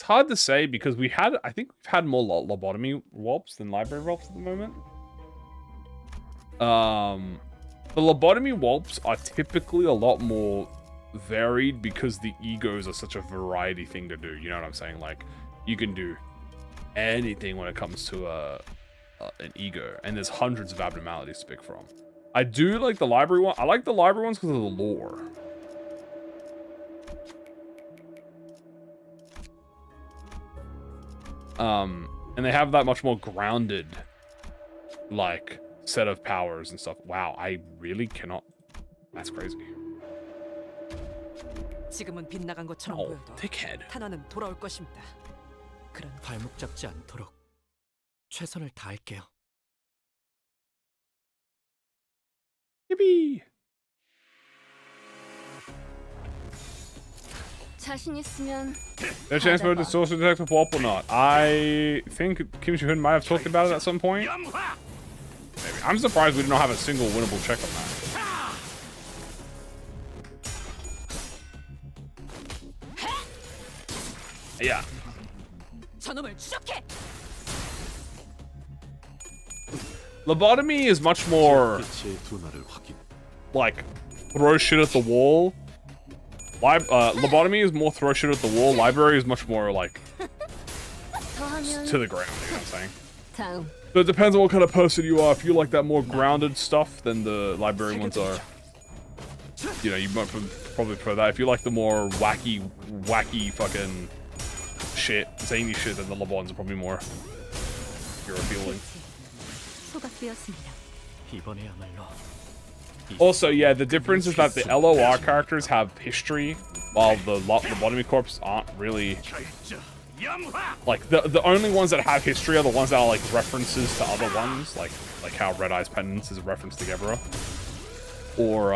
A: hard to say because I think we've had more lobotomy whelps than library whelps at the moment. The lobotomy whelps are typically a lot more varied because the egos are such a variety thing to do. You know what I'm saying? Like, you can do anything when it comes to an ego, and there's hundreds of abnormalities to pick from. I do like the library one. I like the library ones because of the lore. And they have that much more grounded, like, set of powers and stuff. Wow, I really cannot. That's crazy.
G: 지금은 빗나간 것처럼
A: Oh,
G: 보여도
A: dickhead.
G: 탄화는 돌아올 것입니다. 그런
C: 발목 잡지 않도록 최선을 다할게요.
A: Yippee!
D: 자신 있으면
A: There's a chance for the source of detective warp or not. I think Kim Shi-hoon might have talked about it at some point. Maybe. I'm surprised we did not have a single winnable check on that. Yeah.
F: 저놈을 추적해.
A: Lobotomy is much more
E: 빛의 둔화를 확인.
A: like throw shit at the wall. Lobotomy is more throw shit at the wall. Library is much more like
D: 더하면
A: to the ground. You know what I'm saying?
D: 다음.
A: So it depends on what kind of person you are. If you like that more grounded stuff, then the library ones are. You know, you might probably prefer that. If you like the more wacky fucking shit, zany shit, then the Lob ones are probably more. You're appealing.
D: 소각되었습니다.
C: 이번에야말로
A: Also, yeah, the difference is that the LOR characters have history, while the lobotomy corps aren't really. Like the only ones that have history are the ones that are like references to other ones, like how Red Eye's Penance is a reference to Gebra, or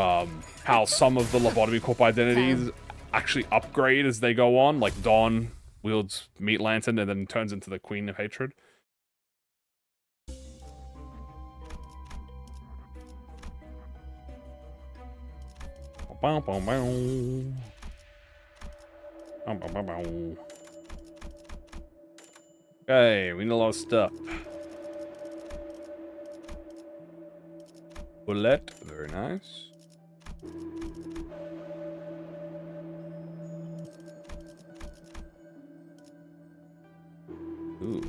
A: how some of the lobotomy corp identities actually upgrade as they go on. Like Dawn wields Meat Lantern and then turns into the Queen of Hatred. Okay, we need a lot of stuff. Bullet, very nice. Ooh.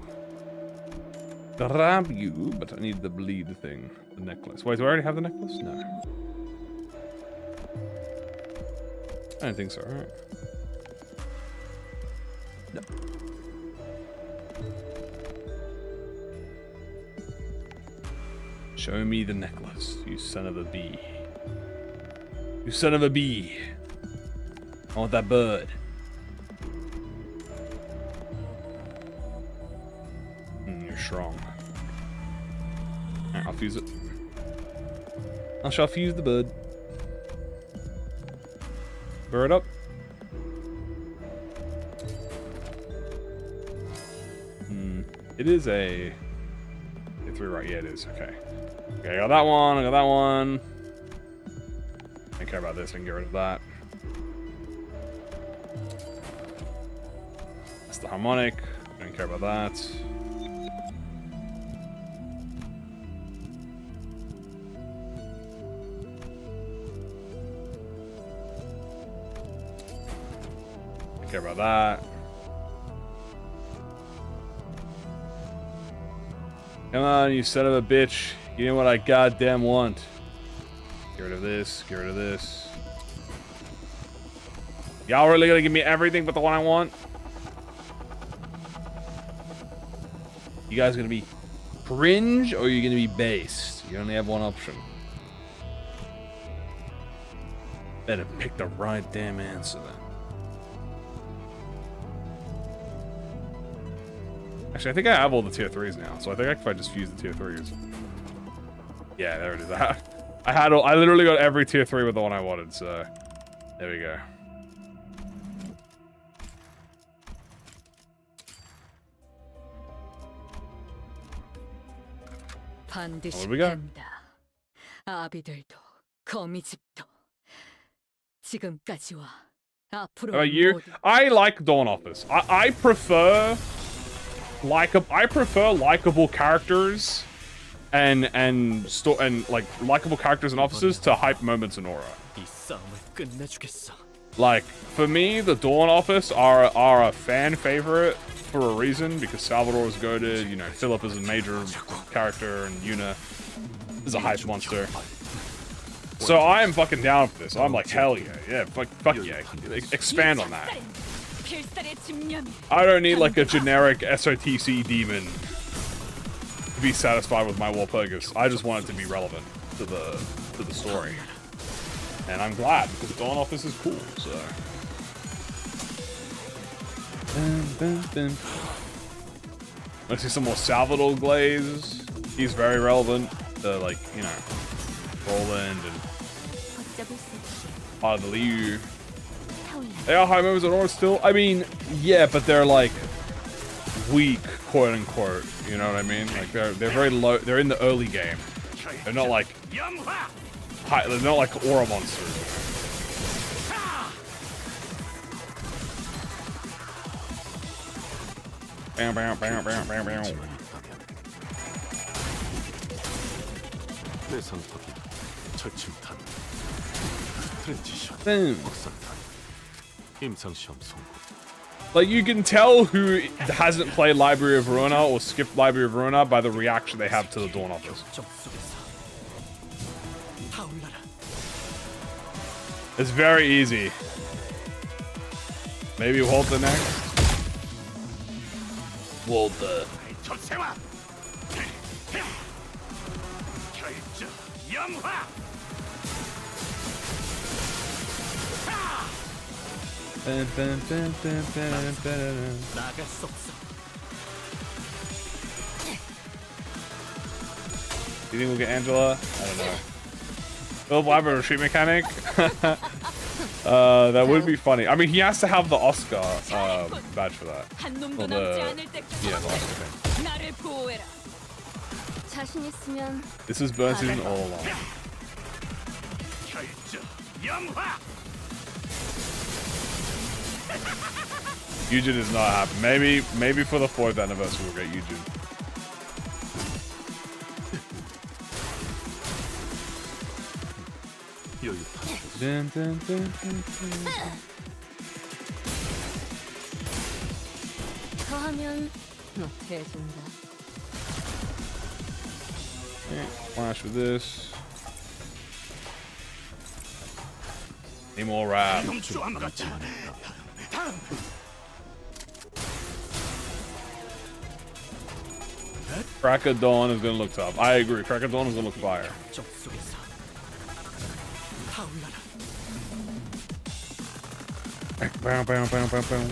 A: Grab you, but I need the bleed thing. The necklace. Wait, do I already have the necklace? No. I don't think so, right? No. Show me the necklace, you son of a bee. You son of a bee. I want that bird. You're strong. Alright, I'll fuse it. I shall fuse the bird. Bird up. It is a... 3, right? Yeah, it is. Okay. Okay, I got that one. I got that one. I don't care about this. I can get rid of that. That's the harmonic. I don't care about that. I don't care about that. Come on, you son of a bitch. You know what I goddamn want. Get rid of this. Get rid of this. Y'all really gonna give me everything but the one I want? You guys gonna be cringe or are you gonna be based? You only have one option. Better pick the right damn answer then. Actually, I think I have all the tier 3s now, so I think if I just fuse the tier 3s. Yeah, there it is. I literally got every tier 3 with the one I wanted, so there we go.
F: 반드시
A: Where we go?
F: 된다. 아비들도 거미집도 지금까지와 앞으로
A: How about you?
F: 모두
A: I like Dawn Office. I prefer likable characters and like likable characters and officers to hype moments and aura.
C: 이 싸움을 끝내주겠어.
A: Like for me, the Dawn Office are a fan favorite for a reason because Salvador is goated. You know, Philip is a major character and Yuna is a hype monster. So I am fucking down for this. I'm like, hell yeah, fuck yeah. Expand on that.
F: 필살의 집념이
A: I don't need like a generic SOTC demon to be satisfied with my Walpurgis. I just want it to be relevant to the story. And I'm glad because Dawn Office is cool, so. Let's see some more Salvador glaze. He's very relevant to like, you know, Roland and
D: 걷잡을 수 없이
A: part of the Liu.
D: 타올라.
A: They are high moments and aura still. I mean, yeah, but they're like weak, quote unquote. You know what I mean? Like they're very low. They're in the early game. They're not like high. They're not like aura monsters. Bam, bam, bam, bam, bam, bam.
E: 있지만 있다면 내 상법이 철침탄, 트랜지션,
A: Boom.
E: 확산탄, 임상시험 성공.
A: Like you can tell who hasn't played Library of Ruina or skipped Library of Ruina by the reaction they have to the Dawn Office.
C: 정 속에서 타올라라.
A: It's very easy. Maybe Walter next. Walter.
C: 나갈 수 없어.
A: Do you think we'll get Angela? I don't know. Philip Library retreat mechanic? That would be funny. I mean, he has to have the Oscar badge for that.
F: 한 놈도
A: Well,
F: 남지 않을 때까지
A: Yeah, the Oscar thing.
F: 나를 보호해라.
D: 자신 있으면
A: This is burn season all along. Eugen is not happy. Maybe for the 4th anniversary we'll get Eugen.
E: 여유탄,
A: Dun, dun, dun, dun, dun.
D: 더하면 못해준다.
A: Flash with this. Need more rap.
E: 있지만 있다면
A: Cracker Dawn is gonna look tough. I agree. Cracker Dawn is gonna look fire.
C: 정 속에서 타올라라.
A: Bow, bow, bow, bow, bow.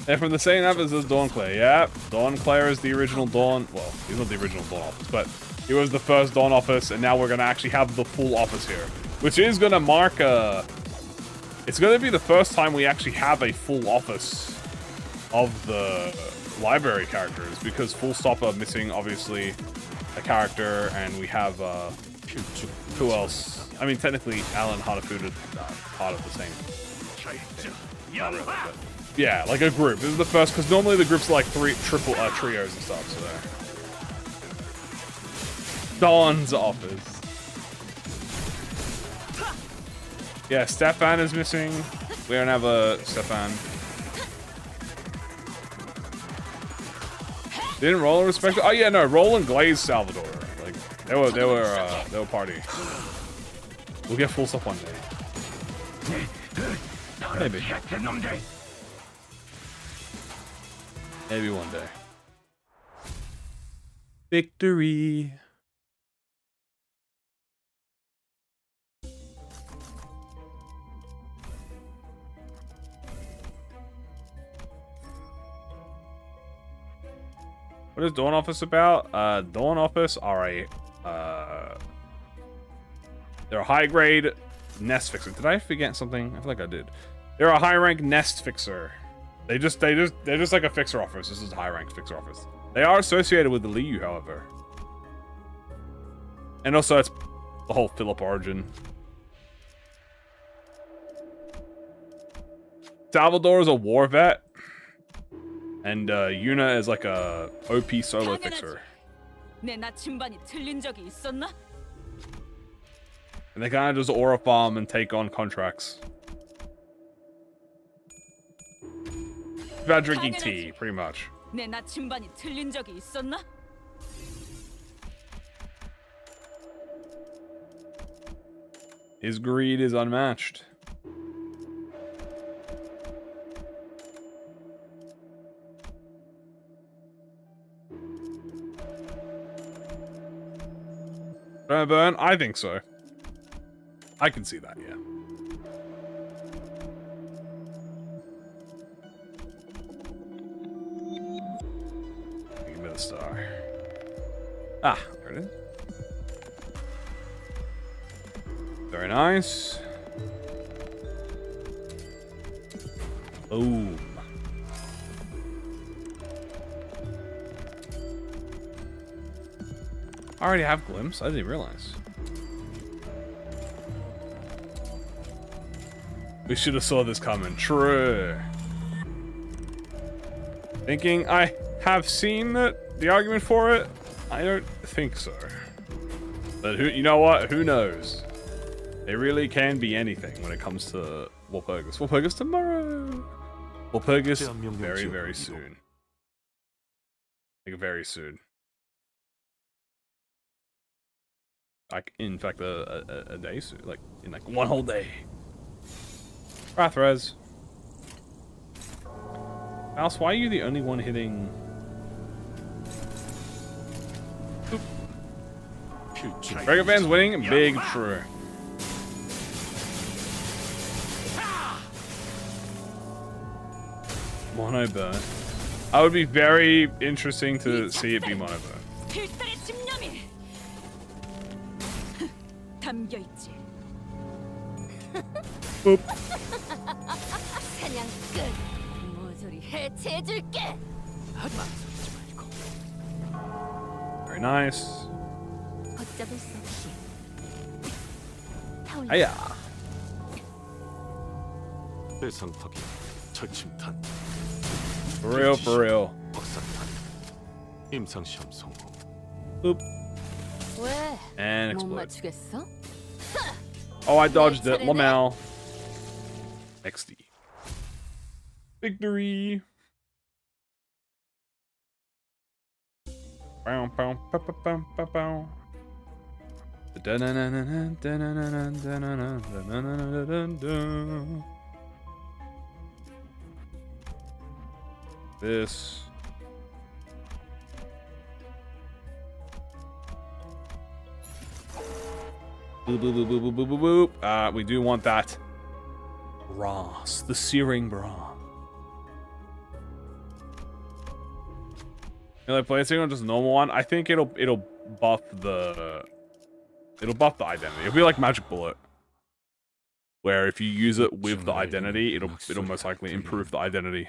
A: And from the same episode as Dawn Claire. Yep, Dawn Claire is the original Dawn. Well, he's not the original Dawn Office, but he was the first Dawn Office, and now we're gonna actually have the full office here, which is gonna mark a. It's gonna be the first time we actually have a full office of the library characters, because Full Stop are missing, obviously, a character, and we have who else? I mean, technically, Alan Hanafood is part of the same. Not really, but yeah, like a group. This is the first, because normally the groups are like trios and stuff. So Dawn's office. Yeah, Stefan is missing. We don't have a Stefan. Didn't Roland respect? Oh yeah, no, Roland glazed Salvador. Like they were party. We'll get full stuff one day. Maybe. Maybe one day. Victory. What is Dawn Office about? Dawn Office are they're a high grade nest fixer. Did I forget something? I feel like I did. They're a high rank nest fixer. They're just like a fixer office. This is a high rank fixer office. They are associated with the Liu, however. And also it's the whole Philip origin. Salvador is a war vet, and Yuna is like a OP solo
F: 당연하지.
A: fixer.
F: 내 나침반이 틀린 적이 있었나?
A: And they kind of just aura farm and take on contracts. About drinking tea, pretty much.
F: 내 나침반이 틀린 적이 있었나?
A: His greed is unmatched. Burn? I think so. I can see that, yeah. Give me the star. Ah, there it is. Very nice. Boom. I already have glimpse. I didn't realize. We should have saw this coming. True. Thinking I have seen the argument for it. I don't think so. But who? You know what? Who knows? It really can be anything when it comes to Walpurgis. Walpurgis tomorrow. Walpurgis very, very soon. Like very soon. Like in fact, a day soon. Like in like one whole day. Rathrez. Mouse, why are you the only one hitting? Oop. Dragon Fan's winning. Big true. Mono burn. I would be very interesting to see it be mono burn.
F: 필살의 집념이 담겨 있지.
A: Boop.
D: 사냥 끝. 모조리 해체해줄게.
A: Very nice.
D: 걷잡을 수 없이. 타올라.
A: Hiya.
E: 대상 확인. 철침탄.
A: For real, for real.
E: 박사탄. 임상 시험 성공.
A: Boop.
D: 왜?
A: And
D: 못
A: explode.
D: 맞추겠어?
A: Oh, I dodged it. Lamel. XD. Victory. Bow, bow, bow, bow, bow, bow, bow. This. Boop, boop, boop, boop, boop, boop, boop. We do want that brass, the searing brass. You know, play a single, just a normal one. I think it'll buff the identity. It'll be like Magic Bullet, where if you use it with the identity, it'll most likely improve the identity.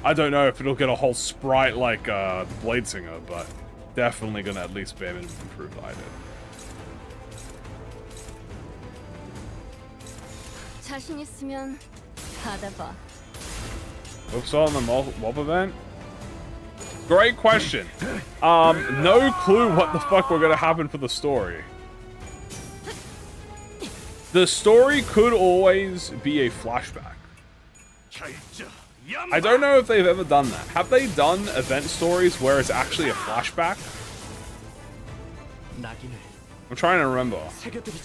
A: I don't know if it'll get a whole sprite like the Blade Singer, but definitely gonna at least be able to improve the identity.
D: 자신 있으면 받아봐.
A: Upscale on the mob event? Great question. No clue what the fuck we're gonna happen for the story. The story could always be a flashback. I don't know if they've ever done that. Have they done event stories where it's actually a flashback? I'm trying to remember.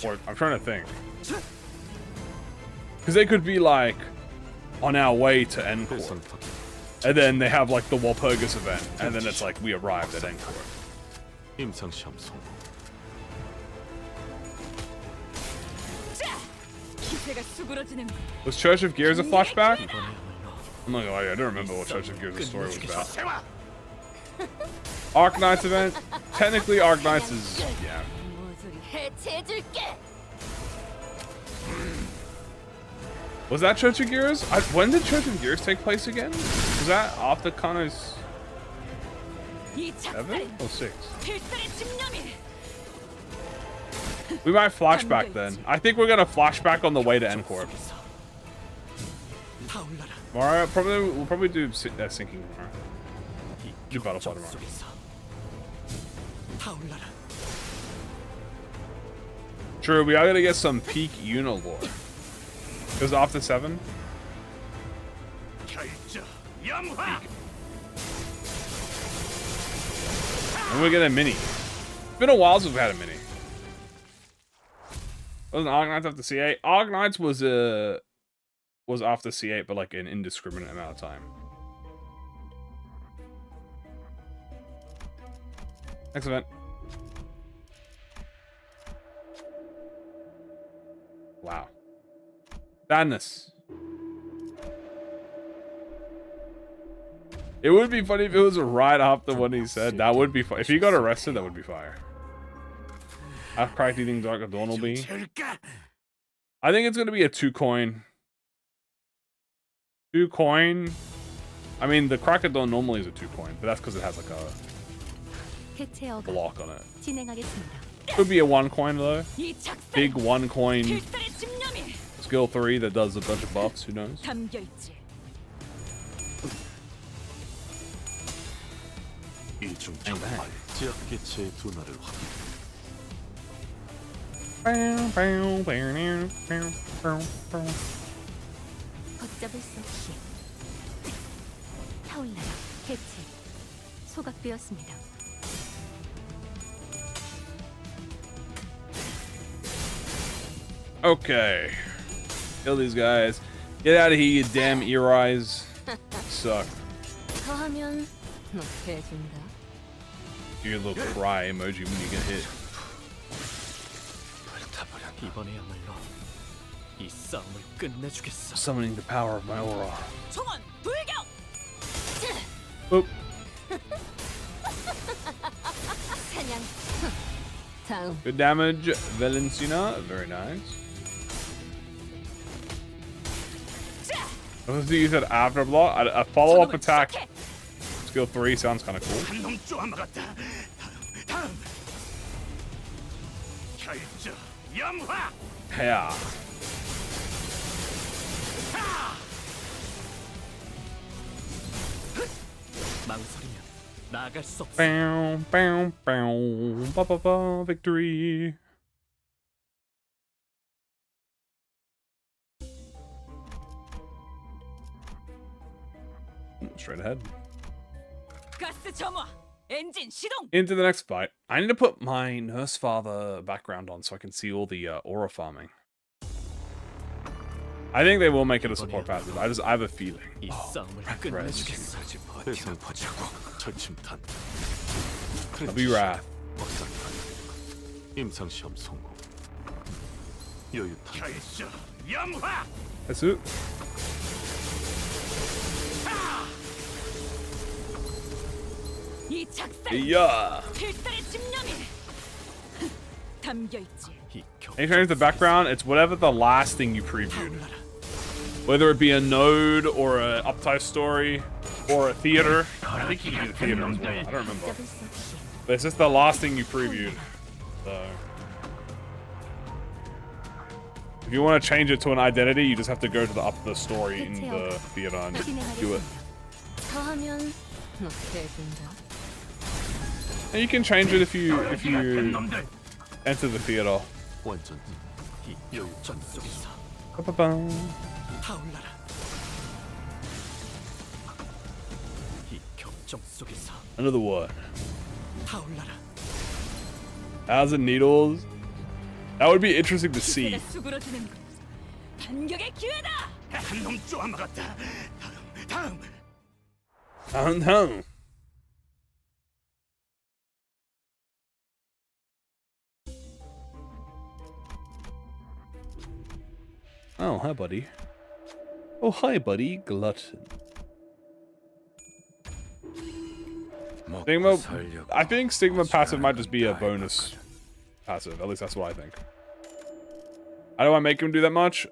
A: Or I'm trying to think. Because they could be like, on our way to Encore. And then they have like the Walpurgis event. And then it's like, we arrived at Encore.
E: 임상 시험 성공.
F: 기세가 수그러지는 거.
A: Was Church of Gears a flashback? I'm not gonna lie, I don't remember what Church of Gears' story was about. Arc Knights event? Technically, Arc Knights is, yeah.
D: 모조리 해체해줄게.
A: Was that Church of Gears? When did Church of Gears take place again? Was that after Kano's
F: 이
A: 7 or 6?
F: 필살의 집념이
A: We might flashback then. I think we're gonna flashback on the way to Encore.
C: 타올라라.
A: Tomorrow, we'll probably do sinking tomorrow. Do butterfly tomorrow.
C: 속에서 타올라라.
A: True, we are gonna get some peak Yuna lore. Because after 7. And we get a mini. It's been a while since we've had a mini. Wasn't Arknights after C8? Arknights was after C8, but like an indiscriminate amount of time. Next event. Wow. Sadness. It would be funny if it was right after what he said. That would be fun. If he got arrested, that would be fire. How cracked do you think Dark Dawn will be? I think it's going to be a 2-coin. 2-coin. I mean, the Crack of Dawn normally is a 2-coin, but that's because it has like a
D: 해체어가
A: block on it.
D: 진행하겠습니다.
A: Could be a 1-coin though.
F: 이 작살
A: Big 1-coin
F: 필살의 집념이
A: skill 3 that does a bunch of buffs. Who knows?
F: 담겨 있지.
E: 이중 정말 지역계체의 둔화를 확인.
D: 걷잡을 수 없이 타올라라. 해체. 소각되었습니다.
A: Okay. Kill these guys. Get out of here, you damn ear eyes. Suck.
D: 더하면 너 해준다.
A: You little cry emoji when you get hit.
C: 이번에야말로 이 싸움을 끝내주겠어.
A: Summoning the power of my aura.
F: 총원 불격.
A: Oop.
D: 사냥. 다음.
A: Good damage, Valencina. Very nice. Let's see, you said after block. A follow-up attack. Skill 3 sounds kind of cool.
E: 한놈 쪼아먹었다. 다음. 결정 염화.
A: Yeah.
C: 망설이면 나아갈 수 없어.
A: Bow, bow, bow. Ba, ba, ba. Victory. Straight ahead.
F: 가스 점화. 엔진 시동.
A: Into the next fight. I need to put my Nurse Father background on so I can see all the aura farming. I think they will make it a support passive. I have a feeling.
C: 이 싸움을 끝내주겠어.
E: 대상 포착. 절침탄.
A: I'll be Wrath.
E: 박살탄. 임상시험 성공. 여유탄. 결정 염화.
A: That's it.
F: 이 작살
A: Yeah.
F: 필살의 집념이 담겨 있지.
C: 이 경.
A: Any change the background? It's whatever the last thing you previewed. Whether it be a node or a Upscale story or a theater. I think you can do the theater as well. I don't remember.
D: 걷잡을 수 없이
A: But it's just the last thing you previewed. So if you want to change it to an identity, you just have to go to the story in the theater and do it.
D: 진행하겠습니다. 더하면 너 해준다.
A: And you can change it if you enter the theater.
E: 완전
C: 이 여유전 속에서
A: Ba-ba-bum.
C: 타올라라. 이 격정 속에서
A: Another one.
C: 타올라라.
A: 1,000 needles. That would be interesting to see.
F: 기세가 수그러지는 것. 반격의 기회다.
E: 한놈 쪼아먹었다. 다음.
A: Hung. Oh, hi, buddy. Oh, hi, buddy. Glutton. Stigma. I think Stigma passive might just be a bonus passive. At least that's what I think. How do I make him do that much?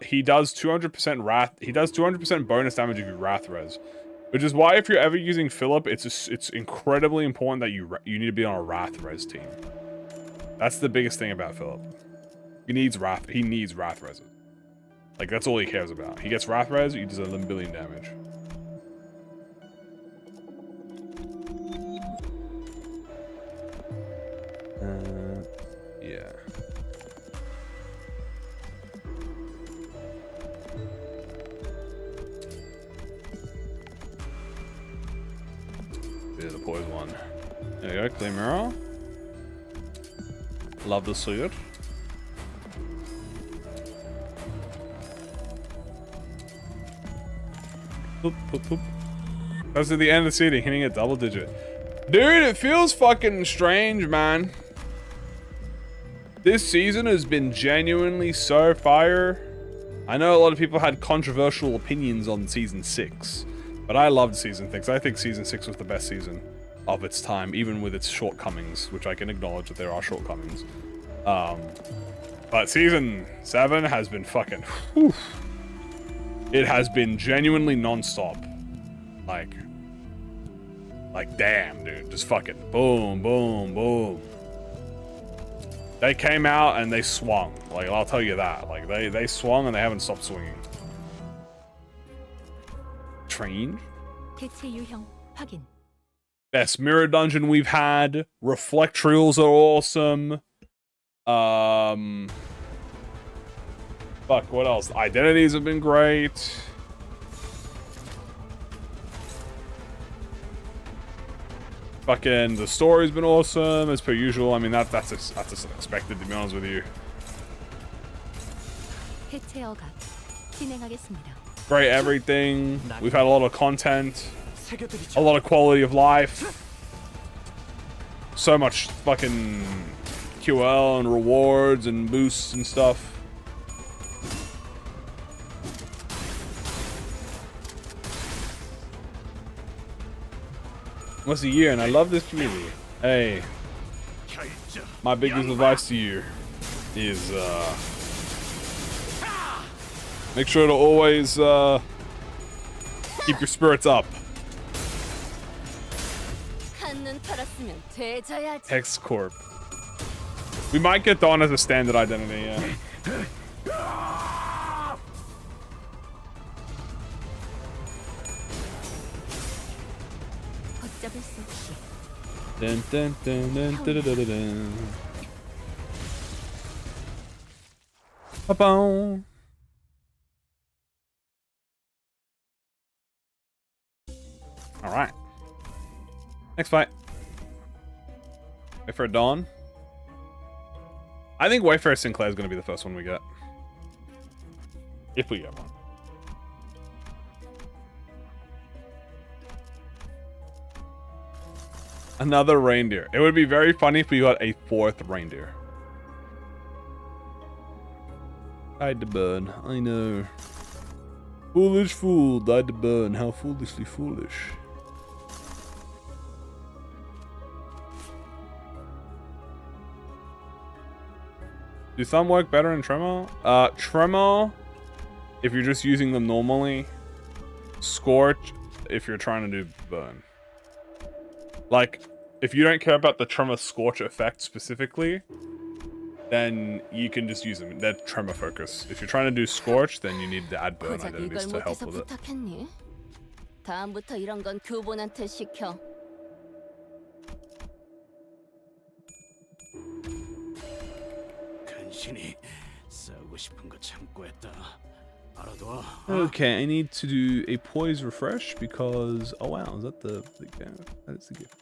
A: He does 200% wrath. He does 200% bonus damage if you wrath res, which is why if you're ever using Philip, it's incredibly important that you need to be on a wrath res team. That's the biggest thing about Philip. He needs wrath. He needs wrath res. Like, that's all he cares about. He gets Wrath Res, he does 11 billion damage. Yeah. Yeah, the poison one. There you go, clear mirror. Love to see it. Boop, boop, boop. That's at the end of the seating, hitting a double digit. Dude, it feels fucking strange, man. This season has been genuinely so fire. I know a lot of people had controversial opinions on season 6, but I loved season 6. I think season 6 was the best season of its time, even with its shortcomings, which I can acknowledge that there are shortcomings. But season 7 has been fucking, whew. It has been genuinely non-stop. Like damn, dude, just fucking boom, boom, boom. They came out and they swung. Like, I'll tell you that. Like, they swung and they haven't stopped swinging. Strange.
D: 개체 유형 확인.
A: Best mirror dungeon we've had. Reflectrials are awesome. Fuck, what else? Identities have been great. Fucking the story's been awesome as per usual. I mean that's expected, to be honest with you.
D: 해체 억압 진행하겠습니다.
A: Great everything. We've had a lot of content, a lot of quality of life, so much fucking QL and rewards and boosts and stuff. What's a year? And I love this community. Hey, my biggest advice to you is make sure to always keep your spirits up. Hex Corp. We might get Dawn as a standard identity, yeah. Dun, dun, dun, dun, dun, dun, dun, dun. Ba-boom. All right. Next fight. Wait for Dawn. I think Wayfarer Sinclair is going to be the first one we get. If we get one. Another reindeer. It would be very funny if we got a 4th reindeer. Died to burn. I know. Foolish fool. Died to burn. How foolishly foolish. Do some work better in Tremor? Tremor, if you're just using them normally. Scorch, if you're trying to do burn. Like, if you don't care about the Tremor Scorch effect specifically, then you can just use them. They're Tremor focus. If you're trying to do Scorch, then you need to add burn identities to help with it.
D: 다음부터 이런 건 교본한테 시켜.
E: 간신히 싸우고 싶은 거 참고 했다. 알아둬.
A: Okay, I need to do a poise refresh because oh wow, is that the that is the gift.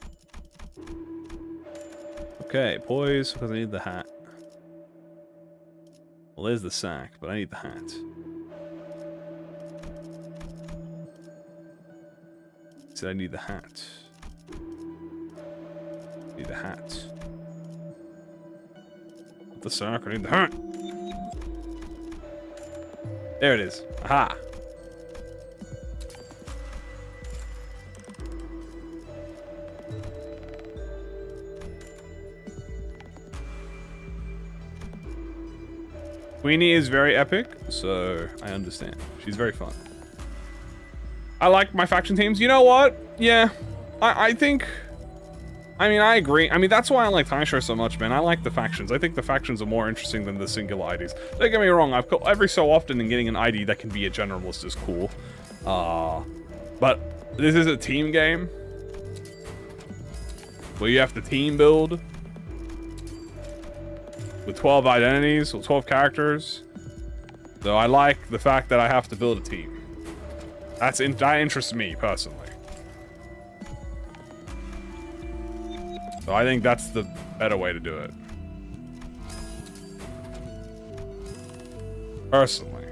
A: Okay, poise because I need the hat. Well, there's the sack, but I need the hat. So I need the hat. Need the hat. Not the sack, I need the hat. There it is. Aha. Queenie is very epic, so I understand. She's very fun. I like my faction teams. You know what? Yeah, I think I mean, I agree. I mean, that's why I like Taisho so much, man. I like the factions. I think the factions are more interesting than the singular IDs. Don't get me wrong. I've got every so often in getting an ID that can be a generalist is cool. But this is a team game where you have to team build with 12 identities, with 12 characters. So I like the fact that I have to build a team. That interests me personally. So I think that's the better way to do it. Personally.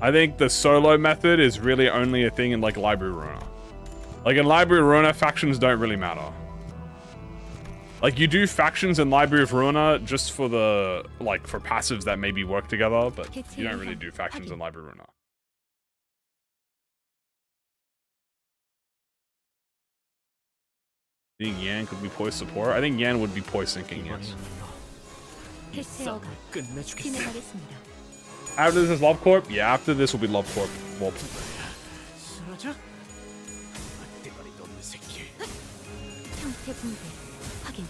A: I think the solo method is really only a thing in like Library Runa. Like in Library Runa, factions don't really matter. Like you do factions in Library of Runa just for the, like for passives that maybe work together, but you don't really do factions in Library Runa. I think Yan could be poised support. I think Yan would be poised sinking, yes.
C: 이 싸움을 끝내주겠어.
D: 진행하겠습니다.
A: After this is Love Corp? Yeah, after this will be Love Corp. Well,
E: 쓰러져? 대가리 없는 새끼.
D: 상태 붕괴 확인.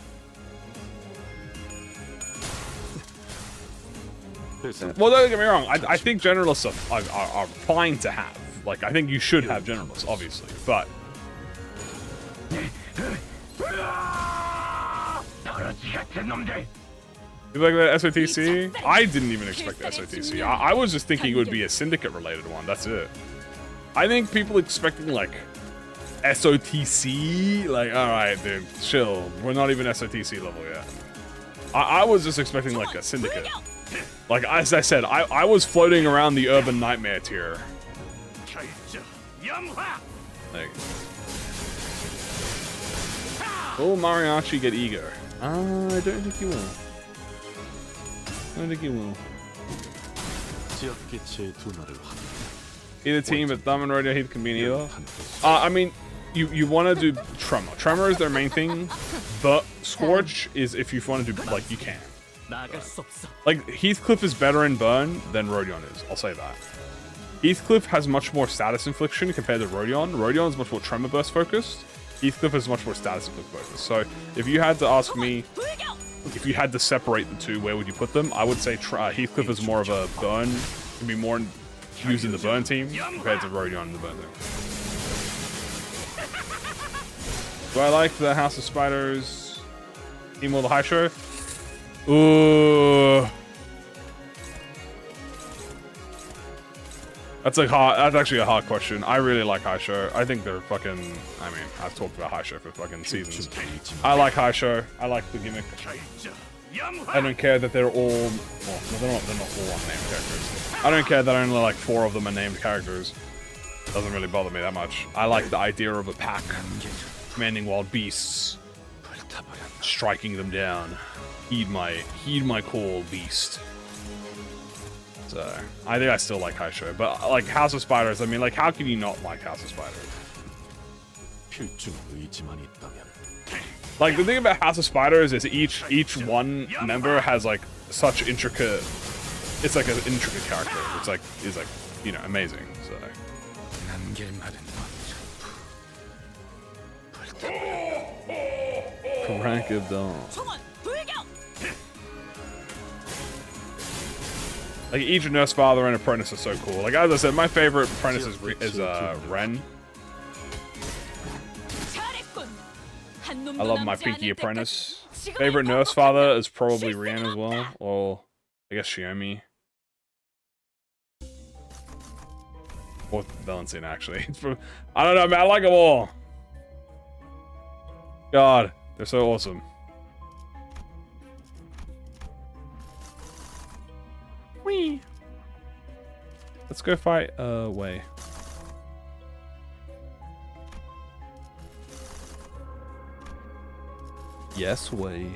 A: well, don't get me wrong. I think generalists are fine to have. Like, I think you should have generalists, obviously. But you like the SOTC? I didn't even expect the SOTC. I was just thinking it would be a syndicate-related one. That's it. I think people expecting, like, SOTC? Like, alright, dude, chill. We're not even SOTC level yet. I was just expecting, like, a syndicate. Like, as I said, I was floating around the Urban Nightmare tier. Like, will Mariachi get ego? I don't think he will. I don't think he will. Either team, but Thumb and Radio Heath can be either. I mean, you want to do Tremor. Tremor is their main thing, but Scorch is if you want to do, like, you can. Like, Heathcliff is better in Burn than Rodion is. I'll say that. Heathcliff has much more status infliction compared to Rodion. Rodion is much more Tremor Burst focused. Heathcliff is much more status inflict focused. So, if you had to ask me, if you had to separate the two, where would you put them? I would say Heathcliff is more of a Burn, can be more used in the Burn team compared to Rodion in the Burn team. Do I like the House of Spiders team or the High Show? Ooh. That's like hard. That's actually a hard question. I really like High Show. I think they're fucking. I mean, I've talked about High Show for fucking seasons. I like High Show. I like the gimmick. I don't care that they're all. Well, they're not all unnamed characters. I don't care that only like 4 of them are named characters. Doesn't really bother me that much. I like the idea of a pack commanding wild beasts, striking them down. Heed my call, beast. So, I think I still like High Show, but like House of Spiders, I mean, like, how can you not like House of Spiders? Like, the thing about House of Spiders is each one member has like such intricate. It's like an intricate character. It's like you know, amazing. So. Rank of Dawn. Like, each Nurse Father and Apprentice is so cool. Like, as I said, my favorite apprentice is Ren. I love my Pinky Apprentice. Favorite Nurse Father is probably Rian as well. Or, I guess Xiaomi. Or Valentina, actually. I don't know, man. I like them all. God, they're so awesome. Whee! Let's go fight Wei. Yes, Wei.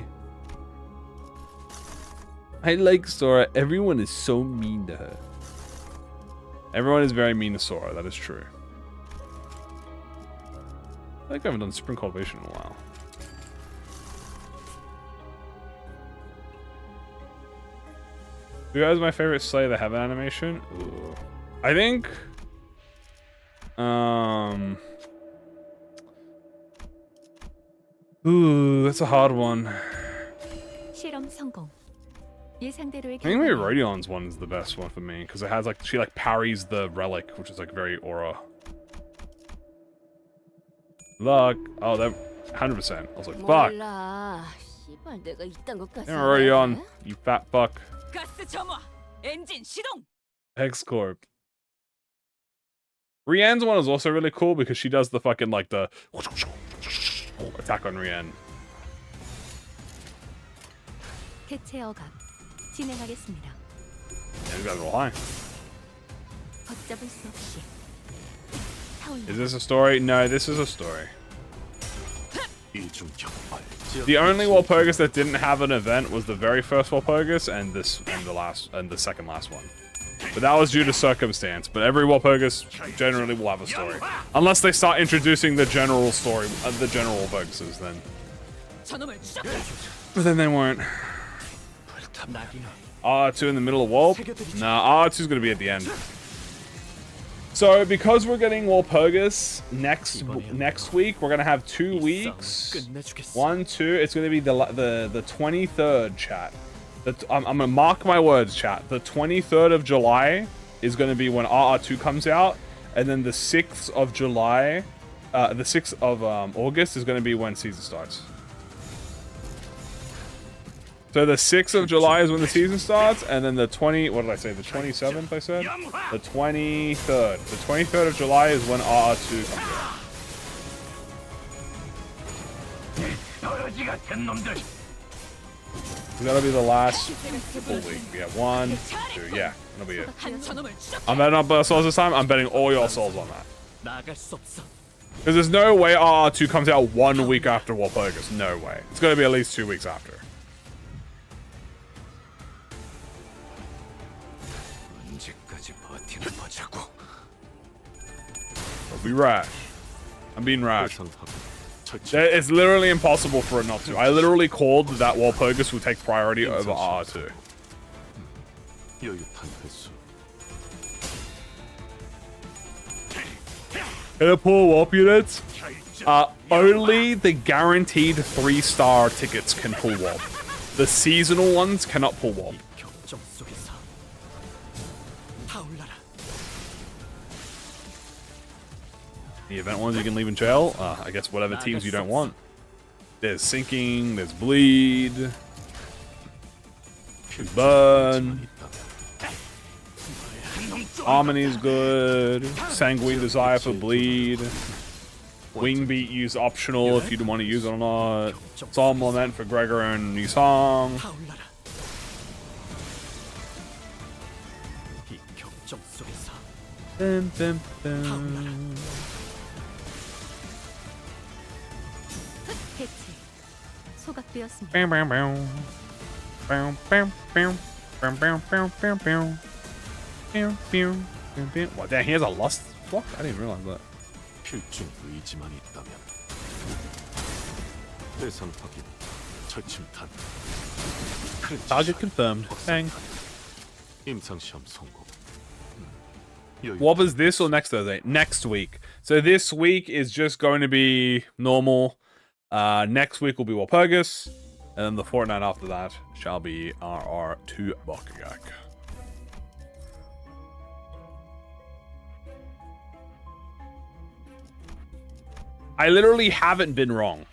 A: I like Sora. Everyone is so mean to her. Everyone is very mean to Sora, that is true. I think I haven't done Spring Cultivation in a while. Who has my favorite Slay the Heaven animation? Ooh. I think... Ooh, that's a hard one.
D: 실험 성공. 예상대로의
A: I think maybe
D: 결과는
A: Rodion's one is the best one for me because it has like she like parries the relic, which is like very aura. Luck. Oh, that 100%. I was like, fuck.
D: 몰라. 씨발 내가 이딴 것까지.
A: Damn, Rodion, you fat fuck.
F: 가스 점화. 엔진 시동.
A: Hexcorp. Rianne's one is also really cool because she does the fucking like the attack on Rianne.
D: 대체 어각 진행하겠습니다.
A: Yeah, you guys are all high.
D: 걷잡을 수 없이. 타올라.
A: Is this a story? No, this is a story.
E: 이중 격발.
A: The only Walpurgis that didn't have an event was the very first Walpurgis and the second last one. But that was due to circumstance. But every Walpurgis generally will have a story, unless they start introducing the general story, the general Walpurgises. Then,
F: 저놈을 쫙.
A: but then they won't. R2 in the middle of Walp? Nah, R2's gonna be at the end. So because we're getting Walpurgis next week, we're gonna have 2 weeks. 1, 2. It's gonna be the 23rd, chat. I'm gonna mark my words, chat. The 23rd of July is gonna be when RR2 comes out, and then the 6th of July, the 6th of August is gonna be when season starts. So the 6th of July is when the season starts, and then the 27th I said? The 23rd. The 23rd of July is when RR2 comes out. That'll be the last full week. Yeah, 1, 2, yeah, that'll be it.
F: 한 저놈을 쫙.
A: I'm betting on Burst Souls this time. I'm betting all your souls on that.
C: 나갈 수 없어.
A: Because there's no way RR2 comes out 1 week after Walpurgis. No way. It's gonna be at least 2 weeks after.
E: 언제까지 버티는 거자고.
A: I'll be rash. I'm being rash.
E: 예상하고
A: It's literally impossible for it not to. I literally called that Walpurgis will take priority over R2.
E: 여유탄 횟수.
A: Airport Warp units? Only the guaranteed 3-star tickets can pull Warp. The seasonal ones cannot pull Warp.
C: 격정 속에서 타올라라.
A: The event ones you can leave in jail? I guess whatever teams you don't want. There's Sinking, there's Bleed, there's Burn, Harmony's good, Sanguine Desire for Bleed, Wingbeat use optional if you don't want to use it or not, Solemn Lament for Gregor and Yusong.
C: 타올라라. 이 격정 속에서
A: Dun, dun, dun.
D: 대체 소각되었습니다.
A: Bam, bam, bam. Bam, bam, bam. Bam, bam, bam, bam, bam. Bam, bam, bam, bam. What, damn, he has a lust block? I didn't realize that.
E: 필중 의지만 있다면 대상 확인 절침탄
A: Target confirmed. Bang.
E: 임상 시험 성공.
A: What was this or next Thursday? Next week. So this week is just going to be normal. Next week will be Walpurgis. And then the fortnight after that shall be RR2 Bakugak. I literally haven't been wrong.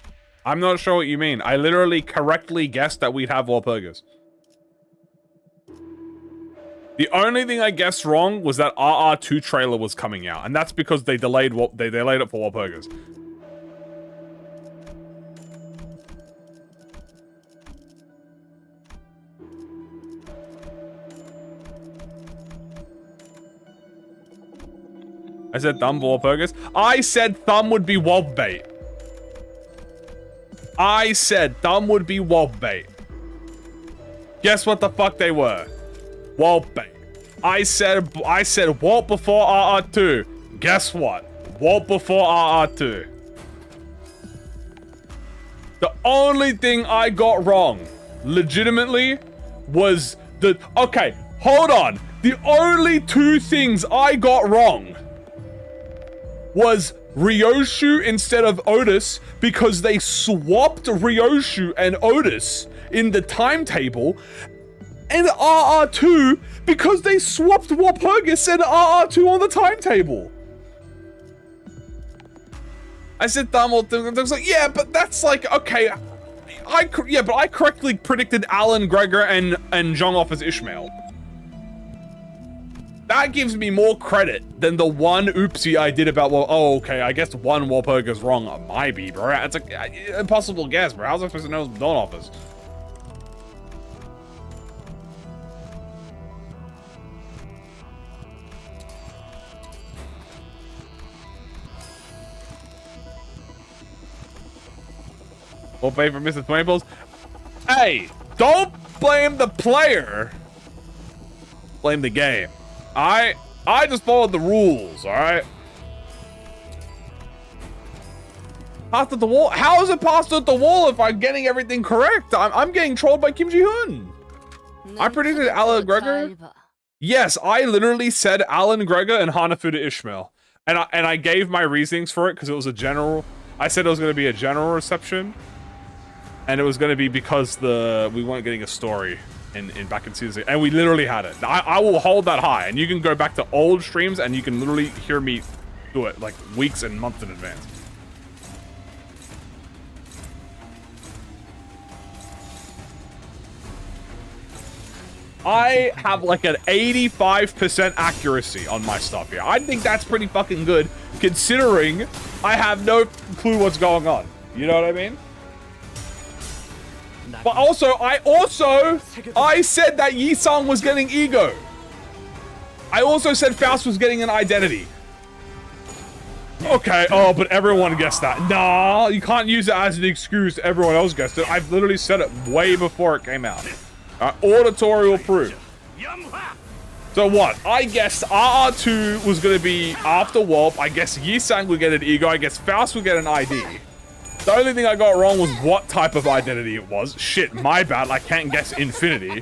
A: I'm not sure what you mean. I literally correctly guessed that we'd have Walpurgis. The only thing I guessed wrong was that RR2 trailer was coming out, and that's because they delayed it for Walpurgis. I said thumb for Walpurgis. I said thumb would be Walp bait. I said thumb would be Walp bait. Guess what the fuck they were? Walp bait. I said Walp before RR2. Guess what? Walp before RR2. The only thing I got wrong, legitimately, was the... Okay, hold on. The only 2 things I got wrong was Ryoshu instead of Otis because they swapped Ryoshu and Otis in the timetable, and RR2 because they swapped Walpurgis and RR2 on the timetable. I said Thermal thing, and I was like, yeah, but that's like, okay, but I correctly predicted Alan, Gregor, and Zhang off as Ishmael. That gives me more credit than the one oopsie I did about, well, oh, okay, I guess one Walpurgis wrong on my B, bro. It's like, impossible guess, bro. How's I supposed to know it's Dawn offers? We'll pay for Mr. 20 balls. Hey, don't blame the player. Blame the game. I just followed the rules, alright? Passed at the wall? How is it passed at the wall if I'm getting everything correct? I'm getting trolled by Kim Ji-hoon. I predicted Alan Gregor. Yes, I literally said Alan Gregor and Hanafu to Ishmael. And I gave my reasonings for it because it was a general. I said it was going to be a general reception. And it was going to be because we weren't getting a story in back in season 6. And we literally had it. I will hold that high. And you can go back to old streams and you can literally hear me do it like weeks and months in advance. I have like an 85% accuracy on my stuff here. I think that's pretty fucking good considering I have no clue what's going on. You know what I mean? But also, I said that Yi-sang was getting ego. I also said Faust was getting an identity. Okay, oh, but everyone guessed that. Nah, you can't use it as an excuse. Everyone else guessed it. I've literally said it way before it came out. Auditorial proof. So what? I guessed RR2 was going to be after Warp. I guess Yi-sang would get an ego. I guess Faust would get an ID. The only thing I got wrong was what type of identity it was. Shit, my bad. I can't guess infinity.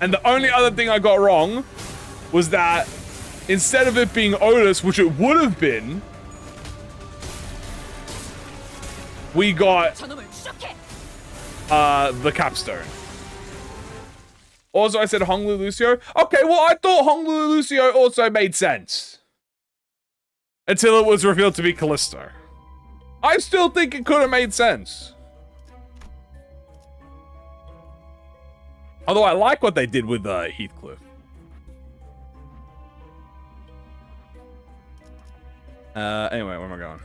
A: And the only other thing I got wrong was that instead of it being Otis, which it would have been, we got the capstone. Also, I said Honglu Lucio. Okay, well, I thought Honglu Lucio also made sense. Until it was revealed to be Callisto. I still think it could have made sense. Although I like what they did with Heathcliff. Anyway, where am I going?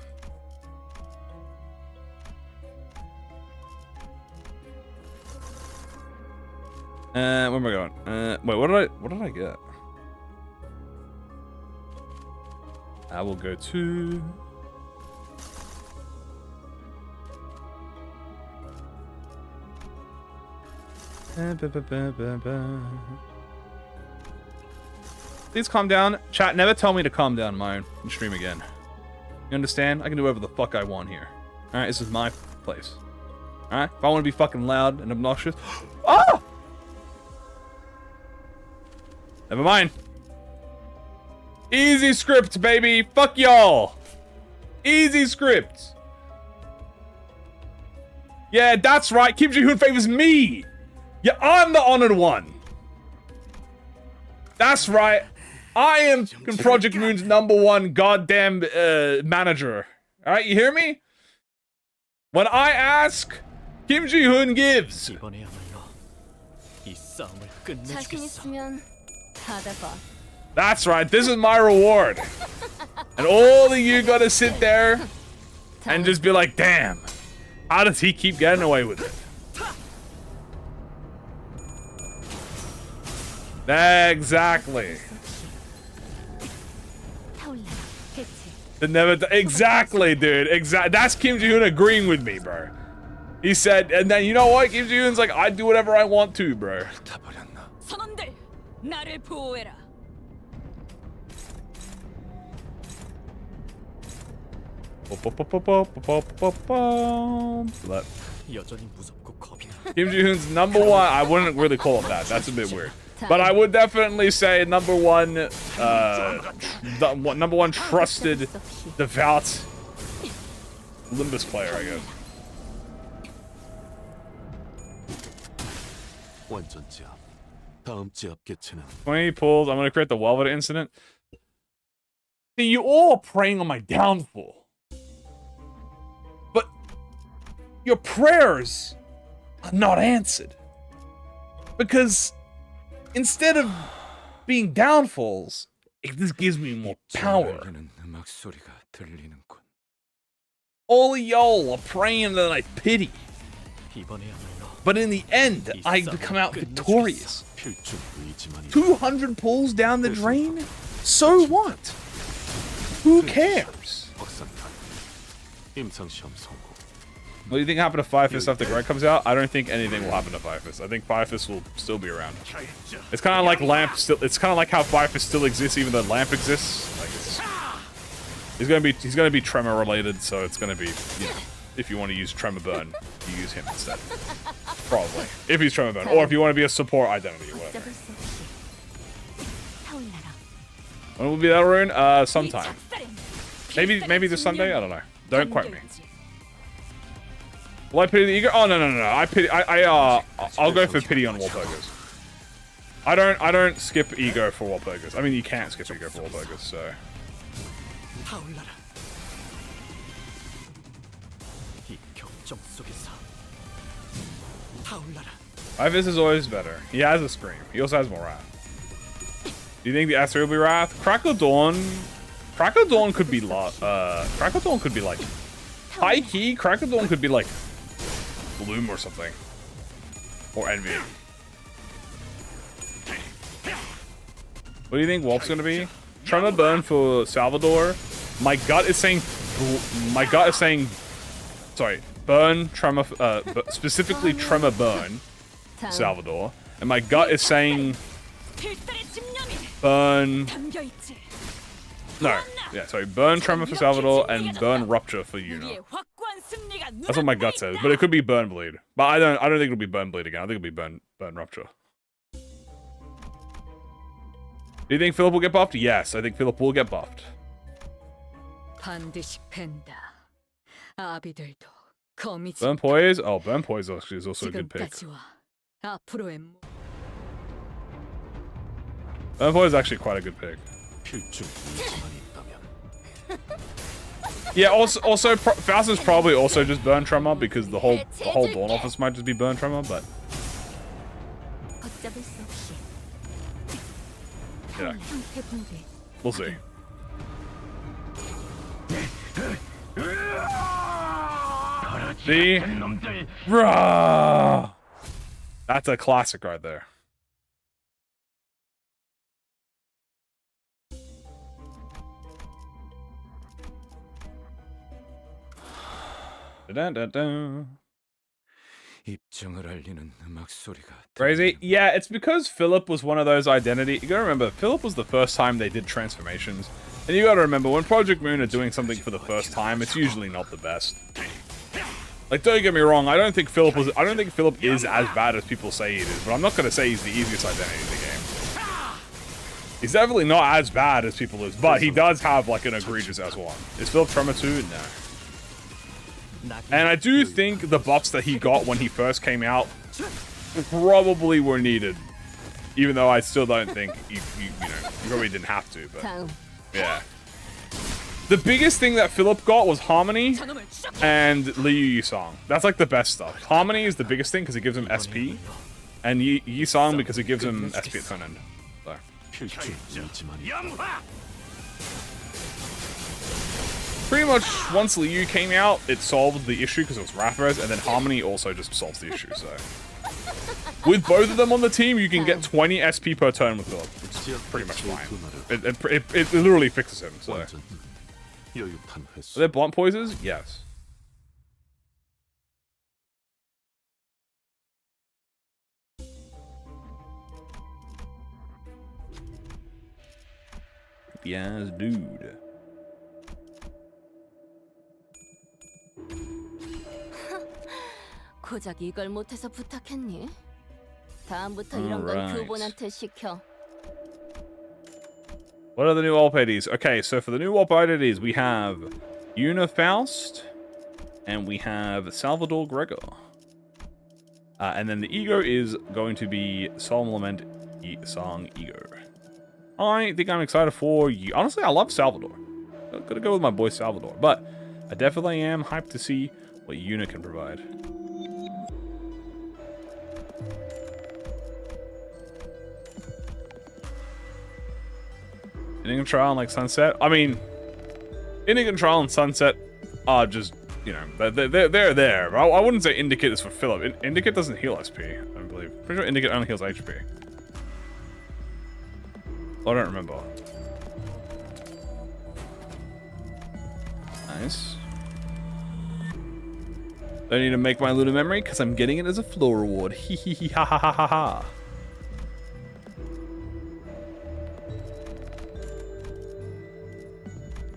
A: Where am I going? Wait, what did I get? I will go to... Please calm down. Chat, never tell me to calm down my own stream again. You understand? I can do whatever the fuck I want here. Alright, this is my place. Alright? If I want to be fucking loud and obnoxious... Ah! Never mind. Easy script, baby. Fuck y'all. Easy script. Yeah, that's right. Kim Ji-hoon favors me. Yeah, I'm the honored one. That's right. I am ProjectMoon's #1 goddamn manager. All right, you hear me? When I ask, Kim Ji-hoon gives. That's right. This is my reward. And all of you gotta sit there and just be like, damn, how does he keep getting away with it? Exactly. Exactly, dude. That's Kim Ji-hoon agreeing with me, bro. He said, and then you know what? Kim Ji-hoon's like, I do whatever I want to, bro.
F: 선원들, 나를 보호해라.
C: 여전히 무섭고 겁이 나.
A: Kim Ji-hoon's #1. I wouldn't really call it that. That's a bit weird. But I would definitely say number one trusted, devout Limbus player, I guess.
E: 완전 제압. 다음 제압 개체는
A: 20 pulls. I'm gonna create the Velvet incident. See, you all are praying on my downfall. But your prayers are not answered. Because instead of being downfalls, it just gives me more power.
C: 알리는 음악 소리가 들리는군.
A: All of y'all are praying that I pity.
C: 이번에야말로
A: But in the end, I come out victorious.
E: 필중 의지만이
A: 200 pulls down the drain? So what? Who cares?
E: 확산탄. 임상 시험 성공.
A: What do you think happened to Firefist after Greg comes out? I don't think anything will happen to Firefist. I think Firefist will still be around. It's kind of like Lamp still. It's kind of like how Firefist still exists, even though Lamp exists. Like he's gonna be Tremor related, so it's gonna be. You know, if you want to use Tremor Burn, you use him instead. Probably. If he's Tremor Burn, or if you want to be a support identity, or whatever. When will be that rune? Sometime. Maybe this Sunday. I don't know. Don't quote me. Will I pity the ego? Oh no. I'll go for pity on Walpurgis. I don't skip ego for Walpurgis. I mean, you can't skip ego for Walpurgis, so.
C: 타올라라. 이 격정 속에서 타올라라.
A: Ivis is always better. He has a scream. He also has more wrath. Do you think the S3 will be wrath? Crackle Dawn could be Crackle Dawn could be like high key. Crackle Dawn could be like Bloom or something, or Envy. What do you think Walp's gonna be? Tremor Burn for Salvador. My gut is saying. Sorry, Burn Tremor. Specifically Tremor Burn, Salvador, and my gut is saying Burn. No, yeah, sorry, Burn Tremor for Salvador and Burn Rupture for Yuna. That's what my gut says, but it could be Burn Bleed. But I don't think it'll be Burn Bleed again. I think it'll be Burn Rupture. Do you think Philip will get buffed? Yes, I think Philip will get buffed.
F: 반드시 팬다. 아비들도 거미지.
A: Burn Poise? Oh, Burn Poise is also a good pick.
F: 지금까지와 앞으로의
A: Burn Poise is actually quite a good pick.
E: 필중 의지만이 있다면
A: Yeah, also Faust is probably also just Burn Tremor because the whole Dawn Office might just be Burn Tremor, but
D: 걷잡을 수 없이
A: yeah,
D: 형태 붕괴.
A: we'll see. See? Bruh! That's a classic right there. Da-da-da-da.
C: 입증을 알리는 음악 소리가
A: Crazy? Yeah, it's because Philip was one of those identity. You gotta remember, Philip was the first time they did transformations. And you gotta remember, when ProjectMoon are doing something for the first time, it's usually not the best. Like, don't get me wrong, I don't think Philip is as bad as people say he is, but I'm not gonna say he's the easiest identity in the game. He's definitely not as bad as people is, but he does have like an egregious S1. Is Philip Tremor 2? No. And I do think the buffs that he got when he first came out probably were needed. Even though I still don't think you probably didn't have to, but yeah. The biggest thing that Philip got was Harmony and Liu Yisong. That's like the best stuff. Harmony is the biggest thing because it gives him SP, and Yisong because it gives him SP at turn end. So.
E: 필중 의지만이
A: Pretty much, once Liu came out, it solved the issue because it was Wrathres, and then Harmony also just solves the issue, so. With both of them on the team, you can get 20 SP per turn with Philip, which is pretty much fine. It literally fixes him, so. Are
E: 완전 여유탄 횟수.
A: there blunt poisons? Yes. Yes, dude.
D: 고작 이걸 못해서 부탁했니? 다음부터 이런 건
A: Alright.
D: 교본한테 시켜.
A: What are the new Warp IDs? Okay, so for the new Warp IDs, we have Yuna Faust, and we have Salvador Gregor. And then the ego is going to be Solemn Lament Song Ego. I think I'm excited for you. Honestly, I love Salvador. I'm gonna go with my boy Salvador, but I definitely am hyped to see what Yuna can provide. Indian Trial and like Sunset. I mean, Indian Trial and Sunset are just, you know, they're there. I wouldn't say Indicate is for Philip. Indicate doesn't heal SP, I don't believe. Pretty sure Indicate only heals HP. I don't remember. Nice. Don't need to make my Luna memory because I'm getting it as a floor reward. Hee hee hee ha ha ha ha ha.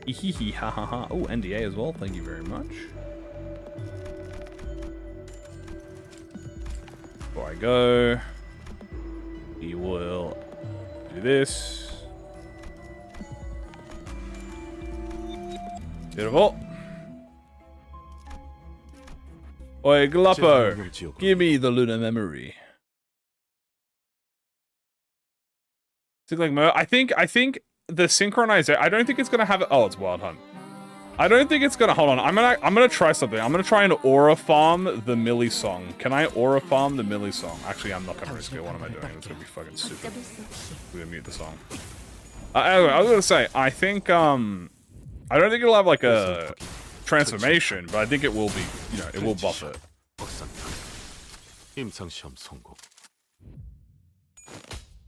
A: Hee hee ha ha ha. Oh, NDA as well. Thank you very much. Before I go, we will do this. Beautiful. Oi, Gluppo, give me the Luna memory. I think the synchronization. I don't think it's gonna have it. Oh, it's Wild Hunt. I don't think it's gonna. Hold on. I'm gonna try something. I'm gonna try and aura farm the Millie song. Can I aura farm the Millie song? Actually, I'm not gonna risk it. What am I doing? It's gonna be fucking stupid. We're gonna mute the song. Anyway, I was gonna say. I think I don't think it'll have like a transformation, but I think it will be. You know, it will buff it.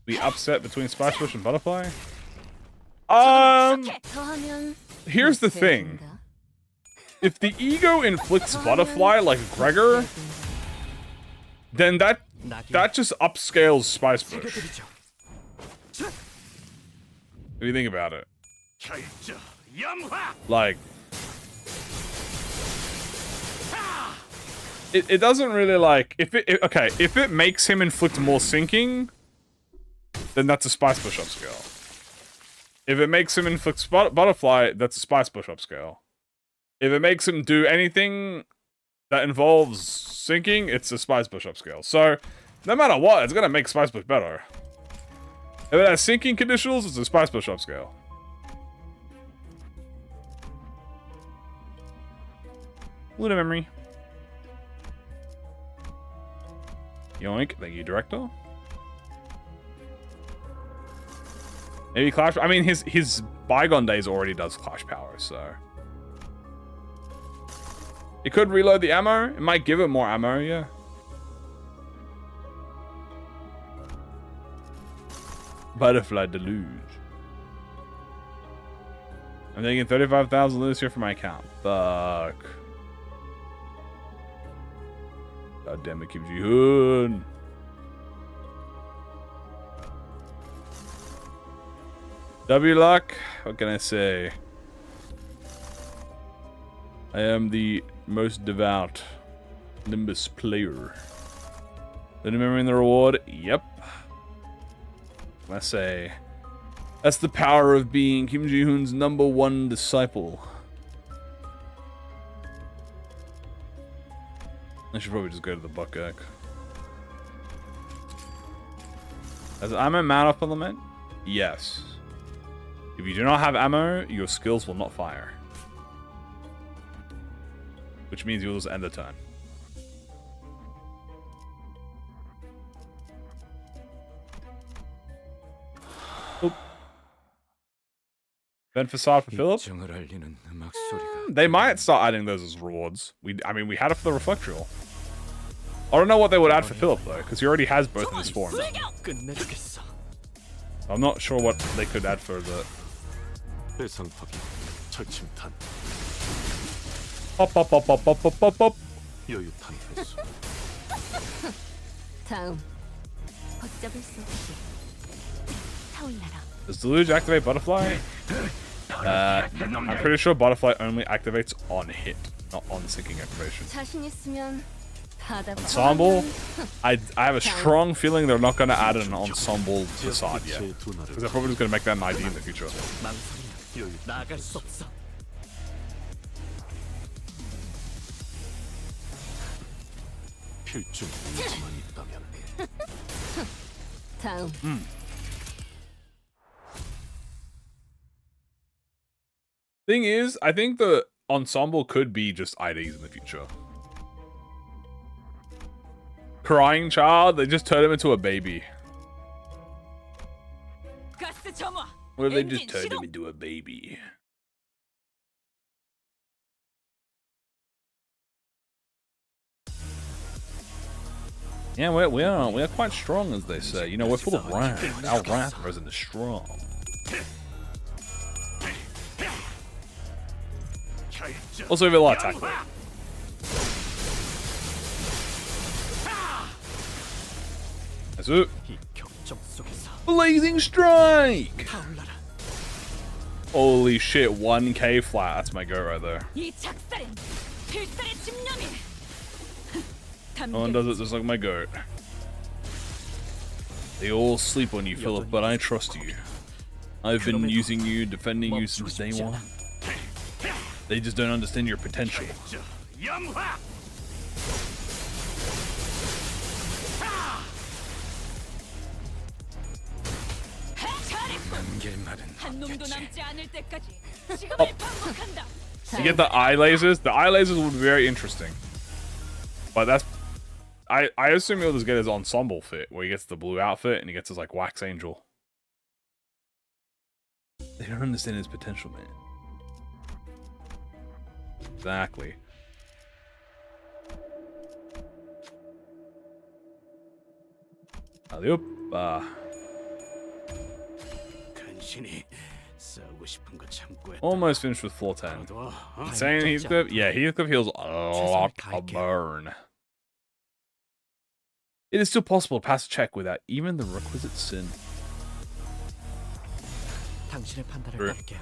A: The upset between Splash Bush and Butterfly. Here's the thing. If the ego inflicts Butterfly like Gregor, then that just upscales Spice Bush. If you think about it. Like, it doesn't really like if it makes him inflict more sinking, then that's a Spice Bush upscale. If it makes him inflict Butterfly, that's a Spice Bush upscale. If it makes him do anything that involves sinking, it's a Spice Bush upscale. So, no matter what, it's gonna make Spice Bush better. If it has sinking conditionals, it's a Spice Bush upscale. Luna memory. Yoink, thank you, Director. Maybe Clash. I mean, his Bygone Days already does Clash Power, so it could reload the ammo. It might give it more ammo, yeah. Butterfly Deluge. I'm taking 35,000 this year for my account. Fuck. God damn it, Kim Ji-hoon. W luck. What can I say? I am the most devout Limbus player. Remembering the reward? Yep. I say that's the power of being Kim Ji-hoon's #1 disciple. I should probably just go to the Buckegg. As I'm a man up on the lament? Yes. If you do not have ammo, your skills will not fire. Which means you'll just end the turn. Oop. Vent Facade for Philip? They might start adding those as rewards. I mean, we had it for the Reflectrial. I don't know what they would add for Philip, though, because he already has both of his forms. I'm not sure what they could add for the... Pop, pop, pop, pop, pop, pop, pop, pop. Does Deluge activate Butterfly? I'm pretty sure Butterfly only activates on hit, not on sinking activation.
D: 하다
A: Ensemble? I have a strong feeling they're not going to add an ensemble facade yet. Because they're probably just going to make that an ID in the future.
C: 망설이면 나아갈 수 없어.
E: 필중 의지만 있다면
D: 다음
A: Thing is, I think the ensemble could be just IDs in the future. Crying child, they just turn him into a baby.
F: 가스 점화.
A: What if they just turned him into a baby? Yeah, we are quite strong, as they say. You know, we're full of wrath. Our wrath resin is strong. Also, we have a lot of attack. That's it.
C: 이 격정 속에서
A: Blazing Strike!
C: 타올라라.
A: Holy shit, 1k flat. That's my go right there.
F: 이 작살엔 필살의 집념이.
A: No one does it just like my goat. They all sleep on you, Philip, but I trust you. I've been using you, defending you since day one. They just don't understand your potential.
F: 한 놈도 남지 않을 때까지 지금을 반복한다.
A: You get the eye lasers? The eye lasers would be very interesting. But that's... I assume he'll just get his ensemble fit, where he gets the blue outfit and he gets his, like, wax angel. They don't understand his potential, man. Exactly. Alley-oop.
E: 간신히 싸우고 싶은 거 참고 했다.
A: Almost finished with floor 10.
E: 알아둬, 어?
A: Insane Heathcliff? Yeah, Heathcliff heals a lot of burn. It is still possible to pass a check without even the requisite sin.
C: 당신의 판단을
A: 그래.
C: 따를게요.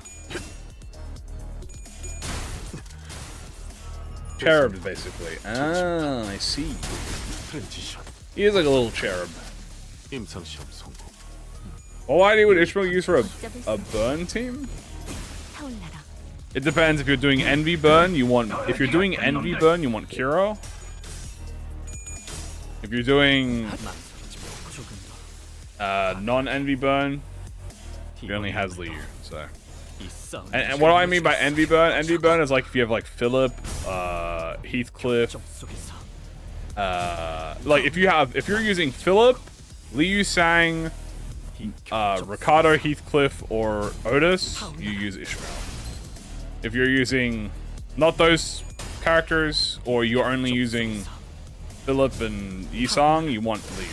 A: Cherub, basically. Ah, I see.
E: 트랜지션
A: He is like a little cherub.
E: 임상시험 성공.
A: What ID would Ishmael use for a burn team?
D: 타올라라.
A: It depends. If you're doing Envy burn, you want... If you're doing Envy burn, you want Kiro. If you're doing non-Envy burn, he only has Liu, so... And what do I mean by Envy burn? Envy burn is like if you have like Philip, Heathcliff, like if you're using Philip, Liu Sang, Ricardo, Heathcliff, or Otis, you use Ishmael. If you're using not those characters, or you're only using Philip and Yisang, you want Liu.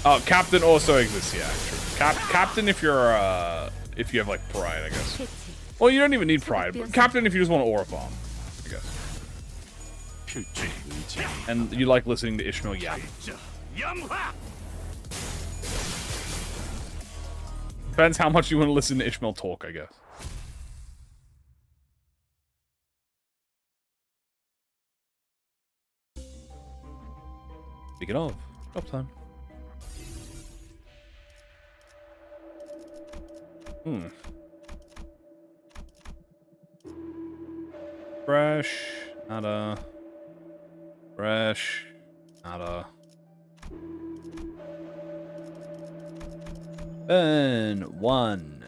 A: Oh, Captain also exists, yeah, true. Captain if you're if you have like Pride, I guess.
D: 캐치.
A: Well, you don't even need Pride, but Captain if you just want to Aura Bomb, I guess.
E: 필중 의지.
A: And you like listening to Ishmael yap. Depends how much you want to listen to Ishmael talk, I guess. Speaking of, drop time. Fresh, nada. Fresh, nada. Burn 1.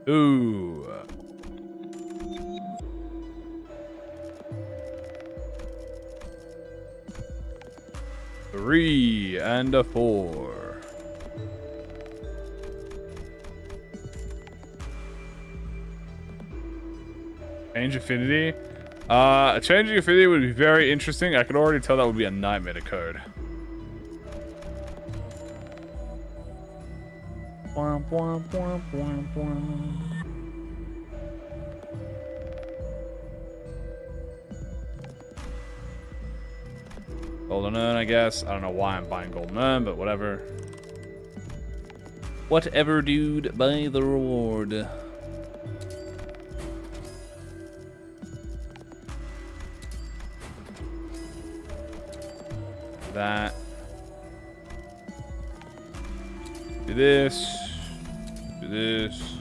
A: Ooh. 3 and a 4. Change affinity. Changing affinity would be very interesting. I could already tell that would be a nightmare to code. Golden urn, I guess. I don't know why I'm buying golden urn, but whatever. Whatever, dude. Buy the reward. That. Do this. Do this.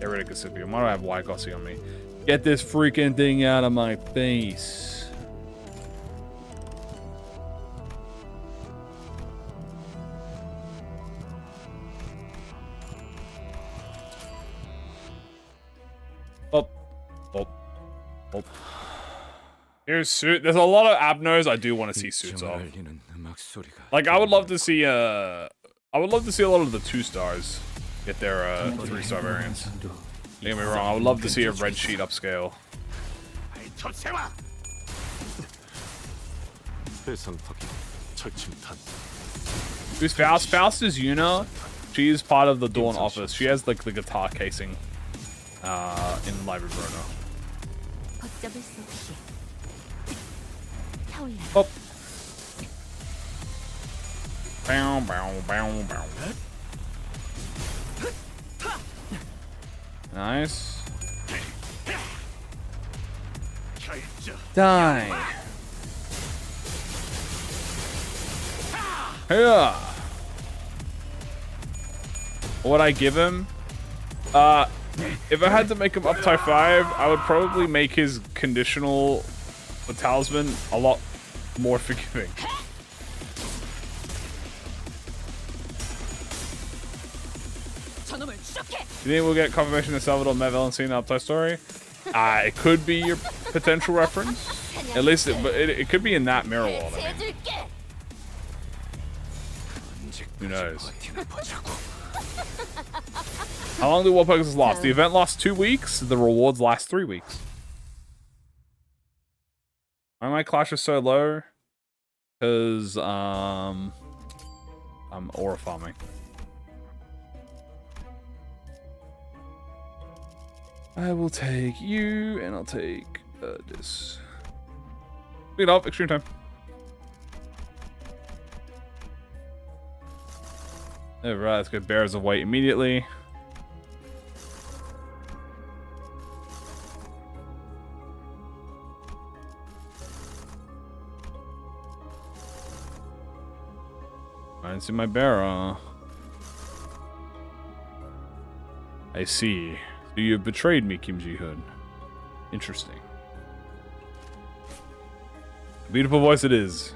A: Get rid of Cassipium. Why do I have Wycossi on me? Get this freaking thing out of my face. Oh. Oh. Oh. Here's suit. There's a lot of Abnos I do want to see suits of. Like I would love to see a lot of the 2-stars get their 3-star variants. Don't get me wrong, I would love to see a red sheet upscale. Who's Faust? Faust is Yuna. She is part of the Dawn office. She has like the guitar casing in Library Bruno.
D: 걷잡을 수 없이 타올라.
A: Oh. Bow, bow, bow, bow. Nice. Die. Yeah. What would I give him? If I had to make him up type 5, I would probably make his conditional talisman a lot more forgiving. You think we'll get confirmation that Salvador met Valentina up type story? It could be your potential reference. At least, it could be in that mirror world. I mean. Who knows? How long do Walpurgis last? The event lasts 2 weeks. The rewards last 3 weeks. Why my clash is so low? Because I'm aura farming. I will take you, and I'll take this. Speed up, extreme time. Alright, let's get bears of weight immediately. I didn't see my bear. I see. So you have betrayed me, Kim Ji-hoon. Interesting. Beautiful voice it is.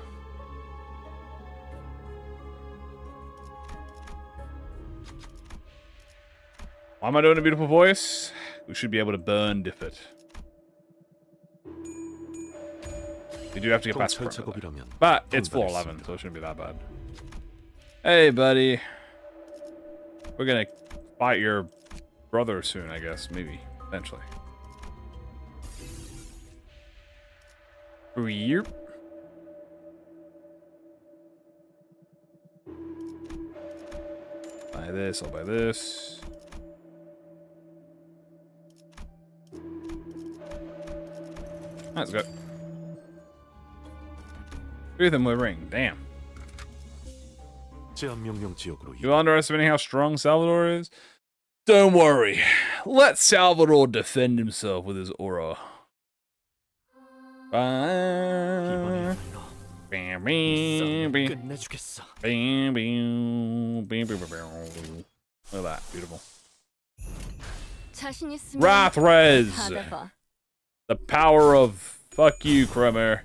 A: Why am I doing a beautiful voice? We should be able to burn dip it. We do have to get past perimeter. But it's floor 11, so it shouldn't be that bad. Hey, buddy. We're gonna fight your brother soon, I guess. Maybe. Eventually. Yep. Buy this, I'll buy this. Let's go. With him with a ring. Damn. You underestimating how strong Salvador is? Don't worry. Let Salvador defend himself with his aura. Bam, bam, bam, bam. Bam, bam, bam, bam, bam. Look at that. Beautiful. Rathrez. The power of fuck you, Krummer.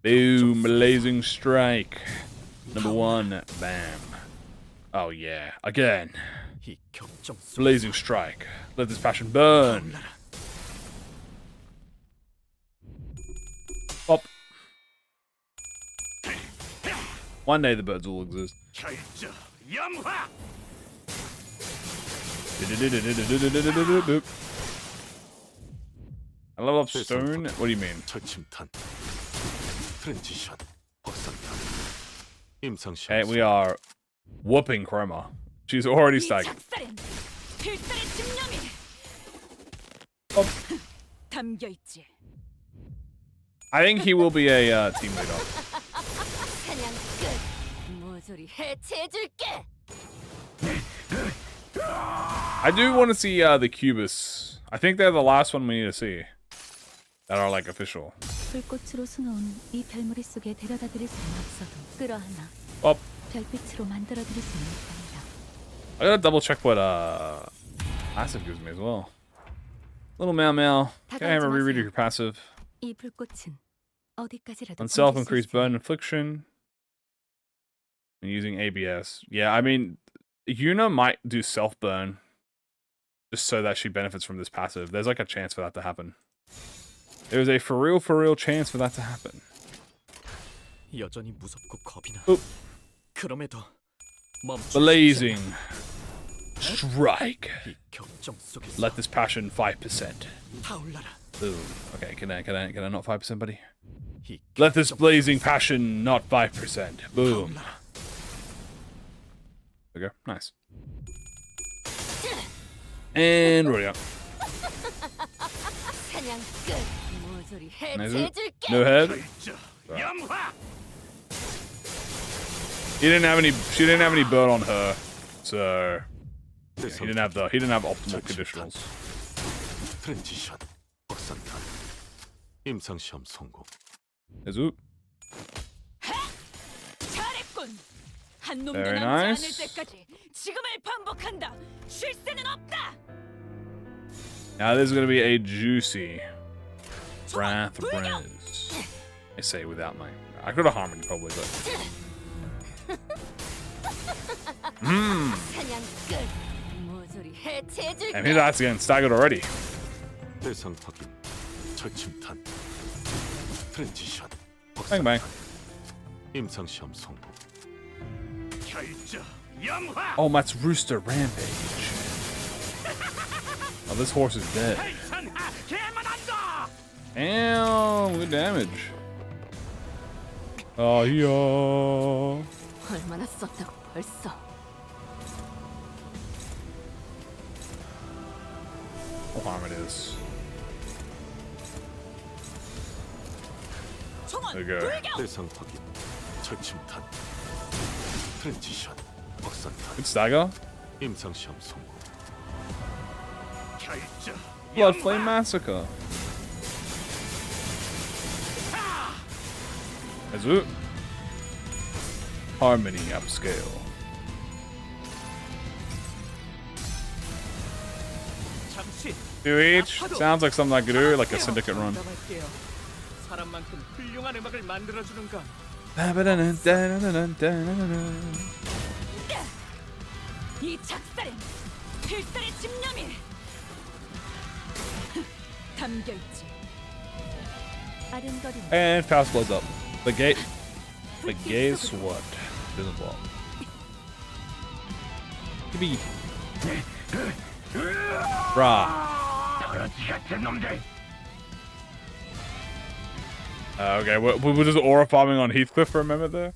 A: Boom, blazing strike. Number 1, bam. Oh yeah, again. Blazing strike. Let this passion burn. Pop. One day the birds will exist. I level up stone? What do you mean? Hey, we are whooping Chroma. She's already staggered. Oh. I think he will be a team leader. I do want to see the Cubus. I think they're the last one we need to see that are like official.
D: 불꽃으로 수놓은 이 별무리 속에 데려다 드릴 수는 없어도 끌어안아
A: Well,
D: 별빛으로 만들어 드릴 수는 있답니다.
A: I gotta double check what passive gives me as well. Little Meow. Can I have a reread of your passive?
D: 이 불꽃은 어디까지라도
A: On self,
D: 번질 수
A: increase
D: 있어요.
A: burn infliction. And using ABS. Yeah, I mean, Yuna might do self burn just so that she benefits from this passive. There's like a chance for that to happen. There's a for real chance for that to happen.
C: 여전히 무섭고 겁이 나.
A: Oop.
C: 그럼에도 멈추지
A: Blazing strike.
C: 않아. 이 격정 속에서
A: Let this passion 5%.
C: 타올라라.
A: Boom. Okay, can I not 5%, buddy?
C: 이
A: Let this
C: 격정
A: blazing
C: 속에서
A: passion not 5%. Boom.
C: 타올라라.
A: There we go. Nice. And roll out.
F: 사냥 끝. 모조리
A: Nice.
F: 해체해줄게.
A: No head.
E: 염화.
A: He didn't have any. She didn't have any burn on her, so he didn't have optimal conditionals.
E: 트렌지샷. 박산탄. 임상 시험 성공.
A: Is oop.
F: 잘했군. 한 놈도
A: Very
F: 남지 않을
A: nice.
F: 때까지 지금을 반복한다. 쉴 새는 없다.
A: Now this is gonna be a juicy Wrath Res. I say without my. I could have harmony probably, but.
F: 사냥 끝. 모조리 해체해줄게.
A: And here that's again staggered already.
E: 대상 확인. 철침탄. 트렌지샷.
A: Bang bang.
E: 임상 시험 성공. 결자. 염화.
A: Oh, that's Rooster Rampage. Oh, this horse is dead.
E: 산하 개만한다.
A: Damn, good damage. Oh, yeah.
F: 얼마나 썼다고 벌써.
A: How harm it is. There you go.
E: 대상 확인. 철침탄. 트렌지샷. 박산탄.
A: Good stagger.
E: 임상 시험 성공. 결자.
A: Blood Flame Massacre. As it. Harmony Upscale.
C: 잠시
A: 2 each. Sounds like something I could do, like a syndicate run.
C: 부담할게요. 사람만큼 훌륭한 음악을 만들어 주는 건
F: 이 작살엔 필살의 집념이 담겨 있지.
D: 아른거림
A: And Power blows up. The gate sword. Visible. Yippee. Rah. Okay, we were just aura farming on Heathcliff for a moment there.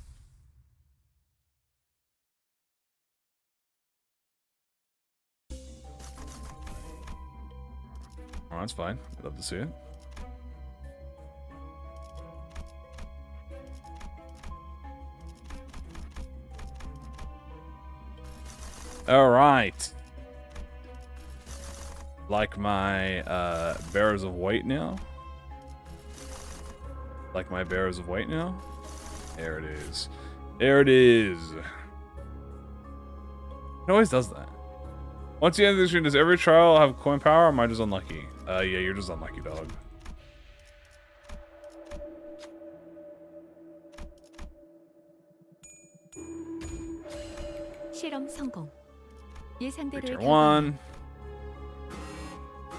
A: Oh, that's fine. I'd love to see it. All right. Like my bearers of weight now. Like my bearers of weight now. There it is. There it is. It always does that. Once you enter the screen, does every trial have coin power, or am I just unlucky? Yeah, you're just unlucky, dog.
D: 실험 성공. 예상대로의
A: Return
D: 결과는
A: 1.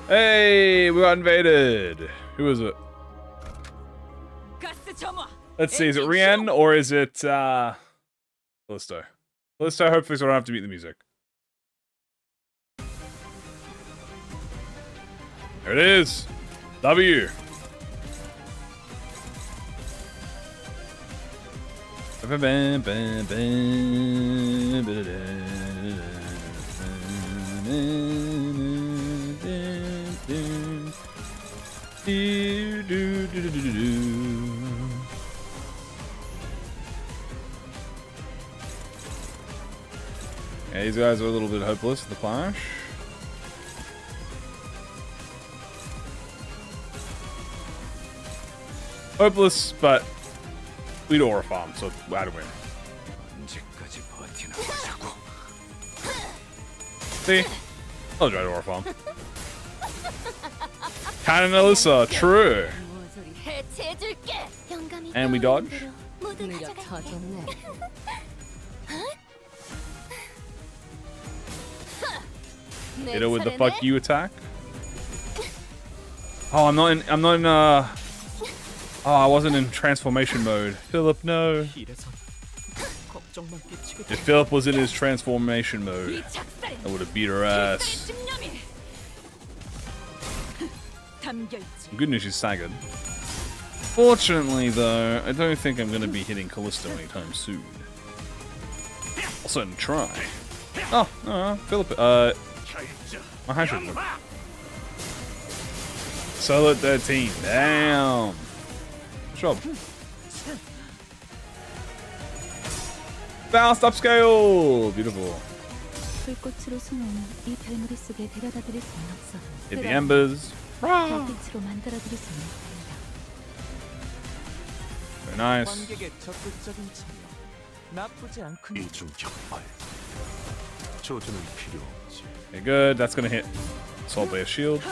A: Hey, we got invaded. Who is it?
F: 가스 점화.
A: Let's see, is it Rien or is it Callisto? Callisto, hopefully so I don't have to mute the music. There it is. W. Yeah, these guys are a little bit hopeless, the Clash. Hopeless, but we'd aura farm, so how do we?
E: 언제까지 버티나 보자고.
A: See? I'll try to aura farm. Canon Alyssa, true.
F: 모조리 해체해줄게.
A: And we dodge.
F: 능력 더 좋네.
A: Hit her with the fuck you attack. Oh, I'm not in oh, I wasn't in transformation mode. Philip, no.
C: 이래선 걱정만 끼치게
A: If Philip was in his transformation mode, I would have beat her ass. Good news, she's staggered. Fortunately, though, I don't think I'm gonna be hitting Callisto anytime soon. I'll certainly try. Oh, Philip, my hand should have Solo 13, damn. Good job. Bounced upscale! Beautiful.
D: 불꽃으로 숨어온 이 별무리 속에 데려다드릴 수는 없어도
A: Hit the embers.
D: 달빛으로 만들어드릴 수는 없습니다.
A: Very nice.
C: 관객의 적극적인 참여 나쁘지 않군요.
E: 이중 격발. 조준은 필요 없지.
A: Okay, good. That's gonna hit Soul Blaze Shield.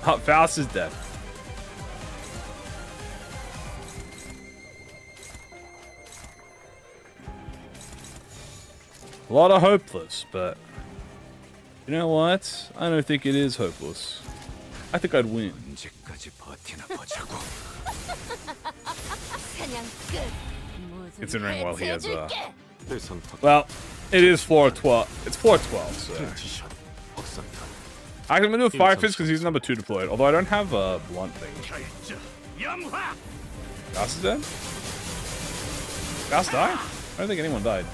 A: Oh, Faust is dead. A lot of hopeless, but you know what? I don't think it is hopeless. I think I'd win.
E: 언제까지 버티나 보자고.
F: 사냥 끝.
A: Considering while he has
E: 내 선택.
A: well, it is floor 12. It's floor 12, so
E: 트랜지션. 확산탄.
A: I'm gonna do a Fire Fist because he's number 2 deployed. Although I don't have a blunt thing.
E: 결정. 영화.
A: Faust is dead? Faust died? I don't think anyone died.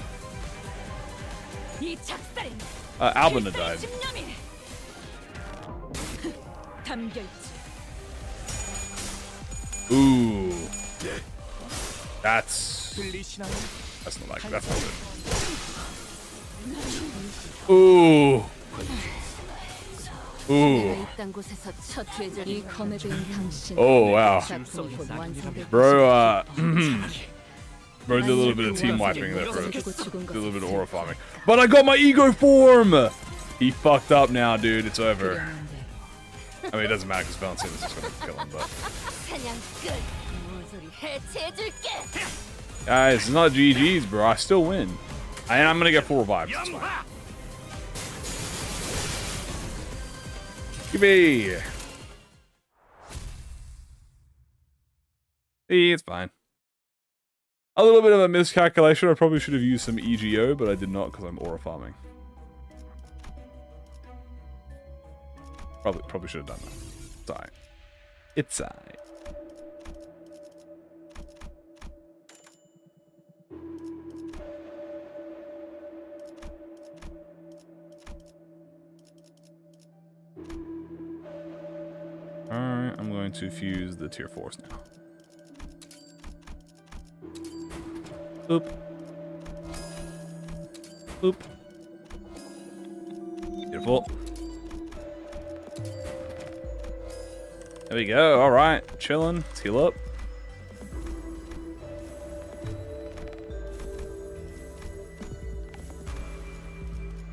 F: 이 작살엔
A: Albina died.
F: 담겨있지.
A: Ooh. That's
C: 들리시나요?
A: not like that's not good. Ooh. Ooh.
F: 이딴 곳에서 첫 회전 이 검에 배인 당신.
A: Oh wow.
F: 작품이 곧 완성될
A: Bro, bro did a little bit of team wiping there for did a little bit of aura farming. But I got my ego form! He fucked up now, dude. It's over. I mean, it doesn't matter because balancing this is going to kill him, but...
F: 사냥 끝. 모조리 해체해줄게.
A: Guys, it's not GG's, bro. I still win. And I'm going to get 4 revives. That's fine. Yippee! See, it's fine. A little bit of a miscalculation. I probably should have used some EGO, but I did not because I'm aura farming. Probably should have done that. It's alright. It's alright. Alright, I'm going to fuse the tier 4s now. Boop. Boop. Beautiful. There we go. All right. Chilling. Let's heal up.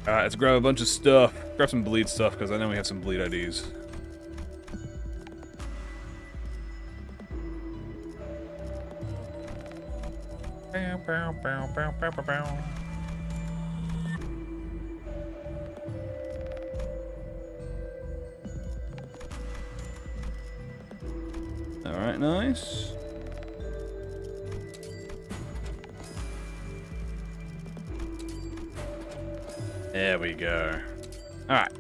A: All right. Let's grab a bunch of stuff. Grab some bleed stuff because I know we have some bleed IDs. Bow, bow, bow, bow, bow, bow. All right, nice. There we go. All right.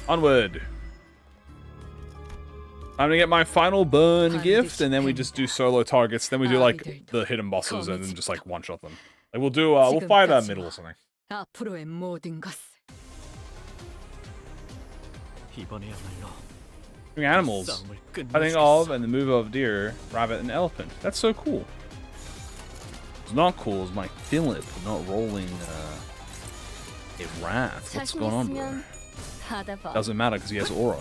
A: Onward. I'm gonna get my final burn gift, and then we just do solo targets. Then we do like the hidden bosses, and then just like one shot them. Like we'll do, we'll fire that middle or something.
G: 앞으로의 모든 것.
C: 이번에야말로
A: Animals.
C: 싸움을
A: Cutting of
C: 끝내주겠어.
A: and the move of deer, rabbit, and elephant. That's so cool. It's not cool is my Philip not rolling a wrath. What's
D: 자신
A: going on, bro?
D: 있으면 받아봐.
A: Doesn't matter because he has aura.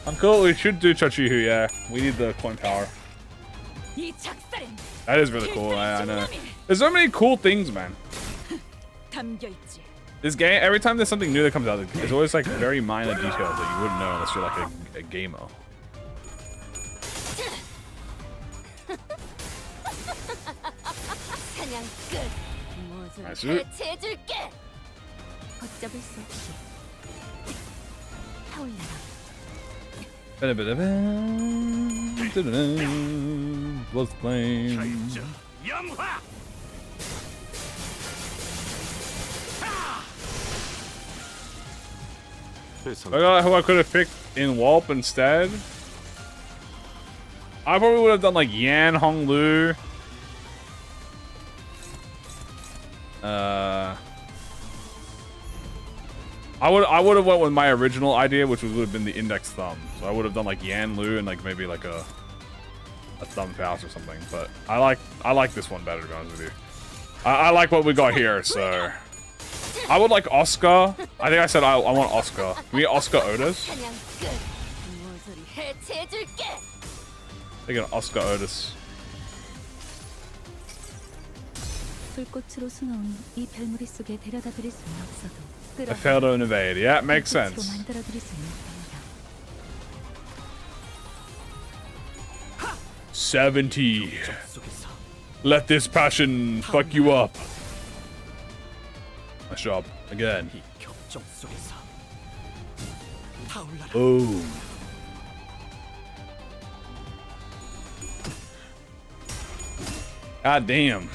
A: I'm cool. We should do Chachihu, yeah. We need the coin power.
F: 이 작살엔
A: That is really cool. I know. There's so many cool things, man.
F: 담겨 있지.
A: This game, every time there's something new that comes out, there's always like very minor details that you wouldn't know unless you're like a gamer.
D: 사냥 끝. 무엇을
A: 나이스.
D: 해체해줄게. 걷잡을 수 없이 타올라라.
A: What's playing?
E: 결정 영화.
A: I got who I could have picked in Walp instead. I probably would have done like Yan Honglu. I would have went with my original idea, which would have been the index thumb. So I would have done like Yan Lu and like maybe like a thumb house or something. But I like this one better, to be honest with you. I like what we got here, so I would like Oscar. I think I said I want Oscar. We get Oscar Otis.
D: 사냥 끝. 무엇을 해체해줄게.
A: They get Oscar Otis.
D: 불꽃으로 수놓은 이 별무리 속에 데려다 드릴 수는 없어도
A: I failed to invade. Yeah, makes
D: 불꽃으로
A: sense.
D: 만들어 드릴 수는 있습니다.
A: 70.
C: 속에서
A: Let this passion fuck you up. Nice job. Again.
C: 이 격정 속에서 타올라라.
A: Boom. God damn.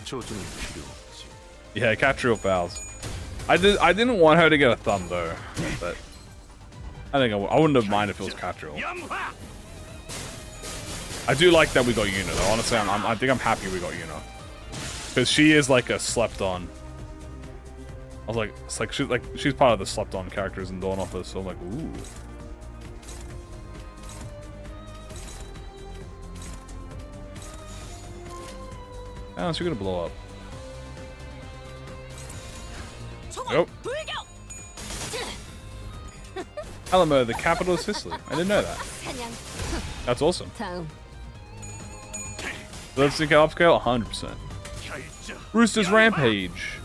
E: 조준은 필요 없지.
A: Yeah, catch real fouls. I didn't want her to get a thumb though, but I think I wouldn't have minded if it was Catriel.
E: 영화.
A: I do like that we got Yuna though. Honestly, I think I'm happy we got Yuna because she is like a slept on. I was like, it's like she's part of the slept on characters in Dawn Office. So I'm like, ooh. Oh, so you're gonna blow up. Nope. Alamo, the capital of Sicily. I didn't know that.
D: 사냥
A: That's awesome.
D: 다음.
A: Let's think upscale 100%.
E: 결정.
A: Rooster's Rampage.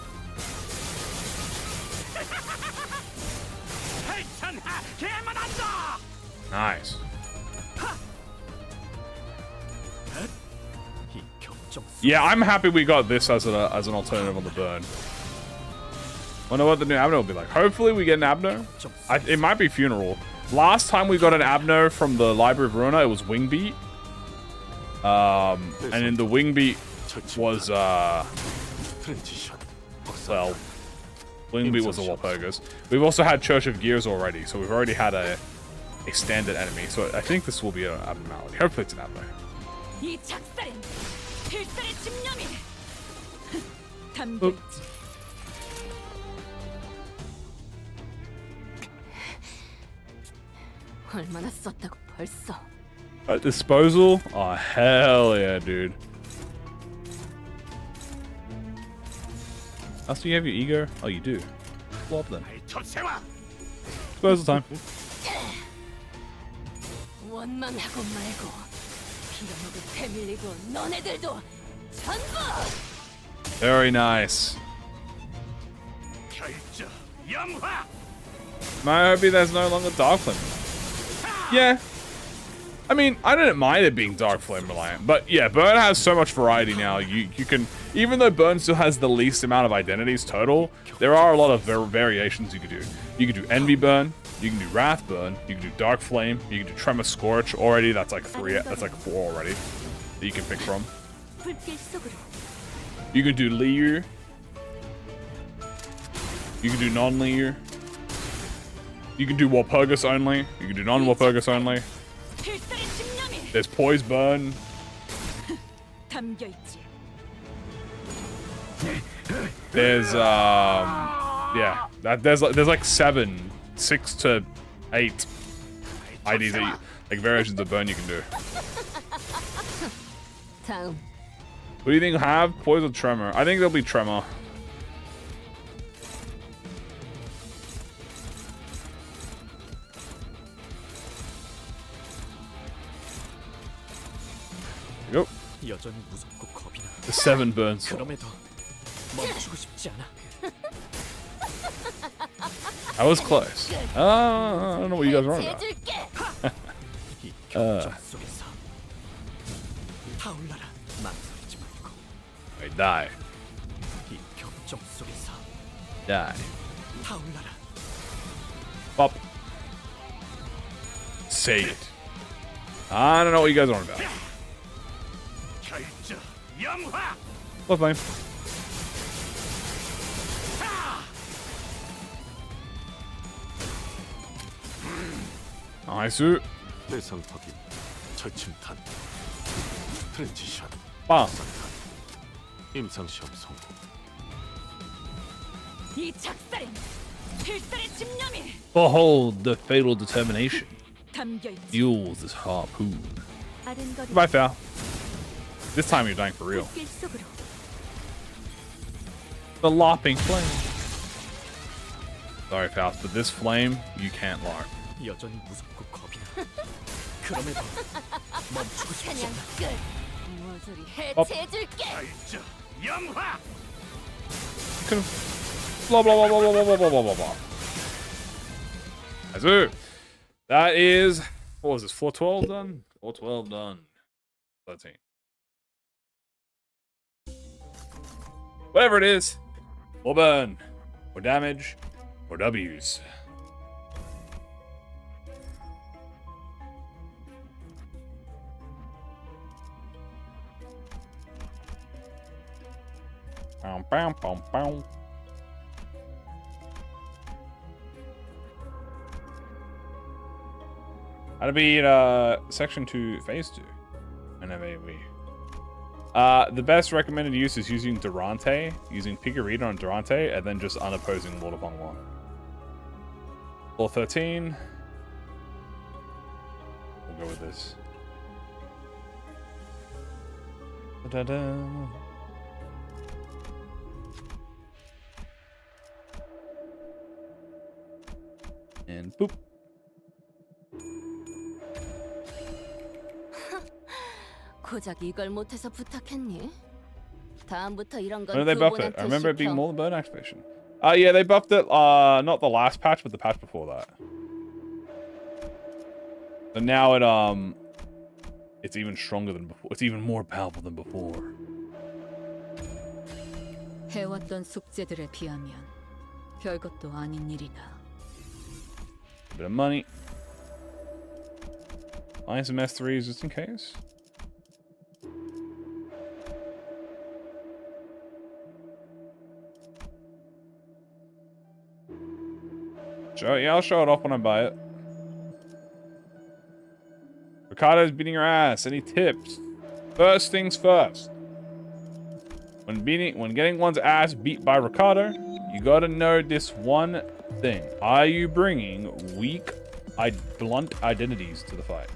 E: 해천하 개만한다.
A: Nice.
C: 이 격정 속에서
A: Yeah, I'm happy we got this as an alternative on the burn. Wonder what the new Abno will be like. Hopefully we get an Abno. It might be Funeral. Last time we got an Abno from the Library of Ruina, it was Wingbeat. And in the Wingbeat was
E: 트랜지션.
A: well, Wingbeat was a Walpurgis. We've also had Church of Gears already, so we've already had a standard enemy. So I think this will be an abnormality. Hopefully it's an Abno.
F: 이 작살엔 필살의 집념이 담겨 있지.
D: 얼마나 썼다고 벌써.
A: At disposal? Oh, hell yeah, dude. Oh, so you have your ego? Oh, you do. Blow up then.
E: 조세와.
A: Disposal time.
D: 원망하고 말고 빌어먹을 패밀리고 너네들도 전부.
A: Very nice.
E: 결정. 영화.
A: Might be there's no longer Dark Flame. Yeah. I mean, I didn't mind it being Dark Flame reliant, but yeah, Burn has so much variety now. You can, even though Burn still has the least amount of identities total, there are a lot of variations you could do. You could do Envy Burn, you can do Wrath Burn, you can do Dark Flame, you can do Tremor Scorch. Already, that's like 4 already that you can pick from.
D: 불길 속으로.
A: You can do Liu. You can do non-Liu. You can do Walpurgis only. You can do non-Walpurgis only.
F: 필살의 집념이
A: There's Poise Burn.
F: 담겨 있지.
A: There's yeah. That there's like 6 to 8 IDs that like variations of burn you can do.
D: 다음.
A: What do you think? Have poison tremor? I think there'll be tremor. Go.
C: 여전히 무섭고 겁이 나.
A: The 7 burns.
C: 그럼에도 멈추고 싶지 않아.
A: I was close. I don't know what you guys are on about.
C: 이 격정 속에서 타올라라. 망설이지 말고.
A: Wait, die.
C: 이 격정 속에서
A: Die.
C: 타올라라.
A: Up. Say it. I don't know what you guys are on about.
E: 결정 영화.
A: What's mine? Nice.
E: 대상 확인. 절침탄. 트랜지션.
A: Bam.
E: 임상 시험 성공.
F: 이 작살엔 필살의 집념이
A: Behold the fatal determination.
F: 담겨있지.
A: Fuels this harpoon.
D: 아른거리.
A: Goodbye, Fal. This time you're dying for real.
D: 길 속으로.
A: The lopping flame. Sorry, Faust, but this flame you can't larp.
C: 여전히 무섭고 겁이 나. 그럼에도 멈추고 싶지
F: 사냥
C: 않아.
F: 끝. 모조리 해체해줄게.
E: 결정 영화.
A: Blah blah blah blah blah blah blah blah blah blah. Azoo. That is, what was this? 412 done? 412 done. 13. Whatever it is, more burn, more damage, more W's. Bow, bow, bow, bow. How to beat section 2 phase 2 and AoE. The best recommended use is using Durante, using Pigarita on Durante, and then just unopposing Lord of Hongwa. Level 13. We'll go with this. Da-da-da. And boop.
F: 고작 이걸 못해서 부탁했니? 다음부터 이런 건
A: When did they buff it? I remember it being more than burn activation. Yeah, they buffed it, not the last patch, but the patch before that. So now it's even stronger than before. It's even more powerful than before.
D: 해왔던 숙제들에 비하면 별것도 아닌 일이다.
A: A bit of money. Buying some S3s just in case. Yeah, I'll show it off when I buy it. Ricardo's beating your ass. Any tips? First things first. When getting one's ass beat by Ricardo, you gotta know this one thing. Are you bringing weak, blunt identities to the fight?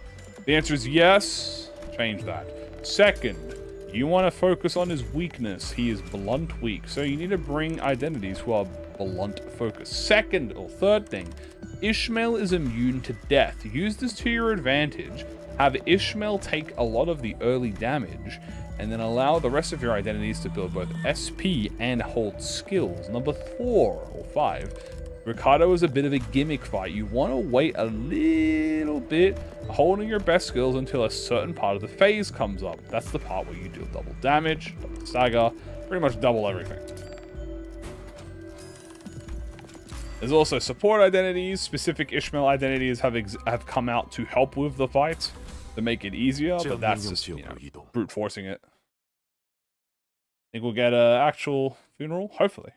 A: The answer is yes. Change that. Second, you want to focus on his weakness. He is blunt weak, so you need to bring identities who are blunt focus. Second or third thing, Ishmael is immune to death. Use this to your advantage. Have Ishmael take a lot of the early damage, and then allow the rest of your identities to build both SP and hold skills. Number 4 or 5, Ricardo is a bit of a gimmick fight. You want to wait a little bit, holding your best skills until a certain part of the phase comes up. That's the part where you deal double damage, double stagger, pretty much double everything. There's also support identities. Specific Ishmael identities have come out to help with the fight, to make it easier, but that's just, brute forcing it. Think we'll get an actual funeral? Hopefully.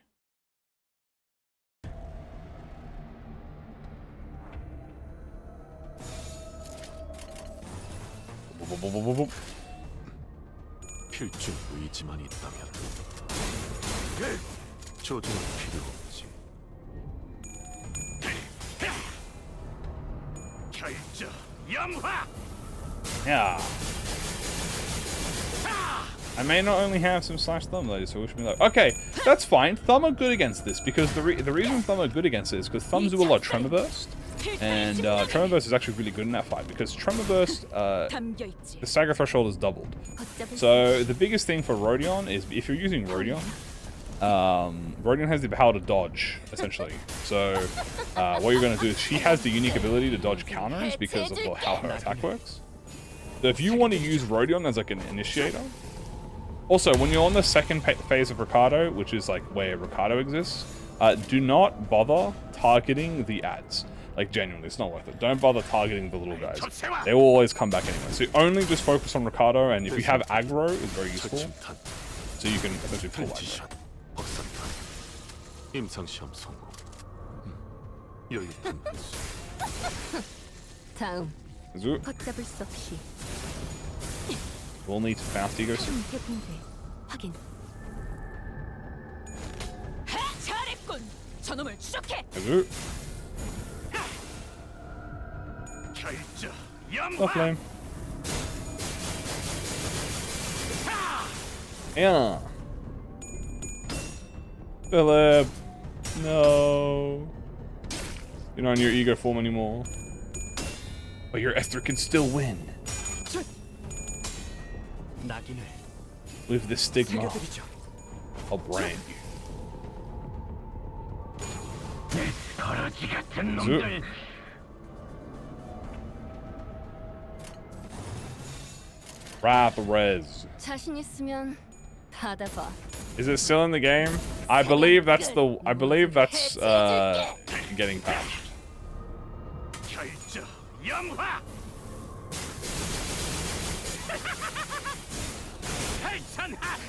E: 필중 의지만 있다면 조준은 필요 없지.
A: Yeah. I may not only have some slash thumb though, so wish me luck. Okay, that's fine. Thumb are good against this because the reason thumb are good against it is because thumbs do a lot of tremor burst, and tremor burst is actually really good in that fight because tremor burst, the stagger threshold is doubled. So the biggest thing for Rodion is if you're using Rodion, Rodion has the power to dodge essentially. So what you're going to do is she has the unique ability to dodge counters because of how her attack works. So if you want to use Rodion as like an initiator. Also, when you're on the second phase of Ricardo, which is like where Ricardo exists, do not bother targeting the ads. Like genuinely, it's not worth it. Don't bother targeting the little guys. They will always come back anyway. So only just focus on Ricardo, and if you have aggro, it's very useful. So you can essentially pull aggro.
D: 다음.
A: Zoo.
D: 걷잡을 수 없이.
A: We'll need to fast ego soon.
D: 태풍대 확인.
F: 잘했군. 저놈을 추적해.
A: Zoo. Left lane. Yeah. Philip. No. You're not on your ego form anymore. But your Esther can still win. With the stigma of brain. Zoop. Wrath Res.
D: 자신 있으면 받아봐.
A: Is it still in the game? I believe that's getting patched.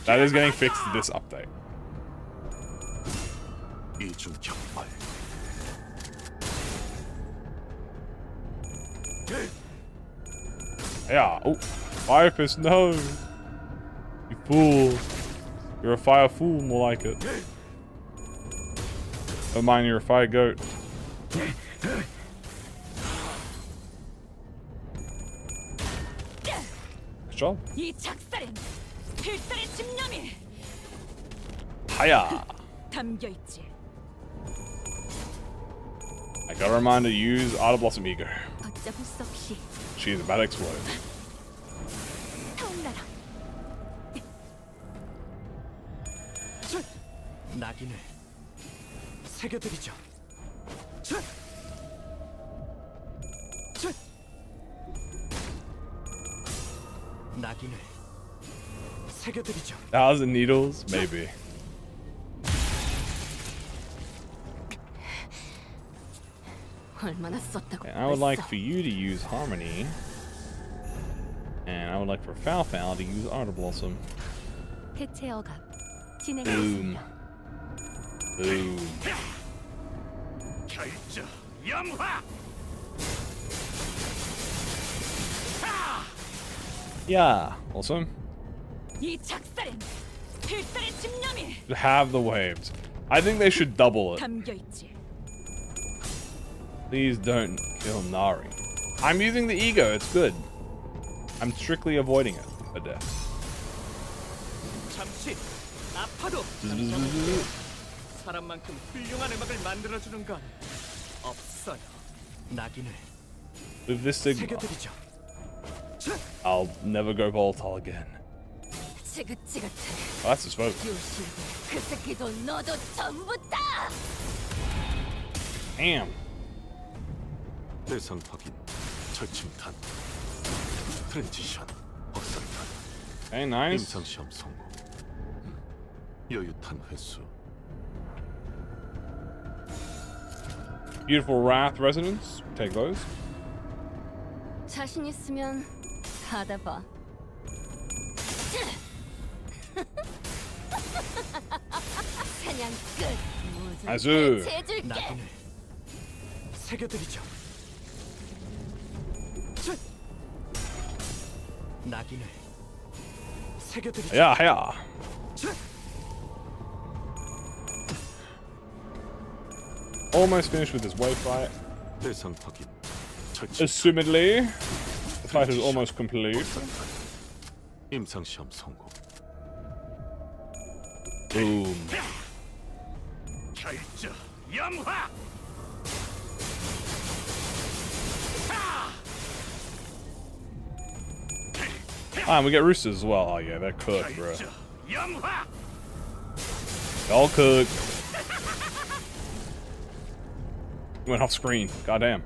A: That is getting fixed in this update. Yeah. Oh, Fire Fist, no. You fool. You're a fire fool, more like it. Don't mind, you're a fire goat. Good job.
F: 이 작살엔 필살의 집념이
A: Hiya.
F: 담겨 있지.
A: I gotta remind her to use Art of Blossom Ego.
D: 걷잡을 수 없이.
A: She is about to explode.
D: 타올라라.
C: 낙인을 새겨드리죠. 낙인을 새겨드리죠.
A: 1,000 needles? Maybe.
D: 얼마나 썼다고.
A: And I would like for you to use Harmony. And I would like for Foul to use Art of Blossom.
D: 해체 억압.
A: Boom.
D: 진행하겠습니다.
A: Boom. Yeah, awesome.
F: 이 작살엔 필살의 집념이
A: Have the waves. I think they should double it.
F: 담겨 있지.
A: Please don't kill Nari. I'm using the ego, it's good. I'm strictly avoiding it. A death.
C: 잠시 아파도 사람만큼 훌륭한 음악을 만들어주는 건 없어요. 낙인을
A: With this Sigma,
C: 새겨드리죠.
A: I'll never go volatile again.
F: 지긋지긋해.
A: Oh, that's disposable.
F: 요실고 그 새끼도 너도 전부 다.
A: Damn.
E: 대상 확인, 절침탄, 트랜지션, 확산탄,
A: Okay, nice.
E: 임상시험 성공, 여유탄 횟수.
A: Beautiful Wrath Resonance. Take those.
D: 자신 있으면 받아봐. 사냥 끝.
A: 아주.
D: 해줄게.
C: 낙인을 새겨드리죠. 낙인을 새겨드리죠.
A: Yeah, yeah. Almost finished with this wave fight.
E: 대상 확인,
A: Assumedly, the fight is almost complete.
C: 임상 시험 성공.
A: Boom.
E: 결정 염화.
A: Ah, and we get roosters as well. Oh yeah, they're cooked, bro.
E: 결정 염화.
A: All cooked. Went off screen. Goddamn.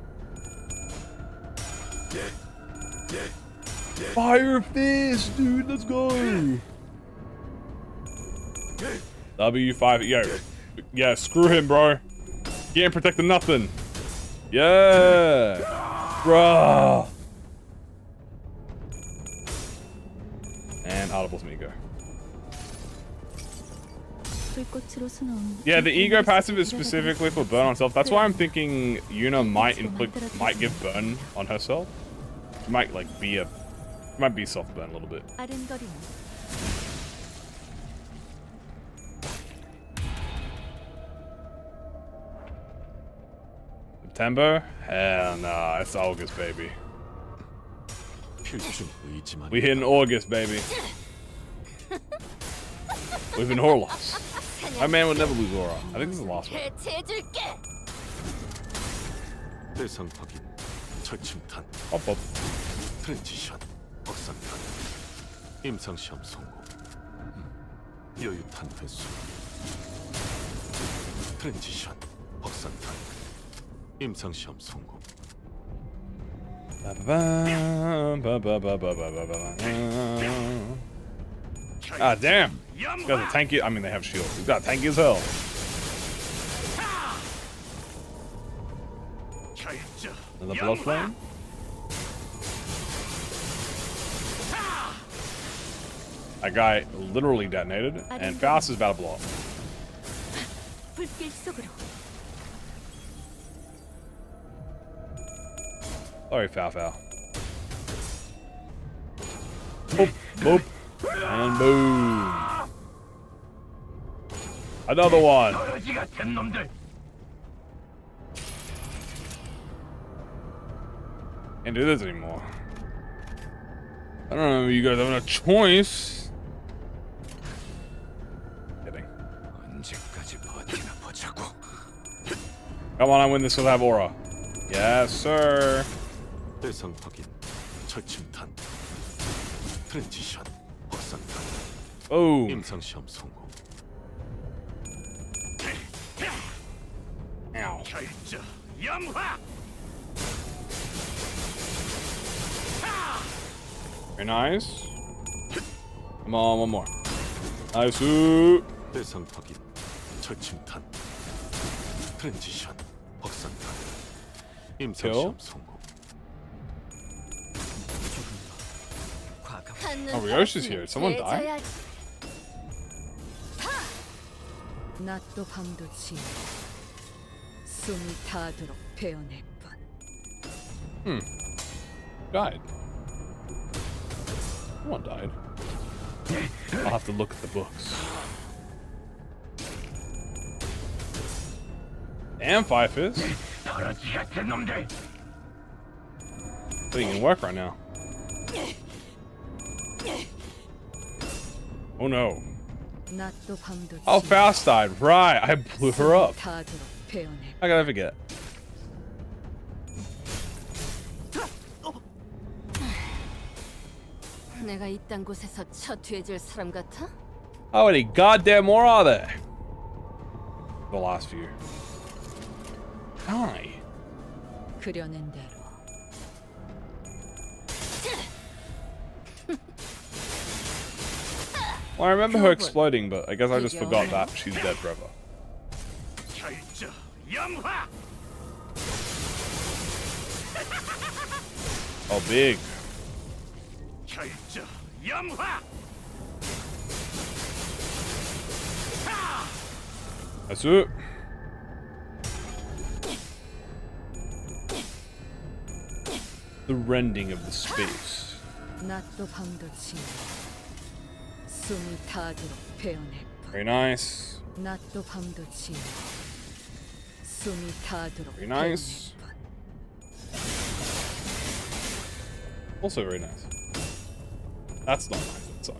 A: Fire fist, dude. Let's go. W5. Yo. Yeah, screw him, bro. He ain't protecting nothing. Yeah. Bruh. And Audible's Ego.
D: 불꽃으로 수놓은
A: Yeah, the
D: 이
A: ego
D: 펠모리
A: passive is
D: 속에
A: specifically for
D: 데려다
A: burn on self. That's why I'm thinking Yuna might
D: might
A: give burn on herself. She might like be might be soft burn a little bit.
D: 아른거리는
A: September? Hell nah, it's August, baby.
C: 필중 의지만.
A: We hit in August, baby. We've been Horloss. My man would never lose Aura. I think this is the last one.
F: 해체해줄게.
C: 대상 확인. 철침탄.
A: Up, up.
C: 트랜지션. 확산탄. 임상 시험 성공. 여유탄 회수. 트랜지션. 확산탄. 임상 시험 성공.
A: Ah, damn. These guys are tanky. I mean, they have shields. These guys are tanky as hell.
E: 결정
A: Another blood flame. That guy literally detonated, and Faust is about to blow up.
D: 불길 속으로
A: Sorry, Foul. Boop, boop, and boom. Another one. Can't do this anymore. I don't know if you guys have a choice. Kidding.
C: 언제까지 버티나 보자고.
A: Come on, I win this without Aura. Yes, sir.
C: 대상 확인. 철침탄. 트랜지션. 확산탄.
A: Boom.
C: 임상 시험 성공.
A: Ow.
E: 결정 염화.
A: Very nice. Come on, one more. Nice. Ooh.
C: 대상 확인. 철침탄. 트랜지션. 확산탄. 임상 시험 성공.
A: Oh, Ryoshi's here. Did someone die?
G: 낮도 밤도 지나 숨이 닿도록 베어낼 뿐.
A: Died. Someone died. I'll have to look at the books. Damn, Fire Fist. I think it can work right now. Oh no.
G: 낮도 밤도
A: Oh,
G: 지나
A: Faust died. Right, I blew her up.
G: 닿도록 베어낼
A: How could I forget?
F: 내가 이딴 곳에서 처투해줄 사람 같아?
A: How many goddamn more are there? The last few. Die.
G: 그려낸 대로.
A: Well, I remember her exploding, but I guess I just forgot that she's dead forever.
E: 결정 염화.
A: Oh, big.
E: 결정 염화.
A: That's it. The rending of the space.
G: 낮도 밤도 지나 숨이 닿도록 베어낼 뿐.
A: Very nice.
G: 낮도 밤도 지나 숨이 닿도록
A: Very nice.
G: 베어낼 뿐.
A: Also very nice. That's not nice. That sucks.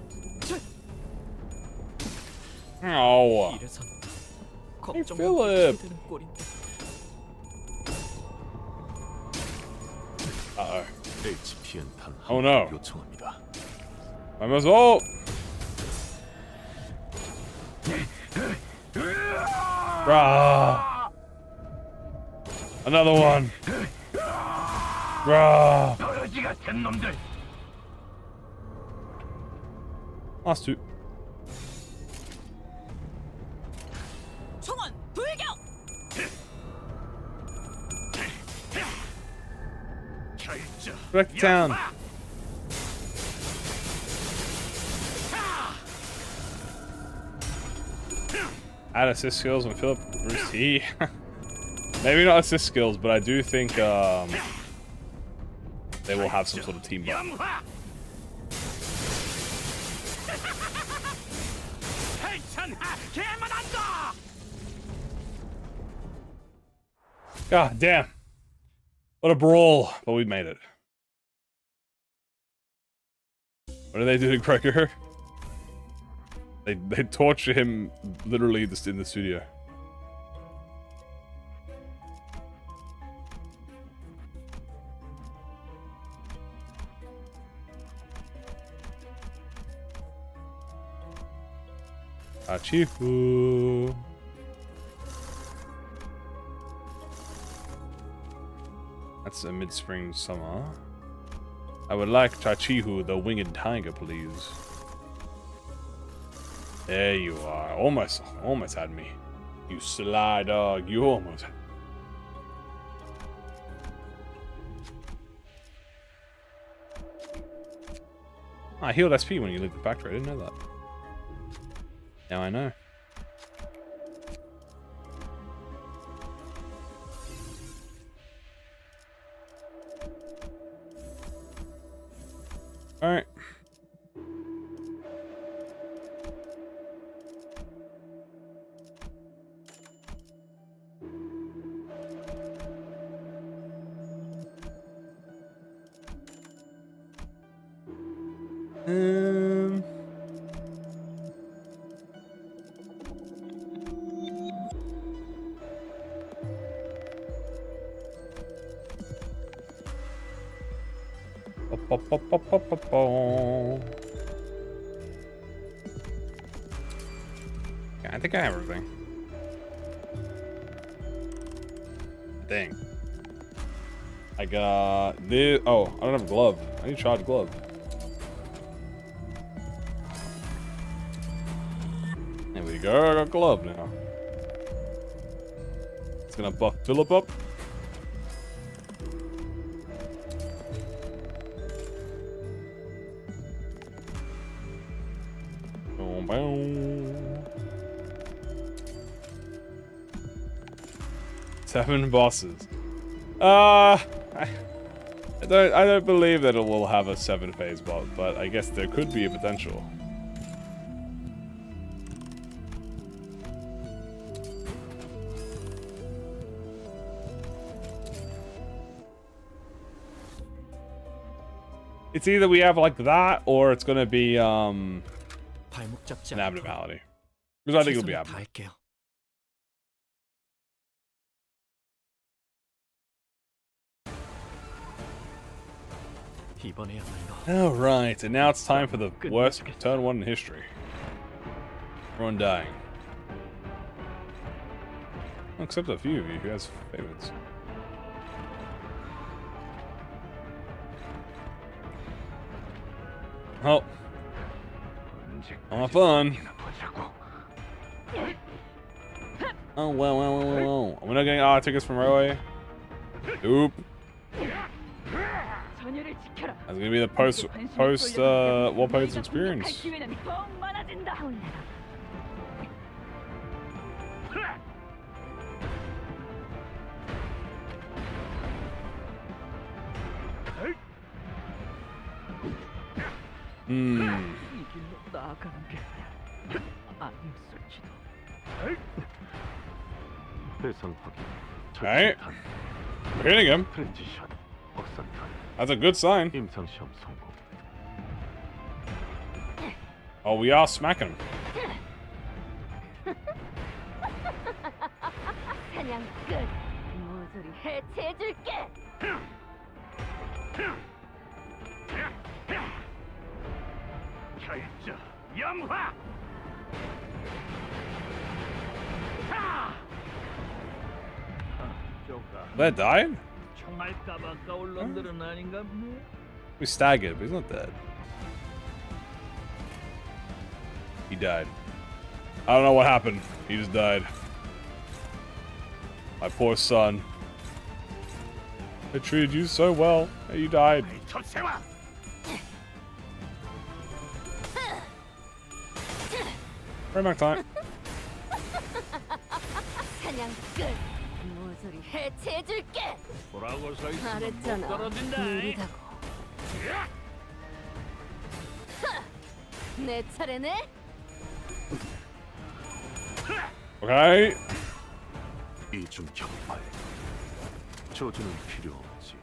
A: Oh.
C: 이래선
A: Hey,
C: 걱정만
A: Philip.
C: 되는 꼴인데.
A: Uh-oh.
E: HPN 단
A: Oh, no.
E: 요청합니다.
A: I must. Oh. Rah. Another one. Rah. Last two.
F: 총원 불격.
A: Back to town. Add assist skills when Philip Bruce T. Maybe not assist skills, but I do think they will have some sort of team button. God damn. What a brawl. But we made it. What do they do to Gregor? They torture him literally just in the studio. Achifu. That's a mid-spring summer. I would like Tachihu, the winged tiger, please. There you are. Almost had me. You sly dog. You almost. I healed SP when you leave the factory. I didn't know that. Now I know. Alright. Yeah, I think I have everything. Dang. I got this. Oh, I don't have a glove. I need a charged glove. There we go. I got a glove now. It's gonna buff Philip up. Seven bosses. I don't believe that it will have a 7-phase boss, but I guess there could be a potential. It's either we have like that, or it's gonna be
C: 발목 잡지
A: an
C: 않고
A: abnormality. Because I think it'll be
C: 최선을
A: abnormal.
C: 다할게요. 이번에야말로
A: Alright, and now it's time for the worst turn 1 in history. Everyone dying. Except a few of you who has favorites. Oh. All fun. Oh, well. We're not getting tickets from Railway. Nope. That's gonna be the post Walpurgis experience. Alright. We're hitting him. That's a good sign.
C: 임상시험 성공.
A: Oh, we are smacking him.
F: 사냥 끝. 모조리 해체해줄게.
E: 결정 영화.
A: That died?
E: 총알값 아까울 놈들은 아닌가 보네.
A: We staggered, but he's not dead. He died. I don't know what happened. He just died. My poor son. I treated you so well, and you died.
E: 톱세와.
A: Right back time.
F: 사냥 끝. 모조리 해체해줄게.
E: 뭐라고 서 있으면 못
F: 말했잖아.
E: 떨어진다.
F: 느리다고. 내 차례네.
A: Okay.
C: 이중 격발. 저주는 필요 없지.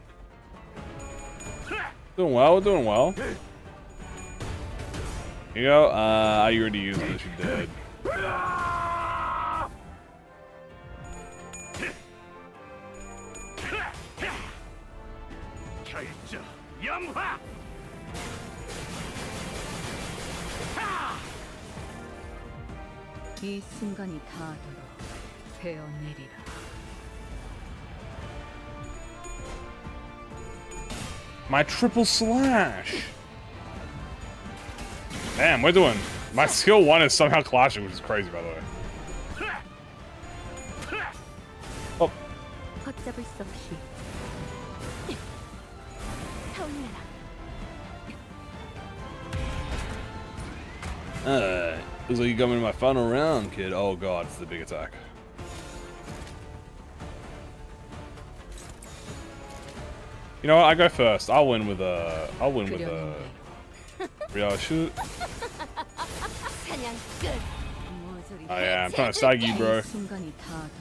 A: Doing well, we're doing well. Here you go. I already used this, you dead.
E: 결정 영화.
G: 이 순간이 닿도록 베어내리라.
A: My triple slash. Damn, we're doing. My skill 1 is somehow clashing, which is crazy, by the way. Oh,
D: 걷잡을 수 없이
F: 타올려라.
A: looks like you're coming to my final round, kid. Oh god, it's the big attack. You know what? I go first. I'll win with a. Real shoot.
F: 사냥 끝. 모조리
A: Oh yeah, I'm trying to stag you, bro.
G: 이 순간이 닿도록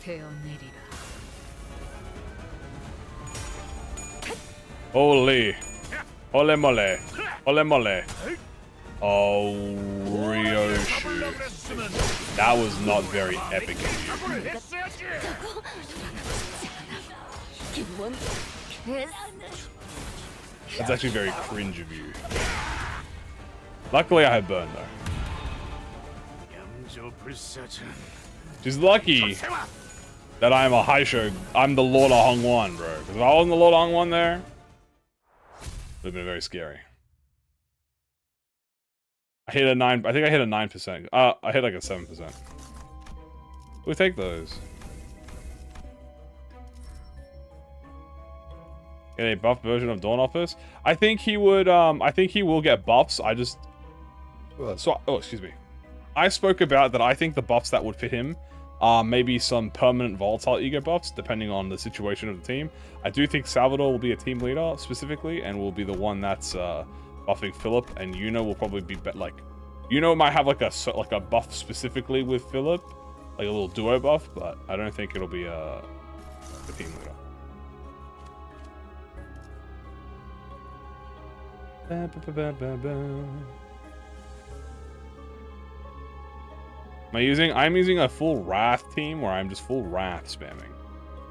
G: 베어내리라.
A: Holy. Ole mole. Ole mole. Oh, Rio shoot. That was not very epic of you.
F: 기본.
A: That's actually very cringe of you. Luckily, I had burn though.
E: 영조 불사전.
A: She's lucky that I'm a Haisho. I'm the Lord of Hongwan, bro. Because if I wasn't the Lord of Hongwan there, it would have been very scary. I hit a 9. I think I hit a 9%. I hit like a 7%. We take those. Get a buff version of Dawn Office. I think he would. I think he will get buffs. I just. Oh, excuse me. I spoke about that. I think the buffs that would fit him are maybe some permanent volatile ego buffs, depending on the situation of the team. I do think Salvador will be a team leader specifically, and will be the one that's buffing Philip, and Yuna will probably be like. Yuna might have like a buff specifically with Philip, like a little duo buff, but I don't think it'll be a team leader. I'm using a full Wrath team where I'm just full Wrath spamming.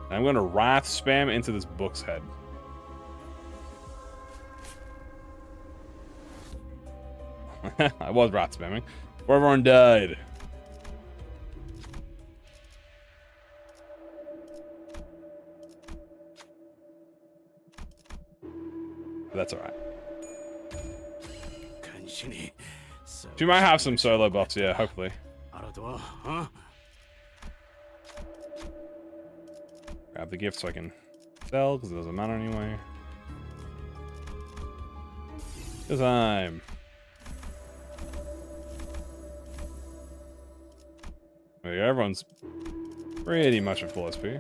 A: And I'm gonna Wrath spam into this book's head. I was Wrath spamming. Where everyone died. But that's alright. She might have some solo buffs, yeah, hopefully. Grab the gift so I can sell, because it doesn't matter anyway. Good time. There you go, everyone's pretty much at full SP.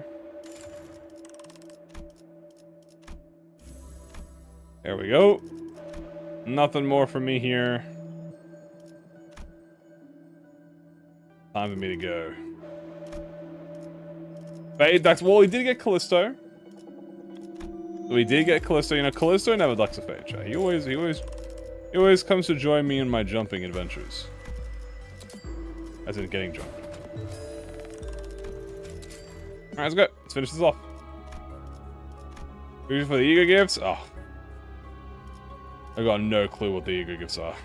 A: There we go. Nothing more from me here. Time for me to go. Fade, that's well, he did get Callisto. We did get Callisto. You know, Callisto never ducks a fade, chat. He always comes to join me in my jumping adventures. As in getting jumped. Alright, let's go. Let's finish this off. Ready for the ego gifts? Oh. I got no clue what the ego gifts are.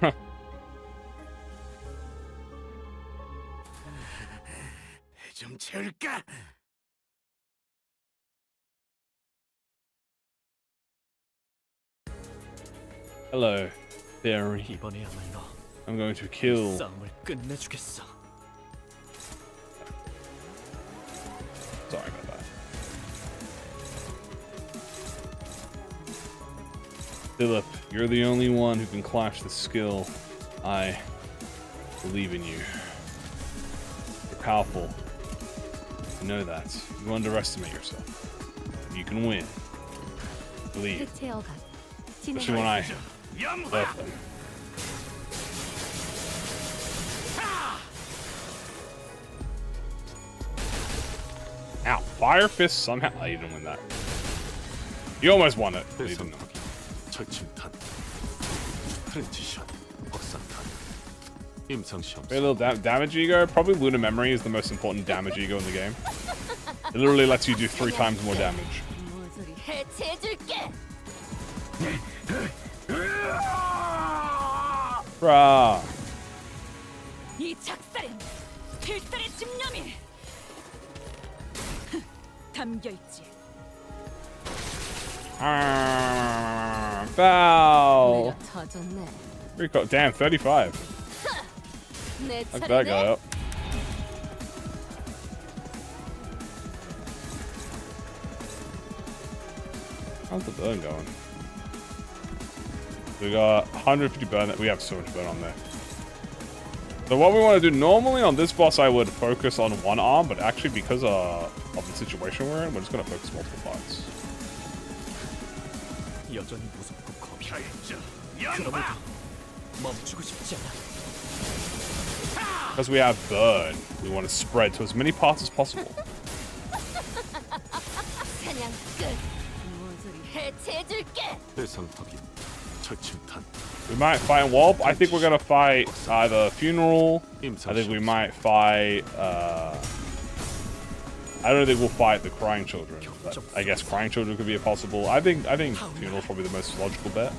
E: 좀 채울까?
A: Hello, theory.
C: 이번에야말로
A: I'm going to kill.
C: 싸움을 끝내주겠어.
A: Sorry about that. Philip, you're the only one who can clash the skill. I believe in you. You're powerful. You know that. You underestimate yourself. You can win. Believe.
D: 해체어가
A: Especially when I left them. Ow. Fire Fist somehow. Oh, you didn't win that. You almost won it, but you didn't.
C: 절침탄, 트렌치샷, 박사탄, 임상시험.
A: A little damage ego. Probably Lunar Memory is the most important damage ego in the game. It literally lets you do 3 times more damage.
F: 해체해줄게.
A: Bruh.
F: 이 작살엔 필살의 집념이 담겨 있지.
A: Foul.
F: 터졌네.
A: Recall. Damn, 35.
F: 내
A: Look that guy
F: 차례네.
A: up. How's the burn going? We got 150 burn. We have so much burn on there. So what we want to do normally on this boss, I would focus on one arm, but actually because of the situation we're in, we're just gonna focus multiple parts.
C: 여전히 무섭고 겁이 나. 그럼에도 멈추고 싶지 않아.
A: Because we have burn, we want to spread to as many parts as possible.
F: 사냥 끝. 모조리 해체해줄게.
C: 대상 확인, 절침탄,
A: We might fight Walp. I think we're gonna fight either Funeral. I think we might fight. I don't think we'll fight the Crying Children. But I guess Crying Children could be a possible. I think Funeral's probably the most logical bet.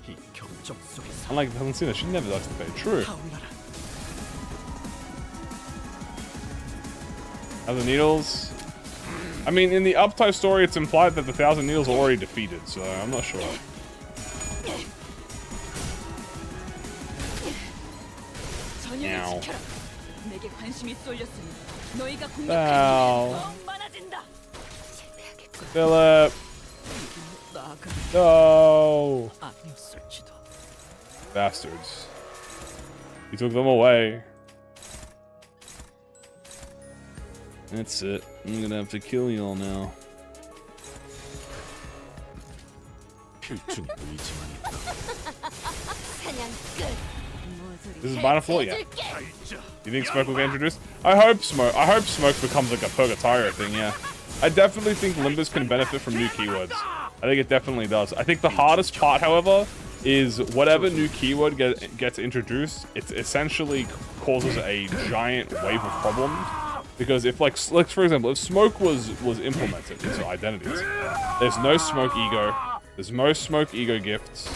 C: 이 경적 속에서
A: Unlike Valentina, she never does the fade. True.
C: 타올라라.
A: Thousand Needles. I mean, in the Uptype story, it's implied that the Thousand Needles are already defeated, so I'm not sure.
F: 전열을 지켜라. 내게 관심이 쏠렸으니 너희가
A: Ow.
F: 공격하는 더 많아진다.
A: Philip.
F: 나가
A: No.
C: 아니었을지도.
A: Bastards. He took them away. That's it. I'm gonna have to kill y'all now.
C: 필중의 의지만 있다.
F: 사냥 끝. 모조리
A: This is Banner Floor, yeah.
F: 해체해줄게.
A: You think Smoke will get introduced? I hope Smoke becomes like a Purgatorio thing, yeah. I definitely think Limbus can benefit from new keywords. I think it definitely does. I think the hardest part, however, is whatever new keyword gets introduced, it essentially causes a giant wave of problems. Because if, like for example, if Smoke was implemented into identities, there's no Smoke ego, there's no Smoke ego gifts,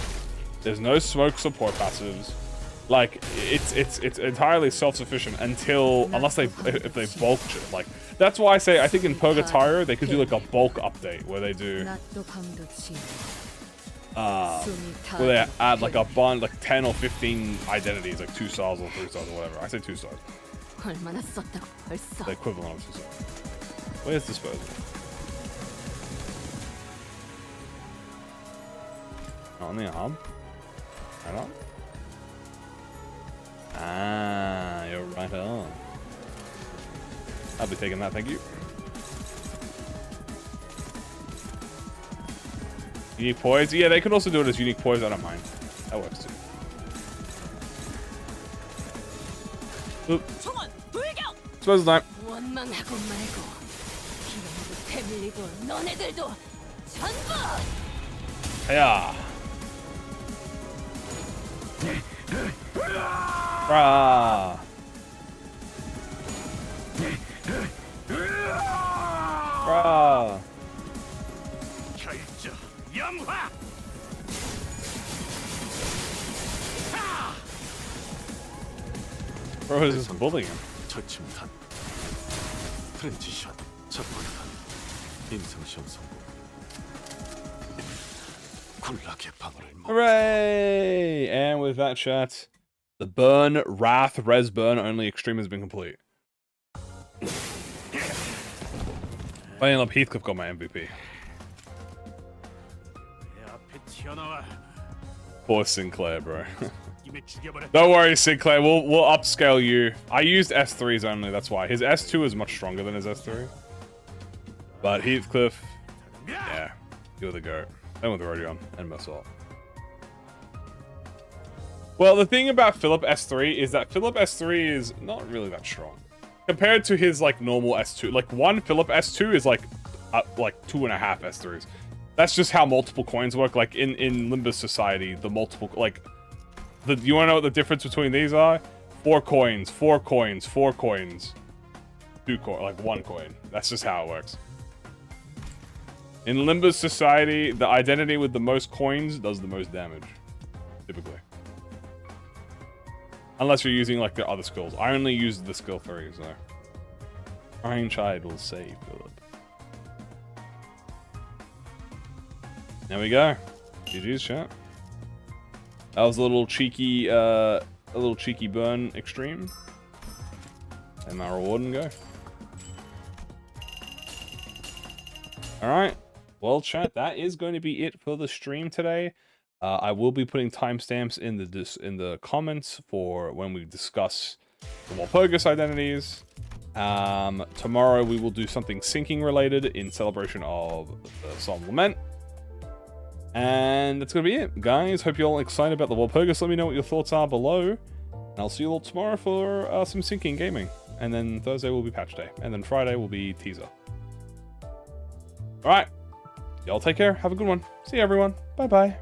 A: there's no Smoke support passives. Like it's entirely self-sufficient unless if they bulk shit. Like that's why I say I think in Purgatorio they could do like a bulk update where they do where they add like a bond like 10 or 15 identities, like 2 stars or 3 stars or whatever. I say 2 stars.
F: 얼마나 썼다고 벌써.
A: The equivalent of 2 stars. Where's disposal? On the arm. Right on. Ah, you're right on. I'll be taking that, thank you. Unique poise? Yeah, they could also do it as unique poise, I don't mind. That works too. Oop.
F: 총원 불경.
A: Disposal time.
F: 원망하고 말고 패밀리도 너네들도 전부.
A: Yeah. Rah. Rah.
E: 결정 영화.
A: Bro is just bullying him.
C: 저침탄 트랜지션 접근탄 인성시험 성공 굴락의 방어를 못
A: Hooray! And with that, chat, the burn, wrath, res burn only extreme has been complete. Playing up Heathcliff got my MVP.
E: 내 앞에 튀어나와.
A: Poor Sinclair, bro.
E: 김에 죽여버려.
A: Don't worry, Sinclair. We'll upscale you. I used S3s only. That's why his S2 is much stronger than his S3. But Heathcliff, yeah, you're the goat. Then with Rodion and Mersault. Well, the thing about Philip S3 is that Philip S3 is not really that strong compared to his like normal S2. Like one Philip S2 is like 2.5 S3s. That's just how multiple coins work. Like in Limbus society, the multiple you want to know what the difference between these are? 4 coins, 4 coins, 4 coins, 2 coin, like 1 coin. That's just how it works. In Limbus society, the identity with the most coins does the most damage, typically. Unless you're using like the other skills. I only used the skill 3, so Iron Child will save Philip. There we go. GG's, chat. That was a little cheeky burn extreme. And my reward and go. Alright. Well, chat, that is going to be it for the stream today. I will be putting timestamps in the comments for when we discuss the Walpurgis identities. Tomorrow we will do something syncing related in celebration of the Solemn lament. And that's going to be it, guys. Hope you're all excited about the Walpurgis. Let me know what your thoughts are below. And I'll see you all tomorrow for some syncing gaming. And then Thursday will be patch day. And then Friday will be teaser. Alright. Y'all take care. Have a good one. See you, everyone. Bye-bye.